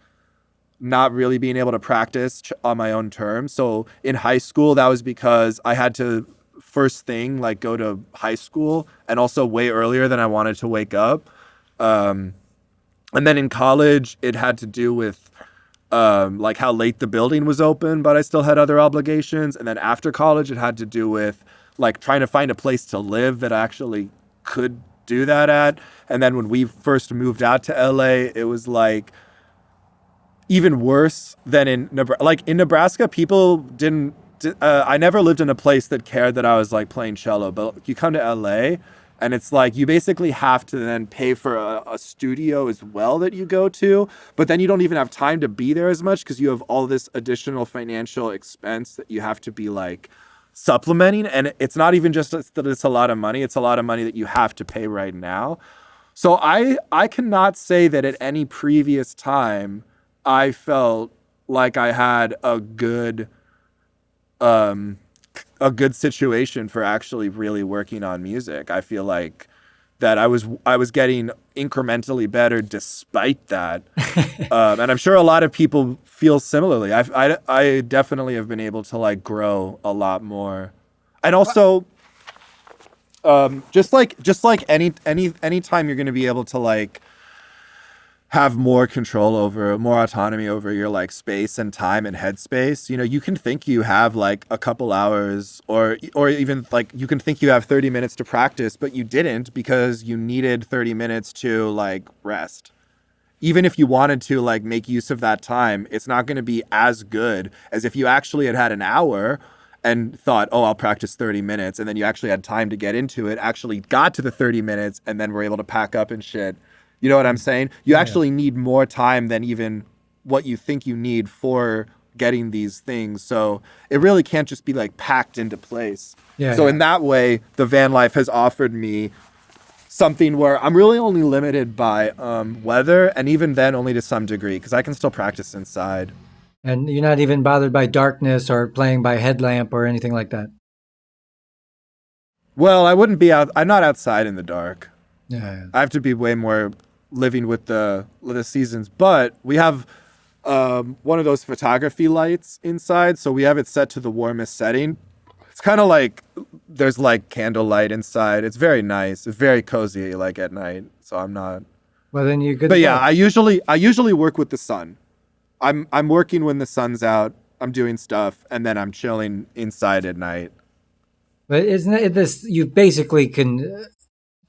not really being able to practice on my own terms. So in high school, that was because I had to first thing go to high school, and also way earlier than I wanted to wake up. And then in college, it had to do with how late the building was open, but I still had other obligations. And then after college, it had to do with trying to find a place to live that I actually could do that at. And then when we first moved out to LA, it was even worse than in Nebraska. In Nebraska, people didn't. I never lived in a place that cared that I was playing cello. But you come to LA, and it's you basically have to then pay for a studio as well that you go to. But then you don't even have time to be there as much because you have all this additional financial expense that you have to be supplementing. And it's not even just that it's a lot of money. It's a lot of money that you have to pay right now. So I cannot say that at any previous time I felt like I had a good situation for actually really working on music. I feel like that I was getting incrementally better despite that. And I'm sure a lot of people feel similarly. I definitely have been able to grow a lot more. And also just like any time you're going to be able to have more control over, more autonomy over your space and time and headspace. You can think you have a couple hours or even you can think you have 30 minutes to practice, but you didn't because you needed 30 minutes to rest. Even if you wanted to make use of that time, it's not going to be as good as if you actually had an hour and thought, oh, I'll practice 30 minutes. And then you actually had time to get into it, actually got to the 30 minutes and then were able to pack up and shit. You know what I'm saying? You actually need more time than even what you think you need for getting these things. So it really can't just be packed into place. In that way, the van life has offered me something where I'm really only limited by weather, and even then only to some degree because I can still practice inside. And you're not even bothered by darkness or playing by headlamp or anything like that. Well, I wouldn't be out. I'm not outside in the dark. Yeah. I have to be way more living with the seasons. But we have one of those photography lights inside, so we have it set to the warmest setting. It's kind of like there's like candlelight inside. It's very nice. It's very cozy, like at night. So I'm not. Well, then you could. But yeah, I usually work with the sun. I'm working when the sun's out. I'm doing stuff, and then I'm chilling inside at night. But isn't it this? You've basically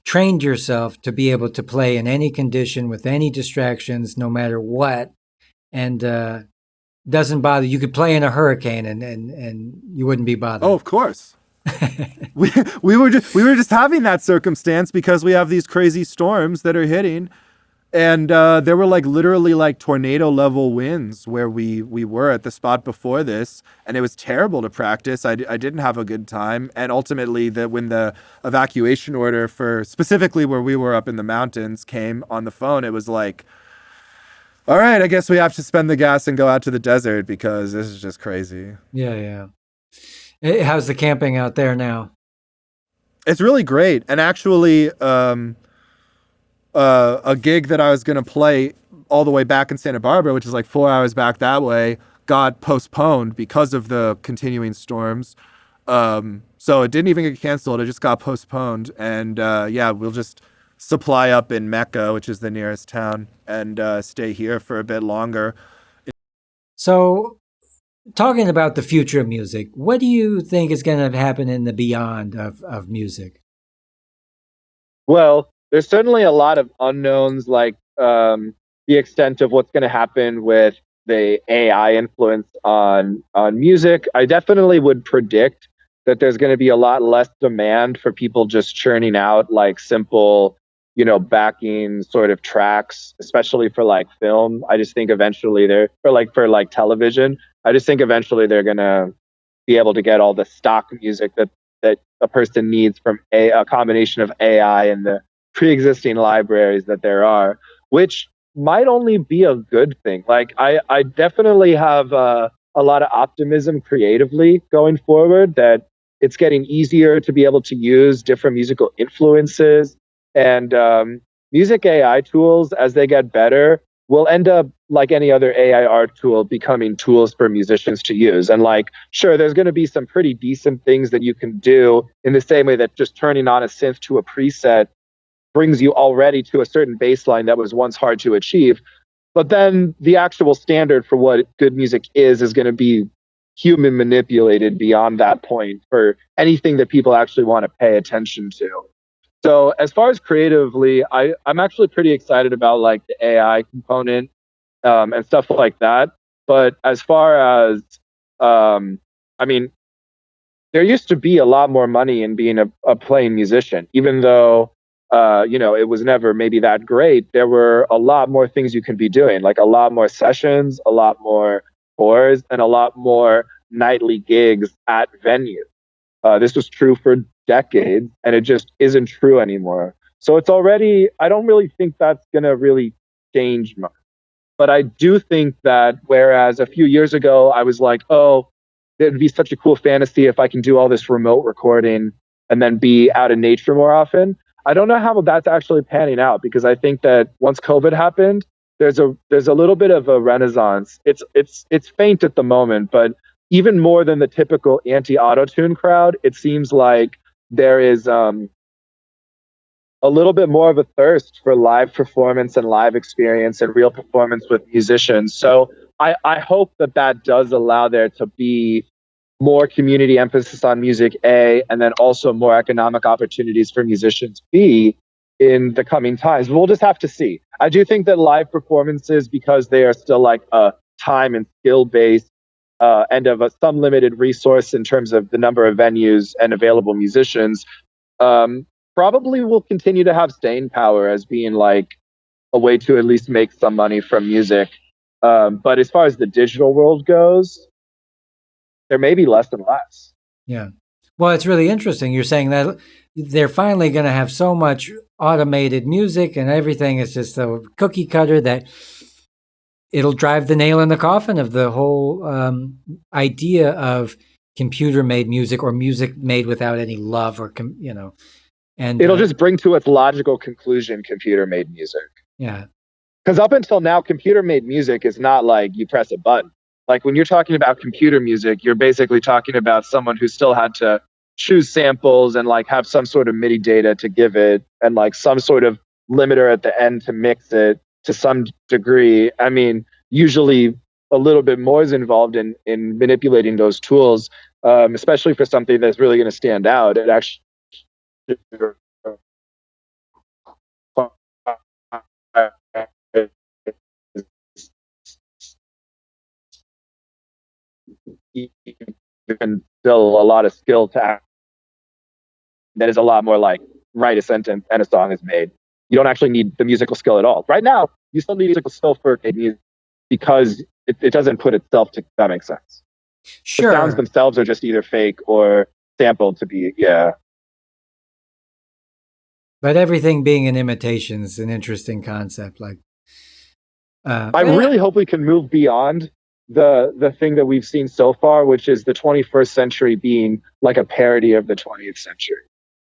trained yourself to be able to play in any condition with any distractions, no matter what, and doesn't bother. You could play in a hurricane, and you wouldn't be bothered. Oh, of course. we were just having that circumstance because we have these crazy storms that are hitting. And there were like literally like tornado level winds where we were at the spot before this, and it was terrible to practice. I didn't have a good time, and ultimately when the evacuation order for specifically where we were up in the mountains came on the phone, it was like, all right, I guess we have to spend the gas and go out to the desert because this is just crazy. Yeah. How's the camping out there now? It's really great, and actually. A gig that I was going to play all the way back in Santa Barbara, which is like 4 hours back that way, got postponed because of the continuing storms. So it didn't even get canceled. It just got postponed. And we'll just supply up in Mecca, which is the nearest town, and stay here for a bit longer. So, talking about the future of music, what do you think is going to happen in the beyond of music? Well, there's certainly a lot of unknowns, like the extent of what's going to happen with the AI influence on music. I definitely would predict that there's going to be a lot less demand for people just churning out like simple, backing sort of tracks, especially for like film. I just think eventually for television. I just think eventually they're going to be able to get all the stock music that a person needs from a combination of AI and the pre-existing libraries that there are, which might only be a good thing. Like I definitely have a lot of optimism creatively going forward that it's getting easier to be able to use different musical influences, and music AI tools, as they get better, will end up like any other AI art tool becoming tools for musicians to use. And like, sure, there's going to be some pretty decent things that you can do in the same way that just turning on a synth to a preset brings you already to a certain baseline that was once hard to achieve. But then the actual standard for what good music is going to be human manipulated beyond that point for anything that people actually want to pay attention to. So as far as creatively, I'm actually pretty excited about like the AI component and stuff like that. But as far as, there used to be a lot more money in being a playing musician, even though it was never maybe that great. There were a lot more things you can be doing, like a lot more sessions, a lot more tours, and a lot more nightly gigs at venues. This was true for decades, and it just isn't true anymore. So I don't really think that's going to really change much. But I do think that whereas a few years ago, I was like, oh, it'd be such a cool fantasy if I can do all this remote recording and then be out in nature more often. I don't know how that's actually panning out, because I think that once COVID happened, there's a little bit of a renaissance. It's faint at the moment, but even more than the typical anti-auto-tune crowd, it seems like there is a little bit more of a thirst for live performance and live experience and real performance with musicians. So I hope that does allow there to be more community emphasis on music, A, and then also more economic opportunities for musicians, B, in the coming times. We'll just have to see. I do think that live performances, because they are still like a time and skill-based and of some limited resource in terms of the number of venues and available musicians, probably will continue to have staying power as being like a way to at least make some money from music. But as far as the digital world goes, there may be less and less. Yeah. Well, it's really interesting. You're saying that they're finally going to have so much automated music and everything is just a cookie cutter that it'll drive the nail in the coffin of the whole idea of computer-made music or music made without any love or and It'll just bring to its logical conclusion computer-made music. Yeah. Because up until now, computer-made music is not like you press a button. Like when you're talking about computer music, you're basically talking about someone who still had to choose samples and like have some sort of MIDI data to give it and like some sort of limiter at the end to mix it to some degree. I mean, usually a little bit more is involved in manipulating those tools, especially for something that's really going to stand out. It actually and still a lot of skill to act. That is a lot more like write a sentence and a song is made. You don't actually need the musical skill at all. Right now, you still need musical skill for music because it doesn't put itself to, that makes sense. Sure. The sounds themselves are just either fake or sampled to be, yeah. But everything being an imitation is an interesting concept. Like, I really hope we can move beyond the thing that we've seen so far, which is the 21st century being like a parody of the 20th century.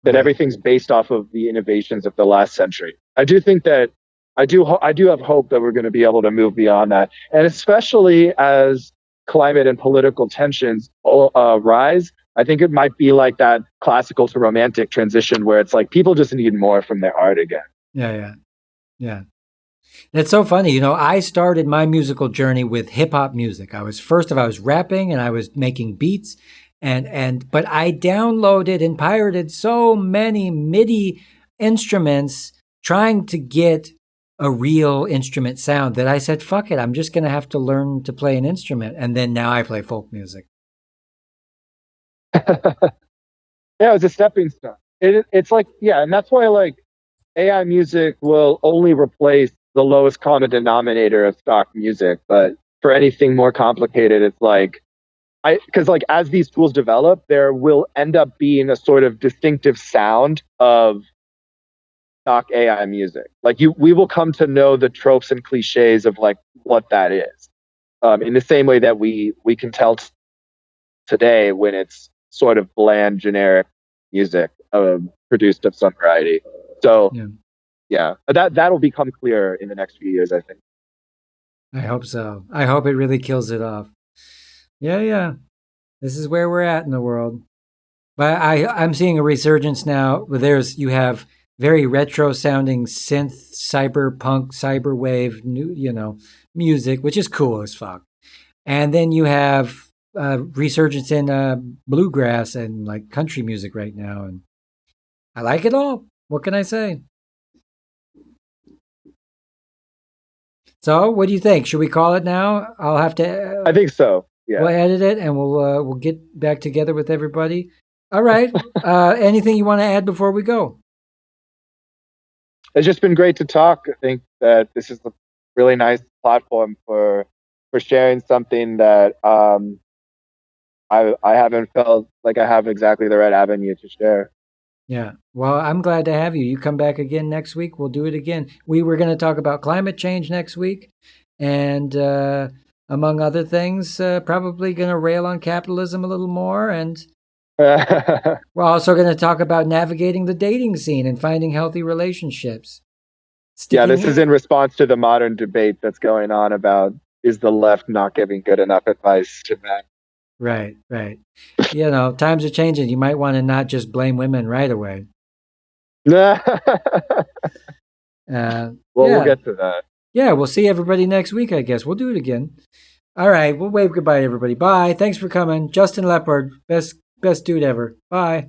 That everything's based off of the innovations of the last century. I do think that I do have hope that we're going to be able to move beyond that, and especially as climate and political tensions rise, I think it might be like that classical to romantic transition where it's like people just need more from their art again. Yeah. That's so funny. You know, I started my musical journey with hip hop music. I was rapping and I was making beats. But I downloaded and pirated so many MIDI instruments trying to get a real instrument sound that I said, fuck it, I'm just going to have to learn to play an instrument. And then now I play folk music. Yeah, it's a stepping stone. It's like, yeah, and that's why like AI music will only replace the lowest common denominator of stock music. But for anything more complicated, it's like, because like as these tools develop, there will end up being a sort of distinctive sound of stock AI music. Like we will come to know the tropes and cliches of like what that is, in the same way that we can tell today when it's sort of bland, generic music produced of some variety. So yeah, that'll become clear in the next few years, I think. I hope so. I hope it really kills it off. Yeah. This is where we're at in the world. But I'm seeing a resurgence now where you have very retro sounding synth, cyberpunk, cyberwave, music, which is cool as fuck. And then you have resurgence in bluegrass and like country music right now. And I like it all. What can I say? So what do you think? Should we call it now? I'll have to... I think so. Yeah. We'll edit it and we'll get back together with everybody. All right. Anything you want to add before we go? It's just been great to talk. I think that this is a really nice platform for sharing something that I haven't felt like I have exactly the right avenue to share. Yeah. Well, I'm glad to have you. You come back again next week. We'll do it again. We were going to talk about climate change next week. And among other things, probably going to rail on capitalism a little more. And we're also going to talk about navigating the dating scene and finding healthy relationships. This is in response to the modern debate that's going on about is the left not giving good enough advice to men? Right. Times are changing. You might want to not just blame women right away. We'll get to that. Yeah, we'll see everybody next week, I guess. We'll do it again. All right, we'll wave goodbye to everybody. Bye. Thanks for coming. Justin Lepard, best dude ever. Bye.